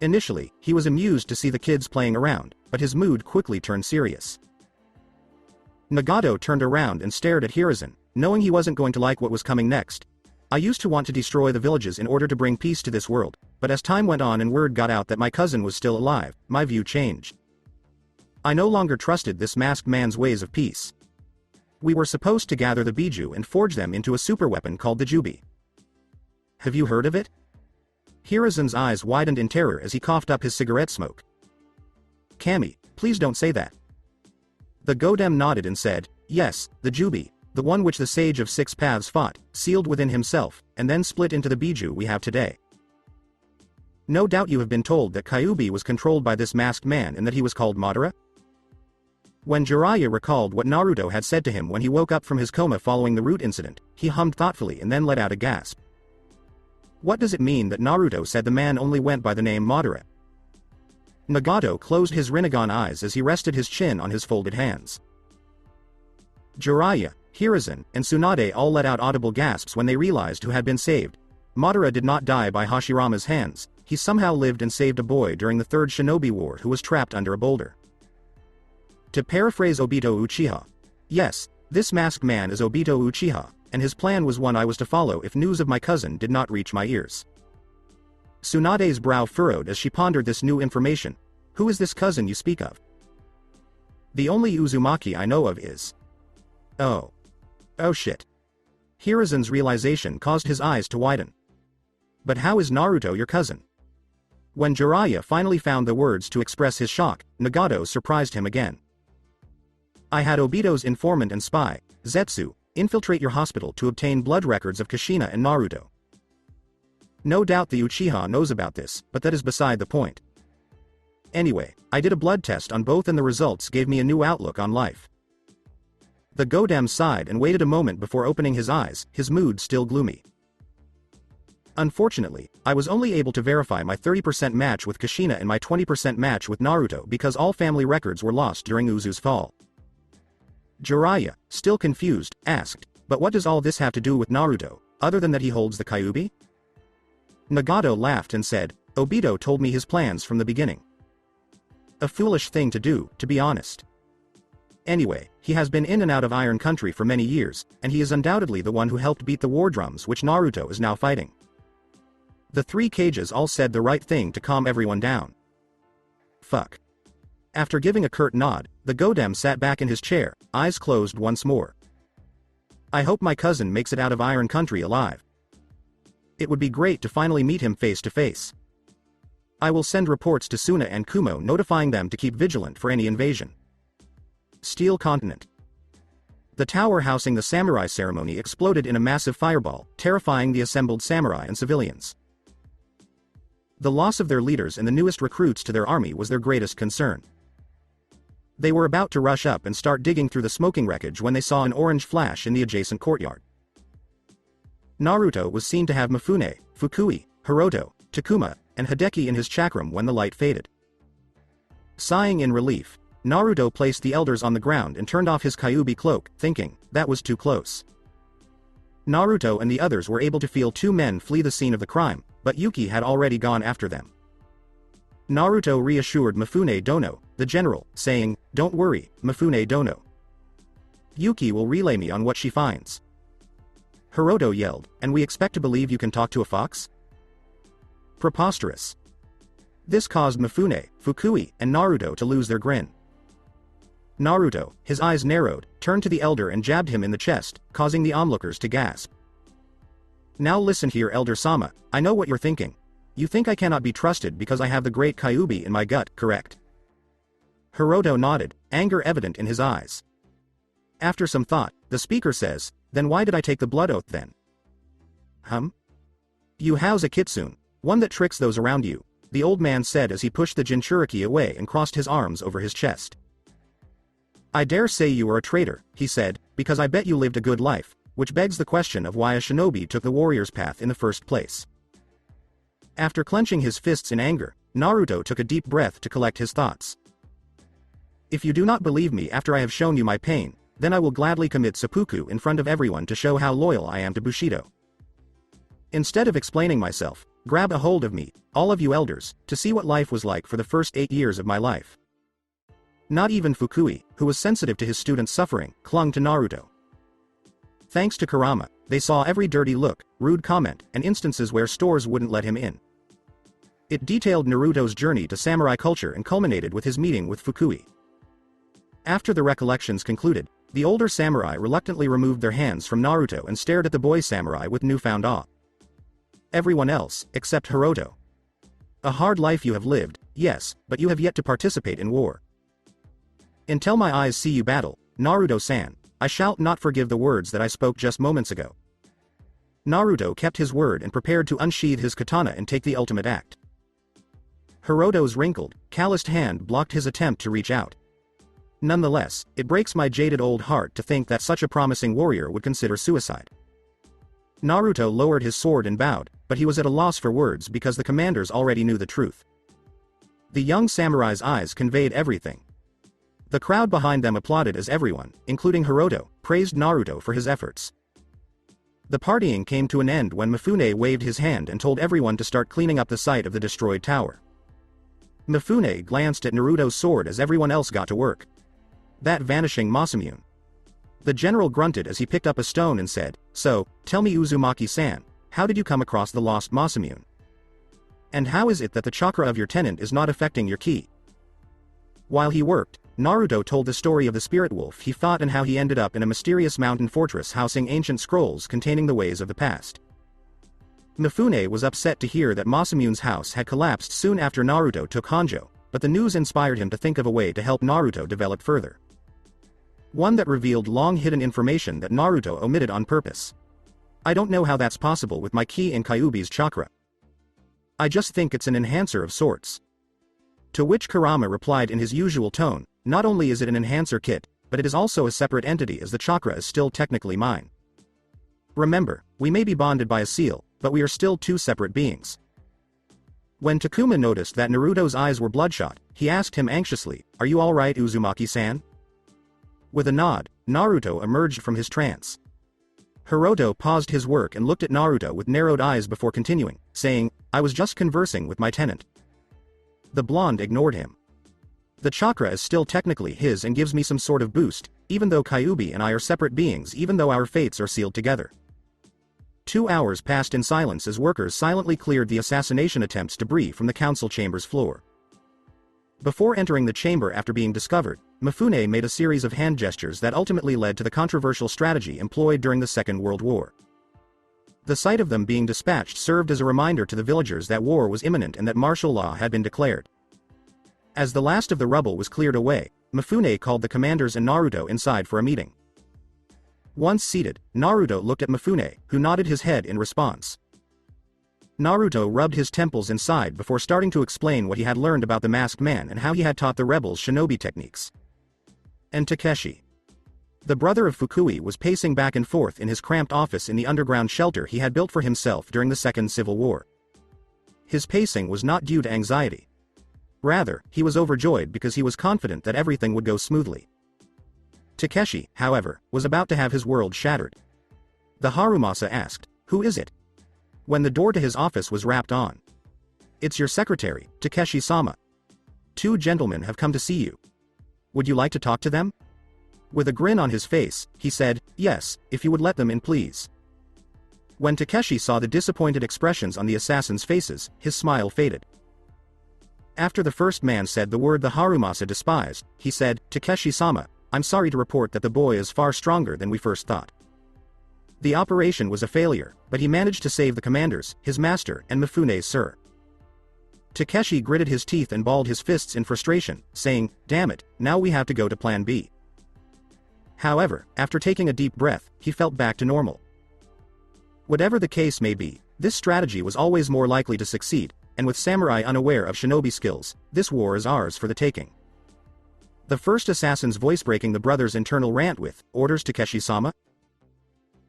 Initially, he was amused to see the kids playing around, but his mood quickly turned serious. Nagato turned around and stared at Hiruzen, knowing he wasn't going to like what was coming next. "I used to want to destroy the villages in order to bring peace to this world, but as time went on and word got out that my cousin was still alive, my view changed. I no longer trusted this masked man's ways of peace. We were supposed to gather the Biju and forge them into a superweapon called the Jubi. Have you heard of it?" Hiruzen's eyes widened in terror as he coughed up his cigarette smoke. "Kami, please don't say that." The Godem nodded and said, "Yes, the Jubi, the one which the Sage of Six Paths fought, sealed within himself, and then split into the Biju we have today. No doubt you have been told that Kyuubi was controlled by this masked man and that he was called Madara? When Jiraiya recalled what Naruto had said to him when he woke up from his coma following the root incident, he hummed thoughtfully and then let out a gasp. What does it mean that Naruto said the man only went by the name Madara? Nagato closed his Rinnegan eyes as he rested his chin on his folded hands. Jiraiya, Hiruzen, and Tsunade all let out audible gasps when they realized who had been saved. Madara did not die by Hashirama's hands, he somehow lived and saved a boy during the Third Shinobi War who was trapped under a boulder. To paraphrase Obito Uchiha. Yes, this masked man is Obito Uchiha, and his plan was one I was to follow if news of my cousin did not reach my ears. Tsunade's brow furrowed as she pondered this new information. Who is this cousin you speak of? The only Uzumaki I know of is... Oh. Oh shit. Hiruzen's realization caused his eyes to widen. But how is Naruto your cousin? When Jiraiya finally found the words to express his shock, Nagato surprised him again. I had Obito's informant and spy, Zetsu, infiltrate your hospital to obtain blood records of Kushina and Naruto. No doubt the Uchiha knows about this, but that is beside the point. Anyway, I did a blood test on both and the results gave me a new outlook on life. The Godam sighed and waited a moment before opening his eyes, his mood still gloomy. Unfortunately, I was only able to verify my 30% match with Kushina and my 20% match with Naruto because all family records were lost during Uzu's fall. Jiraiya, still confused, asked, but what does all this have to do with Naruto, other than that he holds the Kyuubi? Nagato laughed and said, Obito told me his plans from the beginning. A foolish thing to do, to be honest. Anyway, he has been in and out of Iron Country for many years, and he is undoubtedly the one who helped beat the war drums which Naruto is now fighting. The three Kages all said the right thing to calm everyone down. Fuck. After giving a curt nod, the Godam sat back in his chair, eyes closed once more. I hope my cousin makes it out of Iron Country alive. It would be great to finally meet him face to face. I will send reports to Suna and Kumo notifying them to keep vigilant for any invasion. Steel Continent. The tower housing the samurai ceremony exploded in a massive fireball, terrifying the assembled samurai and civilians. The loss of their leaders and the newest recruits to their army was their greatest concern. They were about to rush up and start digging through the smoking wreckage when they saw an orange flash in the adjacent courtyard. Naruto was seen to have Mifune, Fukui, Hiroto, Takuma, and Hideki in his chakram when the light faded. Sighing in relief, Naruto placed the elders on the ground and turned off his Kyuubi cloak, thinking, that was too close. Naruto and the others were able to feel two men flee the scene of the crime, but Yuki had already gone after them. Naruto reassured Mifune Dono, the general, saying, don't worry, Mifune Dono. Yuki will relay me on what she finds. Hiroto yelled, and we expect to believe you can talk to a fox? Preposterous. This caused Mifune, Fukui, and Naruto to lose their grin. Naruto, his eyes narrowed, turned to the elder and jabbed him in the chest, causing the onlookers to gasp. Now listen here, Elder Sama, I know what you're thinking. You think I cannot be trusted because I have the great Kyuubi in my gut, correct? Hiroto nodded, anger evident in his eyes. After some thought, the speaker says, then why did I take the blood oath then? You house a kitsune, one that tricks those around you, the old man said as he pushed the Jinchuriki away and crossed his arms over his chest. I dare say you are a traitor, he said, because I bet you lived a good life, which begs the question of why a shinobi took the warrior's path in the first place. After clenching his fists in anger, Naruto took a deep breath to collect his thoughts. If you do not believe me after I have shown you my pain, then I will gladly commit seppuku in front of everyone to show how loyal I am to Bushido. Instead of explaining myself, grab a hold of me, all of you elders, to see what life was like for the first 8 years of my life. Not even Fukui, who was sensitive to his students' suffering, clung to Naruto. Thanks to Kurama, they saw every dirty look, rude comment, and instances where stores wouldn't let him in. It detailed Naruto's journey to samurai culture and culminated with his meeting with Fukui. After the recollections concluded, the older samurai reluctantly removed their hands from Naruto and stared at the boy samurai with newfound awe. Everyone else, except Hiroto. A hard life you have lived, yes, but you have yet to participate in war. Until my eyes see you battle, Naruto-san, I shall not forgive the words that I spoke just moments ago. Naruto kept his word and prepared to unsheathe his katana and take the ultimate act. Hiroto's wrinkled, calloused hand blocked his attempt to reach out. Nonetheless, it breaks my jaded old heart to think that such a promising warrior would consider suicide. Naruto lowered his sword and bowed, but he was at a loss for words because the commanders already knew the truth. The young samurai's eyes conveyed everything. The crowd behind them applauded as everyone, including Hiroto, praised Naruto for his efforts. The partying came to an end when Mifune waved his hand and told everyone to start cleaning up the site of the destroyed tower. Mifune glanced at Naruto's sword as everyone else got to work. That vanishing Masamune. The general grunted as he picked up a stone and said, "So, tell me Uzumaki-san, how did you come across the lost Masamune? And how is it that the chakra of your tenant is not affecting your ki?" While he worked, Naruto told the story of the spirit wolf he fought and how he ended up in a mysterious mountain fortress housing ancient scrolls containing the ways of the past. Mifune was upset to hear that Masamune's house had collapsed soon after Naruto took Hanjo, but the news inspired him to think of a way to help Naruto develop further. One that revealed long-hidden information that Naruto omitted on purpose. "I don't know how that's possible with my ki and Kyuubi's chakra. I just think it's an enhancer of sorts." To which Kurama replied in his usual tone, "Not only is it an enhancer kit, but it is also a separate entity as the chakra is still technically mine. Remember, we may be bonded by a seal, but we are still two separate beings." When Takuma noticed that Naruto's eyes were bloodshot, he asked him anxiously, "Are you alright, Uzumaki-san?" With a nod, Naruto emerged from his trance. Hiroto paused his work and looked at Naruto with narrowed eyes before continuing, saying, "I was just conversing with my tenant." The blonde ignored him. "The chakra is still technically his and gives me some sort of boost, even though Kyuubi and I are separate beings, even though our fates are sealed together." 2 hours passed in silence as workers silently cleared the assassination attempts debris from the council chamber's floor. Before entering the chamber after being discovered, Mifune made a series of hand gestures that ultimately led to the controversial strategy employed during the Second World War. The sight of them being dispatched served as a reminder to the villagers that war was imminent and that martial law had been declared. As the last of the rubble was cleared away, Mifune called the commanders and Naruto inside for a meeting. Once seated, Naruto looked at Mifune, who nodded his head in response. Naruto rubbed his temples and sighed before starting to explain what he had learned about the masked man and how he had taught the rebels shinobi techniques. And Takeshi, the brother of Fukui, was pacing back and forth in his cramped office in the underground shelter he had built for himself during the Second Civil War. His pacing was not due to anxiety. Rather, he was overjoyed because he was confident that everything would go smoothly. Takeshi, however, was about to have his world shattered. The Harumasa asked, "Who is it?" when the door to his office was rapped on. "It's your secretary, Takeshi-sama. 2 gentlemen have come to see you. Would you like to talk to them?" With a grin on his face, he said, "Yes, if you would let them in, please." When Takeshi saw the disappointed expressions on the assassins' faces, his smile faded. After the first man said the word the Harumasa despised, he said, "Takeshi-sama, I'm sorry to report that the boy is far stronger than we first thought. The operation was a failure, but he managed to save the commanders, his master, and Mifune's sir." Takeshi gritted his teeth and balled his fists in frustration, saying, "Damn it, now we have to go to Plan B." However, after taking a deep breath, he felt back to normal. Whatever the case may be, this strategy was always more likely to succeed, and with samurai unaware of shinobi skills, this war is ours for the taking. The first assassin's voice breaking the brothers' internal rant with, "Orders, Takeshi-sama?"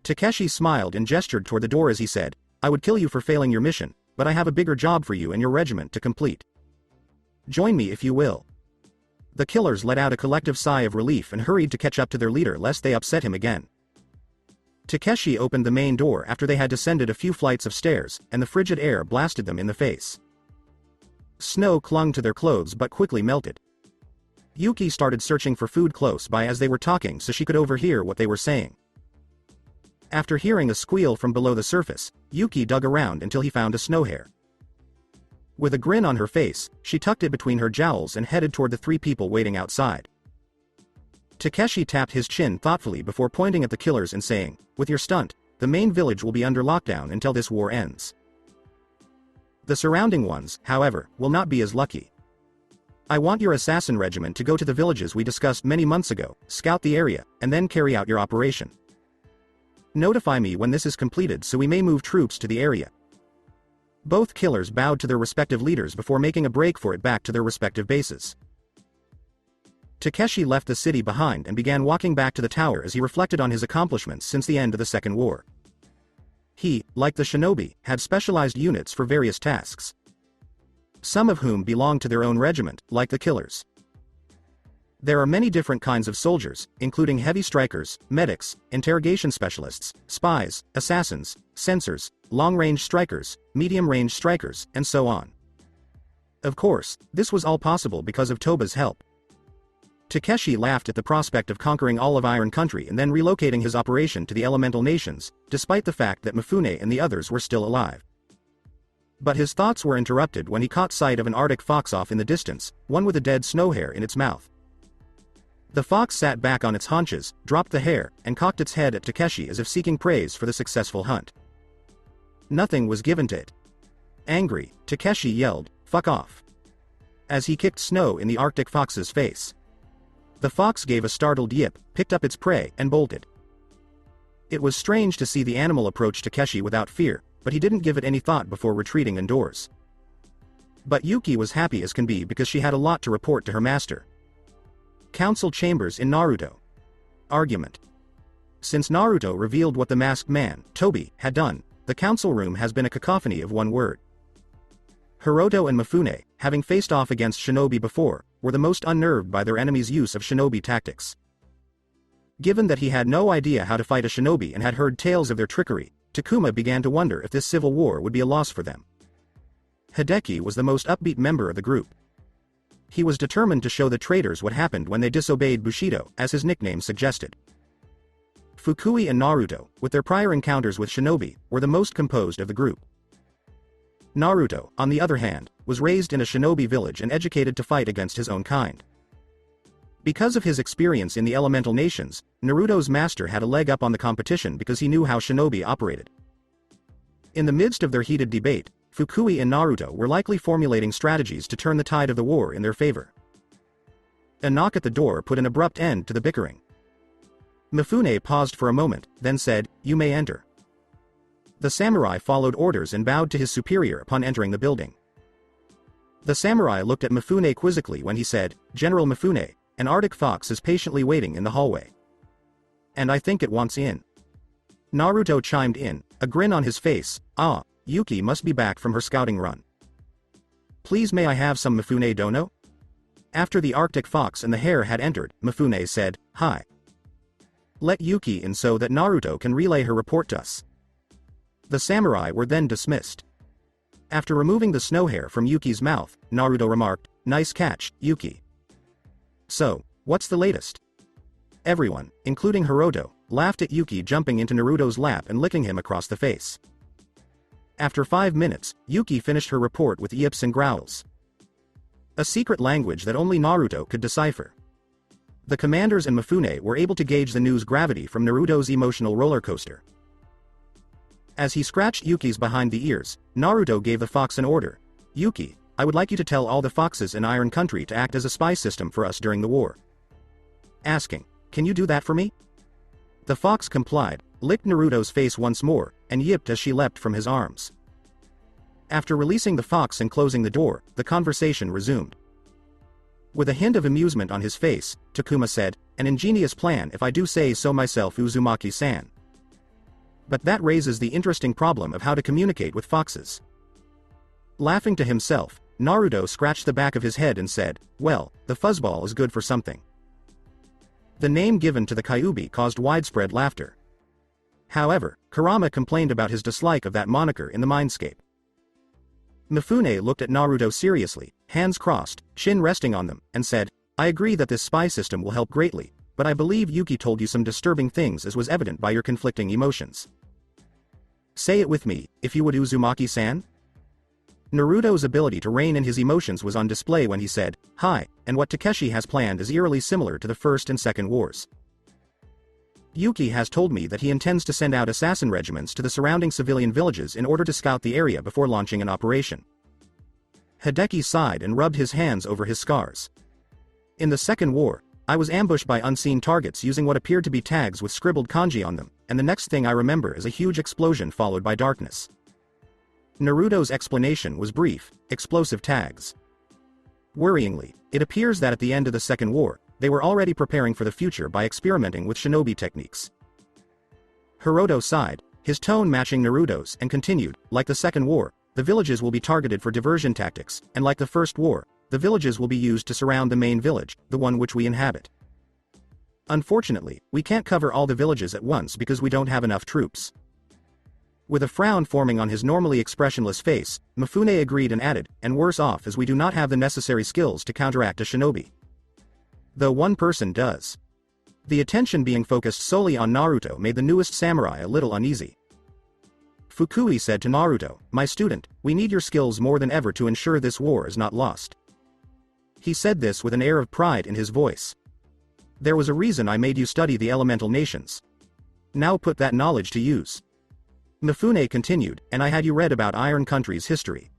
Takeshi smiled and gestured toward the door as he said, "I would kill you for failing your mission, but I have a bigger job for you and your regiment to complete. Join me if you will." The killers let out a collective sigh of relief and hurried to catch up to their leader lest they upset him again. Takeshi opened the main door after they had descended a few flights of stairs, and the frigid air blasted them in the face. Snow clung to their clothes but quickly melted. Yuki started searching for food close by as they were talking so she could overhear what they were saying. After hearing a squeal from below the surface, Yuki dug around until he found a snow hare. With a grin on her face, she tucked it between her jowls and headed toward the 3 people waiting outside. Takeshi tapped his chin thoughtfully before pointing at the killers and saying, "With your stunt, the main village will be under lockdown until this war ends. The surrounding ones, however, will not be as lucky. I want your assassin regiment to go to the villages we discussed many months ago, scout the area, and then carry out your operation. Notify me when this is completed so we may move troops to the area. Both killers bowed to their respective leaders before making a break for it back to their respective bases. Takeshi left the city behind and began walking back to the tower as he reflected on his accomplishments since the end of the Second War. He, like the Shinobi, had specialized units for various tasks, some of whom belonged to their own regiment, like the killers. There are many different kinds of soldiers, including heavy strikers, medics, interrogation specialists, spies, assassins, censors, long-range strikers, medium-range strikers, and so on. Of course, this was all possible because of Toba's help. Takeshi laughed at the prospect of conquering all of Iron Country and then relocating his operation to the elemental nations, despite the fact that Mifune and the others were still alive. But his thoughts were interrupted when he caught sight of an Arctic fox off in the distance, one with a dead snow hare in its mouth. The fox sat back on its haunches, dropped the hare, and cocked its head at Takeshi as if seeking praise for the successful hunt. Nothing was given to it. Angry, Takeshi yelled, "Fuck off!" as he kicked snow in the Arctic fox's face. The fox gave a startled yip, picked up its prey, and bolted. It was strange to see the animal approach Takeshi without fear, but he didn't give it any thought before retreating indoors. But Yuki was happy as can be because she had a lot to report to her master. Council chambers in Naruto. Argument. Since Naruto revealed what the masked man, Tobi, had done, the council room has been a cacophony of one word. Hiroto and Mifune, having faced off against Shinobi before, were the most unnerved by their enemy's use of Shinobi tactics. Given that he had no idea how to fight a Shinobi and had heard tales of their trickery, Takuma began to wonder if this civil war would be a loss for them. Hideki was the most upbeat member of the group. He was determined to show the traitors what happened when they disobeyed Bushido, as his nickname suggested. Fukui and Naruto, with their prior encounters with Shinobi, were the most composed of the group. Naruto, on the other hand, was raised in a Shinobi village and educated to fight against his own kind. Because of his experience in the elemental nations, Naruto's master had a leg up on the competition because he knew how Shinobi operated. In the midst of their heated debate, Fukui and Naruto were likely formulating strategies to turn the tide of the war in their favor. A knock at the door put an abrupt end to the bickering. Mifune paused for a moment, then said, "You may enter." The samurai followed orders and bowed to his superior upon entering the building. The samurai looked at Mifune quizzically when he said, "General Mifune, an Arctic fox is patiently waiting in the hallway. And I think it wants in." Naruto chimed in, a grin on his face. "Ah, Yuki must be back from her scouting run. Please may I have some Mifune dono?" After the Arctic fox and the hare had entered, Mifune said, "Hi. Let Yuki in so that Naruto can relay her report to us." The samurai were then dismissed. After removing the snow hare from Yuki's mouth, Naruto remarked, "Nice catch, Yuki. So, what's the latest?" Everyone, including Hiroto, laughed at Yuki jumping into Naruto's lap and licking him across the face. After 5 minutes, Yuki finished her report with yips and growls. A secret language that only Naruto could decipher. The commanders and Mifune were able to gauge the news gravity from Naruto's emotional roller coaster. As he scratched Yuki's behind the ears, Naruto gave the fox an order. "Yuki, I would like you to tell all the foxes in Iron Country to act as a spy system for us during the war." Asking, "Can you do that for me?" The fox complied, licked Naruto's face once more, and yipped as she leapt from his arms. After releasing the fox and closing the door, the conversation resumed. With a hint of amusement on his face, Takuma said, "An ingenious plan if I do say so myself, Uzumaki-san. But that raises the interesting problem of how to communicate with foxes." Laughing to himself, Naruto scratched the back of his head and said, "Well, the fuzzball is good for something." The name given to the Kyuubi caused widespread laughter. However, Kurama complained about his dislike of that moniker in the mindscape. Mifune looked at Naruto seriously, hands crossed, chin resting on them, and said, "I agree that this spy system will help greatly, but I believe Yuki told you some disturbing things as was evident by your conflicting emotions. Say it with me, if you would, Uzumaki-san." Naruto's ability to rein in his emotions was on display when he said, "Hi, and what Takeshi has planned is eerily similar to the First and Second Wars. Yuki has told me that he intends to send out assassin regiments to the surrounding civilian villages in order to scout the area before launching an operation. Hideki sighed and rubbed his hands over his scars. In the Second War, I was ambushed by unseen targets using what appeared to be tags with scribbled kanji on them, and the next thing I remember is a huge explosion followed by darkness. Naruto's explanation was brief: explosive tags. Worryingly, it appears that at the end of the Second War, they were already preparing for the future by experimenting with shinobi techniques. Hiroto sighed, his tone matching Naruto's, and continued, like the Second War, the villages will be targeted for diversion tactics, and like the First War, the villages will be used to surround the main village, the one which we inhabit. Unfortunately, we can't cover all the villages at once because we don't have enough troops. With a frown forming on his normally expressionless face, Mifune agreed and added, and worse off as we do not have the necessary skills to counteract a shinobi. Though one person does. The attention being focused solely on Naruto made the newest samurai a little uneasy. Fukui said to Naruto, "My student, we need your skills more than ever to ensure this war is not lost." He said this with an air of pride in his voice. "There was a reason I made you study the elemental nations. Now put that knowledge to use." Mifune continued, "And I had you read about Iron Country's history.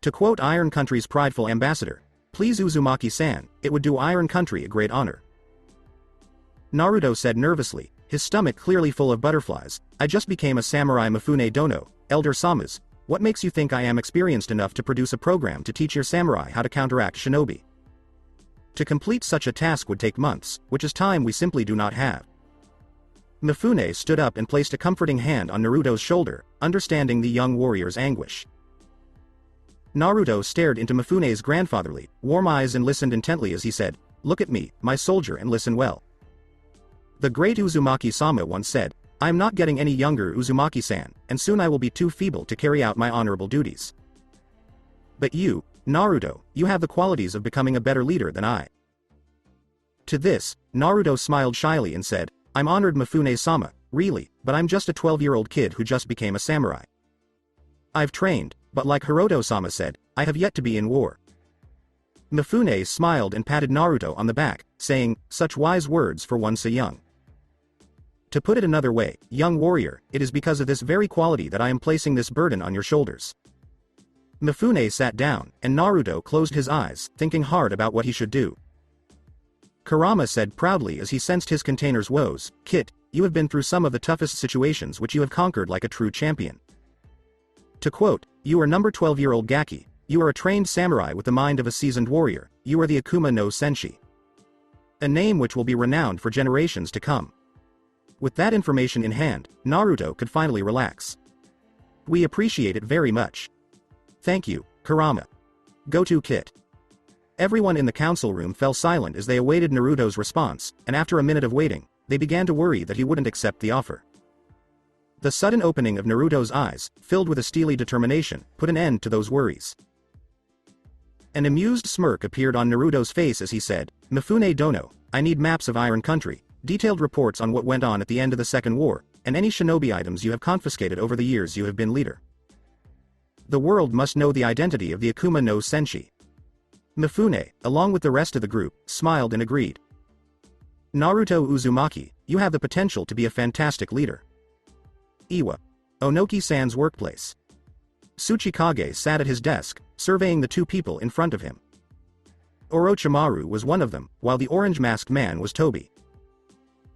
To quote Iron Country's prideful ambassador, 'Please Uzumaki-san, it would do Iron Country a great honor.'" Naruto said nervously, his stomach clearly full of butterflies, "I just became a samurai Mifune Dono, Elder Samas. What makes you think I am experienced enough to produce a program to teach your samurai how to counteract shinobi? To complete such a task would take months, which is time we simply do not have." Mifune stood up and placed a comforting hand on Naruto's shoulder, understanding the young warrior's anguish. Naruto stared into Mifune's grandfatherly, warm eyes and listened intently as he said, "Look at me, my soldier, and listen well. The great Uzumaki-sama once said, 'I am not getting any younger, Uzumaki-san, and soon I will be too feeble to carry out my honorable duties. But you, Naruto, you have the qualities of becoming a better leader than I.'" To this, Naruto smiled shyly and said, "I'm honored Mifune-sama, really, but I'm just a 12-year-old kid who just became a samurai. I've trained, but like Hiroto-sama said, I have yet to be in war." Mifune smiled and patted Naruto on the back, saying, "Such wise words for one so young. To put it another way, young warrior, it is because of this very quality that I am placing this burden on your shoulders." Mifune sat down, and Naruto closed his eyes, thinking hard about what he should do. Kurama said proudly as he sensed his container's woes, "Kit, you have been through some of the toughest situations which you have conquered like a true champion. To quote, you are number 12-year-old Gaki, you are a trained samurai with the mind of a seasoned warrior, you are the Akuma no Senshi. A name which will be renowned for generations to come." With that information in hand, Naruto could finally relax. "We appreciate it very much. Thank you, Kurama. Go to Kit." Everyone in the council room fell silent as they awaited Naruto's response, and after a minute of waiting, they began to worry that he wouldn't accept the offer. The sudden opening of Naruto's eyes, filled with a steely determination, put an end to those worries. An amused smirk appeared on Naruto's face as he said, "Mifune Dono, I need maps of Iron Country, detailed reports on what went on at the end of the Second War, and any shinobi items you have confiscated over the years you have been leader. The world must know the identity of the Akuma no Senshi." Mifune, along with the rest of the group, smiled and agreed. "Naruto Uzumaki, you have the potential to be a fantastic leader." Iwa. Onoki-san's workplace. Tsuchikage sat at his desk, surveying the two people in front of him. Orochimaru was one of them, while the orange-masked man was Tobi.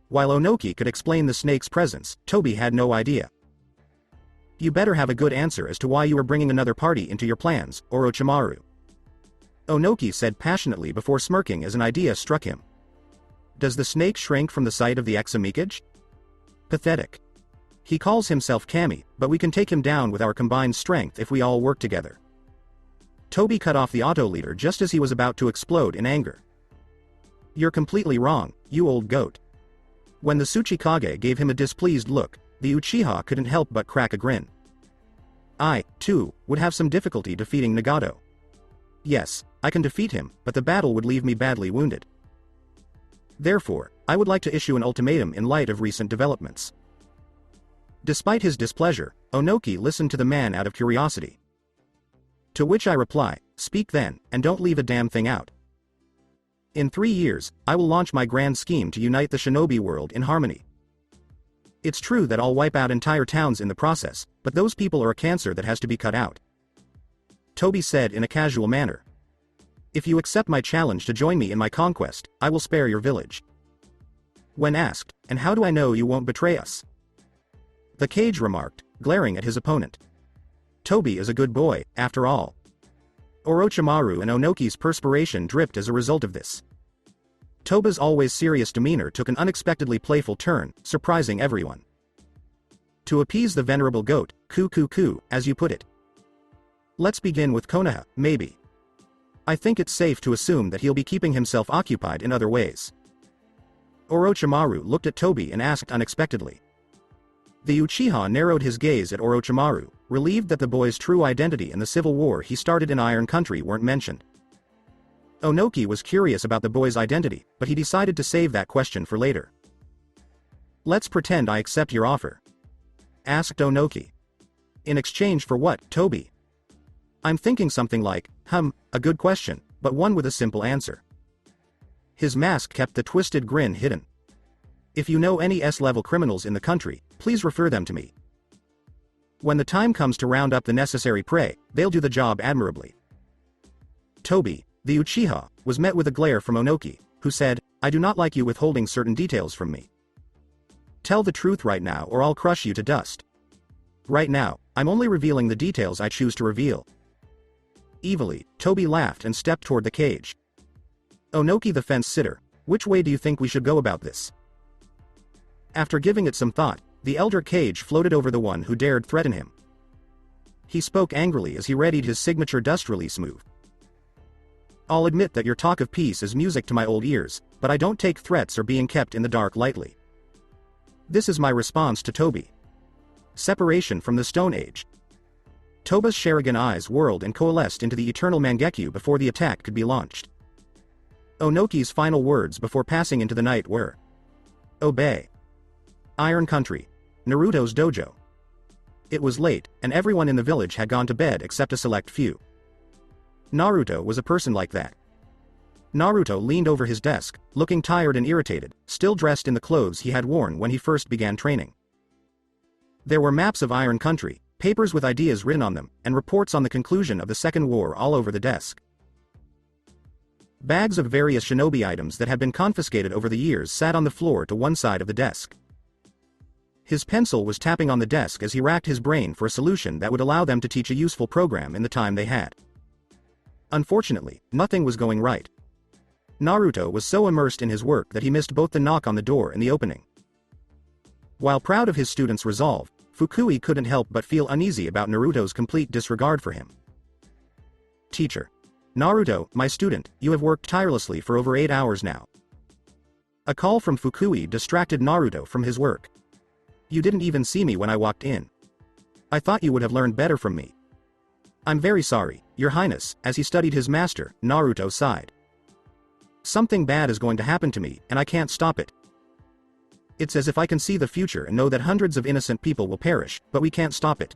While Onoki could explain the snake's presence, Tobi had no idea. "You better have a good answer as to why you are bringing another party into your plans, Orochimaru," Onoki said passionately before smirking as an idea struck him. "Does the snake shrink from the sight of the Examikage? Pathetic. He calls himself Kami, but we can take him down with our combined strength if we all work together." Tobi cut off the auto leader just as he was about to explode in anger. "You're completely wrong, you old goat." When the Tsuchikage gave him a displeased look, the Uchiha couldn't help but crack a grin. "I, too, would have some difficulty defeating Nagato. Yes, I can defeat him, but the battle would leave me badly wounded. Therefore, I would like to issue an ultimatum in light of recent developments." Despite his displeasure, Onoki listened to the man out of curiosity. To which I reply, "Speak then, and don't leave a damn thing out. In 3 years, I will launch my grand scheme to unite the shinobi world in harmony. It's true that I'll wipe out entire towns in the process, but those people are a cancer that has to be cut out. Toby said in a casual manner. If you accept my challenge to join me in my conquest, I will spare your village. When asked, and how do I know you won't betray us? The Cage remarked, glaring at his opponent. Toby is a good boy, after all. Orochimaru and Onoki's perspiration dripped as a result of this. Toba's always serious demeanor took an unexpectedly playful turn, surprising everyone. To appease the venerable goat, coo, as you put it. Let's begin with Konoha, maybe. I think it's safe to assume that he'll be keeping himself occupied in other ways. Orochimaru looked at Toby and asked unexpectedly. The Uchiha narrowed his gaze at Orochimaru, relieved that the boy's true identity and the civil war he started in Iron Country weren't mentioned. Onoki was curious about the boy's identity, but he decided to save that question for later. Let's pretend I accept your offer. Asked Onoki. In exchange for what, Toby? I'm thinking something like, a good question, but one with a simple answer. His mask kept the twisted grin hidden. If you know any S-level criminals in the country, please refer them to me. When the time comes to round up the necessary prey, they'll do the job admirably. Toby, the Uchiha, was met with a glare from Onoki, who said, I do not like you withholding certain details from me. Tell the truth right now or I'll crush you to dust. Right now, I'm only revealing the details I choose to reveal. Evilly, Toby laughed and stepped toward the cage. Onoki the fence-sitter, which way do you think we should go about this? After giving it some thought, the elder Cage floated over the one who dared threaten him. He spoke angrily as he readied his signature dust release move. I'll admit that your talk of peace is music to my old ears, but I don't take threats or being kept in the dark lightly. This is my response to Toby. Separation from the Stone Age. Toba's Sharingan eyes whirled and coalesced into the eternal Mangekyu before the attack could be launched. Onoki's final words before passing into the night were, Obey. Iron Country. Naruto's dojo. It was late, and everyone in the village had gone to bed except a select few. Naruto was a person like that. Naruto leaned over his desk, looking tired and irritated, still dressed in the clothes he had worn when he first began training. There were maps of Iron Country, papers with ideas written on them, and reports on the conclusion of the Second War all over the desk. Bags of various shinobi items that had been confiscated over the years sat on the floor to one side of the desk. His pencil was tapping on the desk as he racked his brain for a solution that would allow them to teach a useful program in the time they had. Unfortunately, nothing was going right. Naruto was so immersed in his work that he missed both the knock on the door and the opening. While proud of his students' resolve, Fukui couldn't help but feel uneasy about Naruto's complete disregard for him. Teacher. Naruto, my student, you have worked tirelessly for over 8 hours now. A call from Fukui distracted Naruto from his work. You didn't even see me when I walked in. I thought you would have learned better from me. I'm very sorry, Your Highness, as he studied his master, Naruto sighed. Something bad is going to happen to me, and I can't stop it. It's as if I can see the future and know that hundreds of innocent people will perish, but we can't stop it.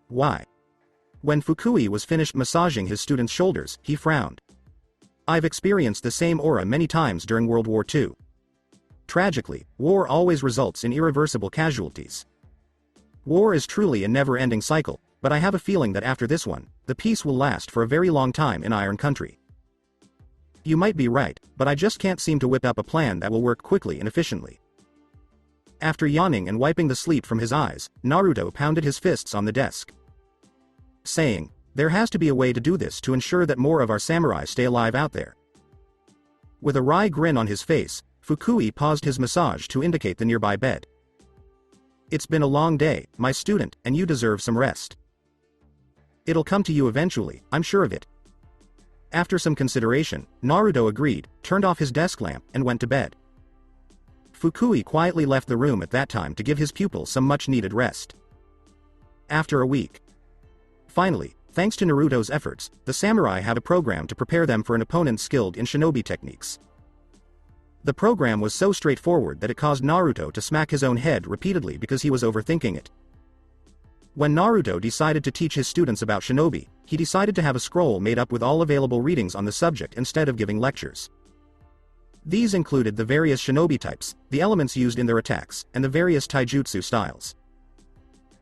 Why? When Fukui was finished massaging his student's shoulders, he frowned. I've experienced the same aura many times during World War II. Tragically, war always results in irreversible casualties. War is truly a never-ending cycle, but I have a feeling that after this one, the peace will last for a very long time in Iron Country. You might be right, but I just can't seem to whip up a plan that will work quickly and efficiently. After yawning and wiping the sleep from his eyes, Naruto pounded his fists on the desk, saying, there has to be a way to do this to ensure that more of our samurai stay alive out there. With a wry grin on his face, Fukui paused his massage to indicate the nearby bed. It's been a long day, my student, and you deserve some rest. It'll come to you eventually, I'm sure of it. After some consideration, Naruto agreed, turned off his desk lamp, and went to bed. Fukui quietly left the room at that time to give his pupil some much-needed rest. After a week. Finally, thanks to Naruto's efforts, the samurai had a program to prepare them for an opponent skilled in shinobi techniques. The program was so straightforward that it caused Naruto to smack his own head repeatedly because he was overthinking it. When Naruto decided to teach his students about shinobi, he decided to have a scroll made up with all available readings on the subject instead of giving lectures. These included the various shinobi types, the elements used in their attacks, and the various taijutsu styles.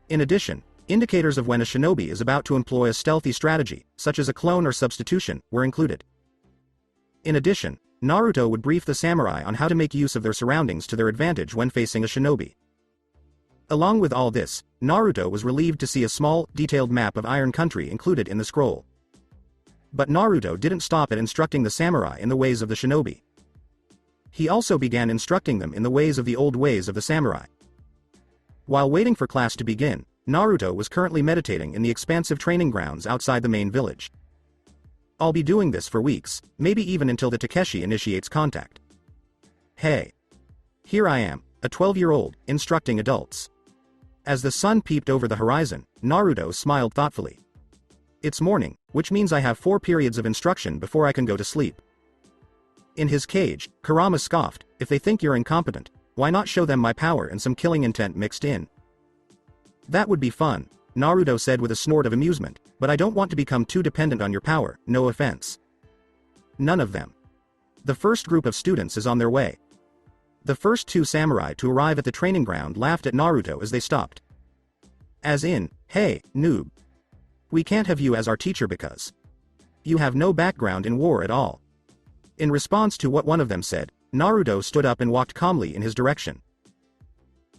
In addition, Indicators of when a shinobi is about to employ a stealthy strategy, such as a clone or substitution, were included. In addition, Naruto would brief the samurai on how to make use of their surroundings to their advantage when facing a shinobi. Along with all this, Naruto was relieved to see a small, detailed map of Iron Country included in the scroll. But Naruto didn't stop at instructing the samurai in the ways of the shinobi. He also began instructing them in the ways of the old ways of the samurai. While waiting for class to begin, Naruto was currently meditating in the expansive training grounds outside the main village. I'll be doing this for weeks, maybe even until the Takeshi initiates contact. Hey. Here I am, a 12-year-old, instructing adults. As the sun peeped over the horizon, Naruto smiled thoughtfully. It's morning, which means I have 4 periods of instruction before I can go to sleep. In his cage, Kurama scoffed, if they think you're incompetent, why not show them my power and some killing intent mixed in? That would be fun, Naruto said with a snort of amusement, but I don't want to become too dependent on your power, no offense. None of them. The first group of students is on their way. The first 2 samurai to arrive at the training ground laughed at Naruto as they stopped. As in, hey, noob. We can't have you as our teacher because you have no background in war at all. In response to what one of them said, Naruto stood up and walked calmly in his direction.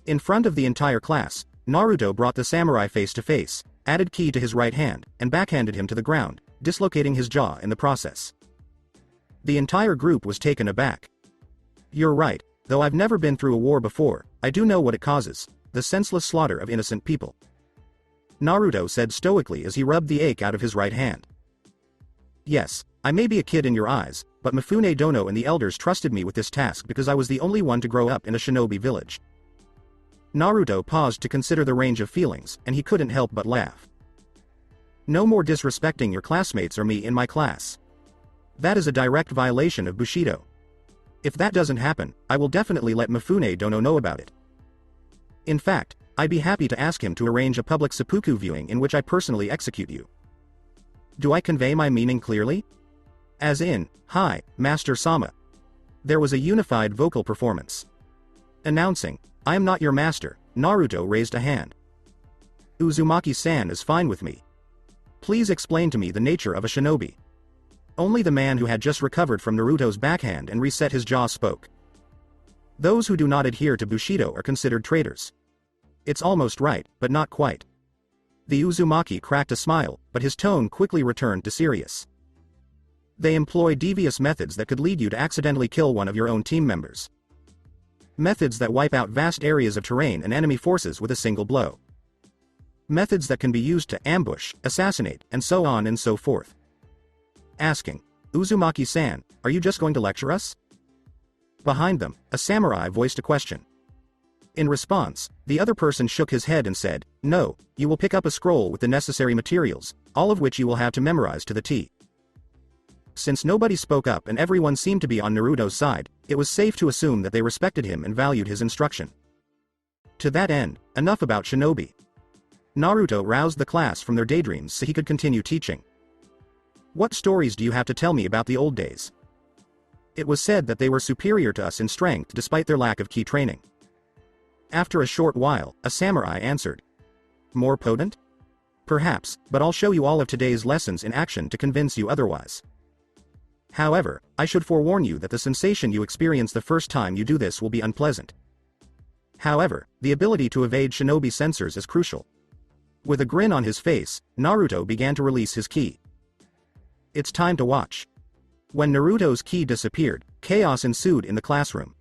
In front of the entire class, Naruto brought the samurai face to face, added ki to his right hand, and backhanded him to the ground, dislocating his jaw in the process. The entire group was taken aback. You're right, though I've never been through a war before, I do know what it causes, the senseless slaughter of innocent people. Naruto said stoically as he rubbed the ache out of his right hand. Yes, I may be a kid in your eyes, but Mifune Dono and the elders trusted me with this task because I was the only one to grow up in a shinobi village. Naruto paused to consider the range of feelings, and he couldn't help but laugh. No more disrespecting your classmates or me in my class. That is a direct violation of Bushido. If that doesn't happen, I will definitely let Mifune Dono know about it. In fact, I'd be happy to ask him to arrange a public seppuku viewing in which I personally execute you. Do I convey my meaning clearly? As in, hi, Master Sama. There was a unified vocal performance. Announcing, I am not your master, Naruto raised a hand. Uzumaki-san is fine with me. Please explain to me the nature of a shinobi. Only the man who had just recovered from Naruto's backhand and reset his jaw spoke. Those who do not adhere to Bushido are considered traitors. It's almost right, but not quite. The Uzumaki cracked a smile, but his tone quickly returned to serious. They employ devious methods that could lead you to accidentally kill one of your own team members. Methods that wipe out vast areas of terrain and enemy forces with a single blow. Methods that can be used to ambush, assassinate, and so on and so forth. Asking, Uzumaki-san, are you just going to lecture us? Behind them, a samurai voiced a question. In response, the other person shook his head and said, no, you will pick up a scroll with the necessary materials, all of which you will have to memorize to the T. Since nobody spoke up and everyone seemed to be on Naruto's side, it was safe to assume that they respected him and valued his instruction. To that end, enough about shinobi. Naruto roused the class from their daydreams so he could continue teaching. What stories do you have to tell me about the old days? It was said that they were superior to us in strength despite their lack of ki training. After a short while, a samurai answered. More potent? Perhaps, but I'll show you all of today's lessons in action to convince you otherwise. However, I should forewarn you that the sensation you experience the first time you do this will be unpleasant. However, the ability to evade shinobi sensors is crucial. With a grin on his face, Naruto began to release his ki. It's time to watch. When Naruto's ki disappeared, chaos ensued in the classroom.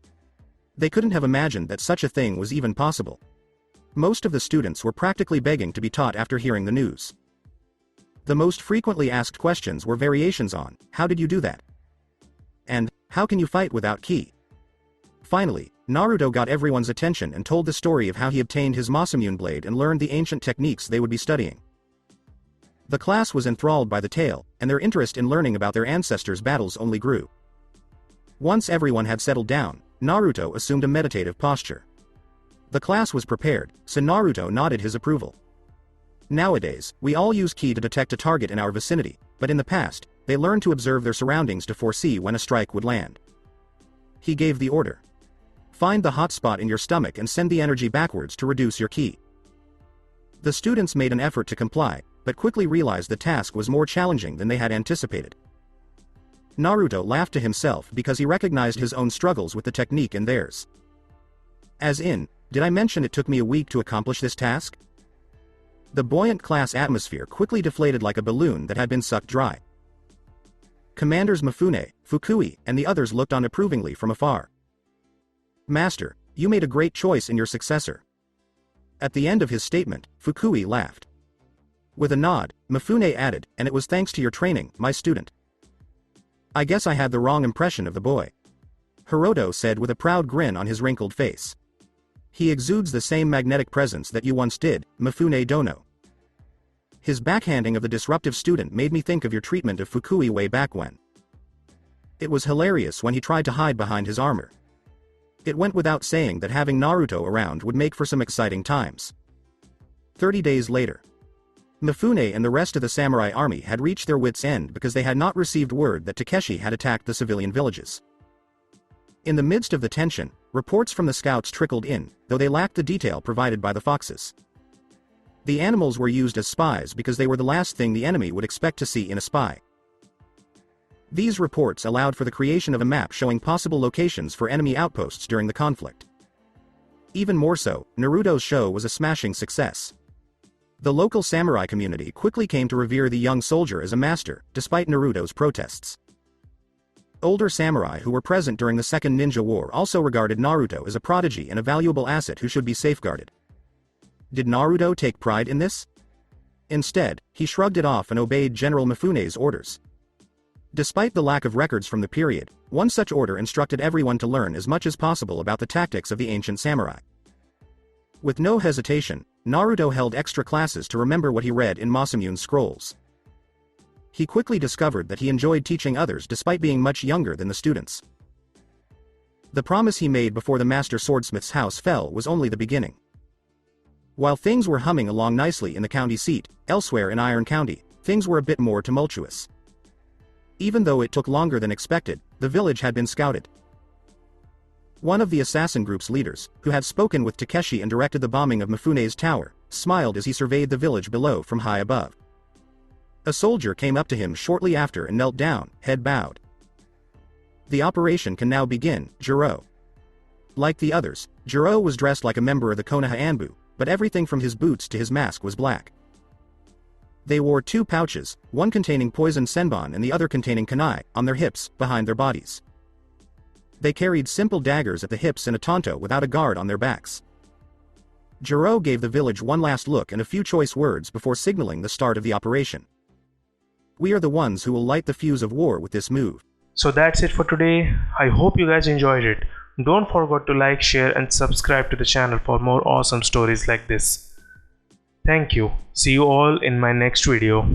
They couldn't have imagined that such a thing was even possible. Most of the students were practically begging to be taught after hearing the news. The most frequently asked questions were variations on, how did you do that? And, how can you fight without ki? Finally, Naruto got everyone's attention and told the story of how he obtained his Masamune blade and learned the ancient techniques they would be studying. The class was enthralled by the tale, and their interest in learning about their ancestors' battles only grew. Once everyone had settled down, Naruto assumed a meditative posture. The class was prepared, so Naruto nodded his approval. Nowadays, we all use ki to detect a target in our vicinity, but in the past, they learned to observe their surroundings to foresee when a strike would land. He gave the order. Find the hot spot in your stomach and send the energy backwards to reduce your ki. The students made an effort to comply, but quickly realized the task was more challenging than they had anticipated. Naruto laughed to himself because he recognized his own struggles with the technique and theirs. As in, did I mention it took me a week to accomplish this task? The buoyant class atmosphere quickly deflated like a balloon that had been sucked dry. Commanders Mifune, Fukui, and the others looked on approvingly from afar. Master, you made a great choice in your successor. At the end of his statement, Fukui laughed. With a nod, Mifune added, and it was thanks to your training, my student. I guess I had the wrong impression of the boy. Hiroto said with a proud grin on his wrinkled face. He exudes the same magnetic presence that you once did, Mifune Dono. His backhanding of the disruptive student made me think of your treatment of Fukui way back when. It was hilarious when he tried to hide behind his armor. It went without saying that having Naruto around would make for some exciting times. 30 days later. Mifune and the rest of the samurai army had reached their wits' end because they had not received word that Takeshi had attacked the civilian villages. In the midst of the tension, reports from the scouts trickled in, though they lacked the detail provided by the foxes. The animals were used as spies because they were the last thing the enemy would expect to see in a spy. These reports allowed for the creation of a map showing possible locations for enemy outposts during the conflict. Even more so, Naruto's show was a smashing success. The local samurai community quickly came to revere the young soldier as a master, despite Naruto's protests. Older samurai who were present during the Second Ninja War also regarded Naruto as a prodigy and a valuable asset who should be safeguarded. Did Naruto take pride in this? Instead, he shrugged it off and obeyed General Mifune's orders. Despite the lack of records from the period, one such order instructed everyone to learn as much as possible about the tactics of the ancient samurai. With no hesitation, Naruto held extra classes to remember what he read in Masamune's scrolls. He quickly discovered that he enjoyed teaching others despite being much younger than the students. The promise he made before the master swordsmith's house fell was only the beginning. While things were humming along nicely in the county seat, elsewhere in Iron County, things were a bit more tumultuous. Even though it took longer than expected, the village had been scouted. One of the assassin group's leaders, who had spoken with Takeshi and directed the bombing of Mifune's tower, smiled as he surveyed the village below from high above. A soldier came up to him shortly after and knelt down, head bowed. The operation can now begin, Jiro. Like the others, Jiro was dressed like a member of the Konoha Anbu, but everything from his boots to his mask was black. They wore two pouches, one containing poison senbon and the other containing kunai, on their hips, behind their bodies. They carried simple daggers at the hips and a tanto without a guard on their backs. Jiro gave the village one last look and a few choice words before signaling the start of the operation. We are the ones who will light the fuse of war with this move. So that's it for today. I hope you guys enjoyed it. Don't forget to like, share and subscribe to the channel for more awesome stories like this. Thank you. See you all in my next video.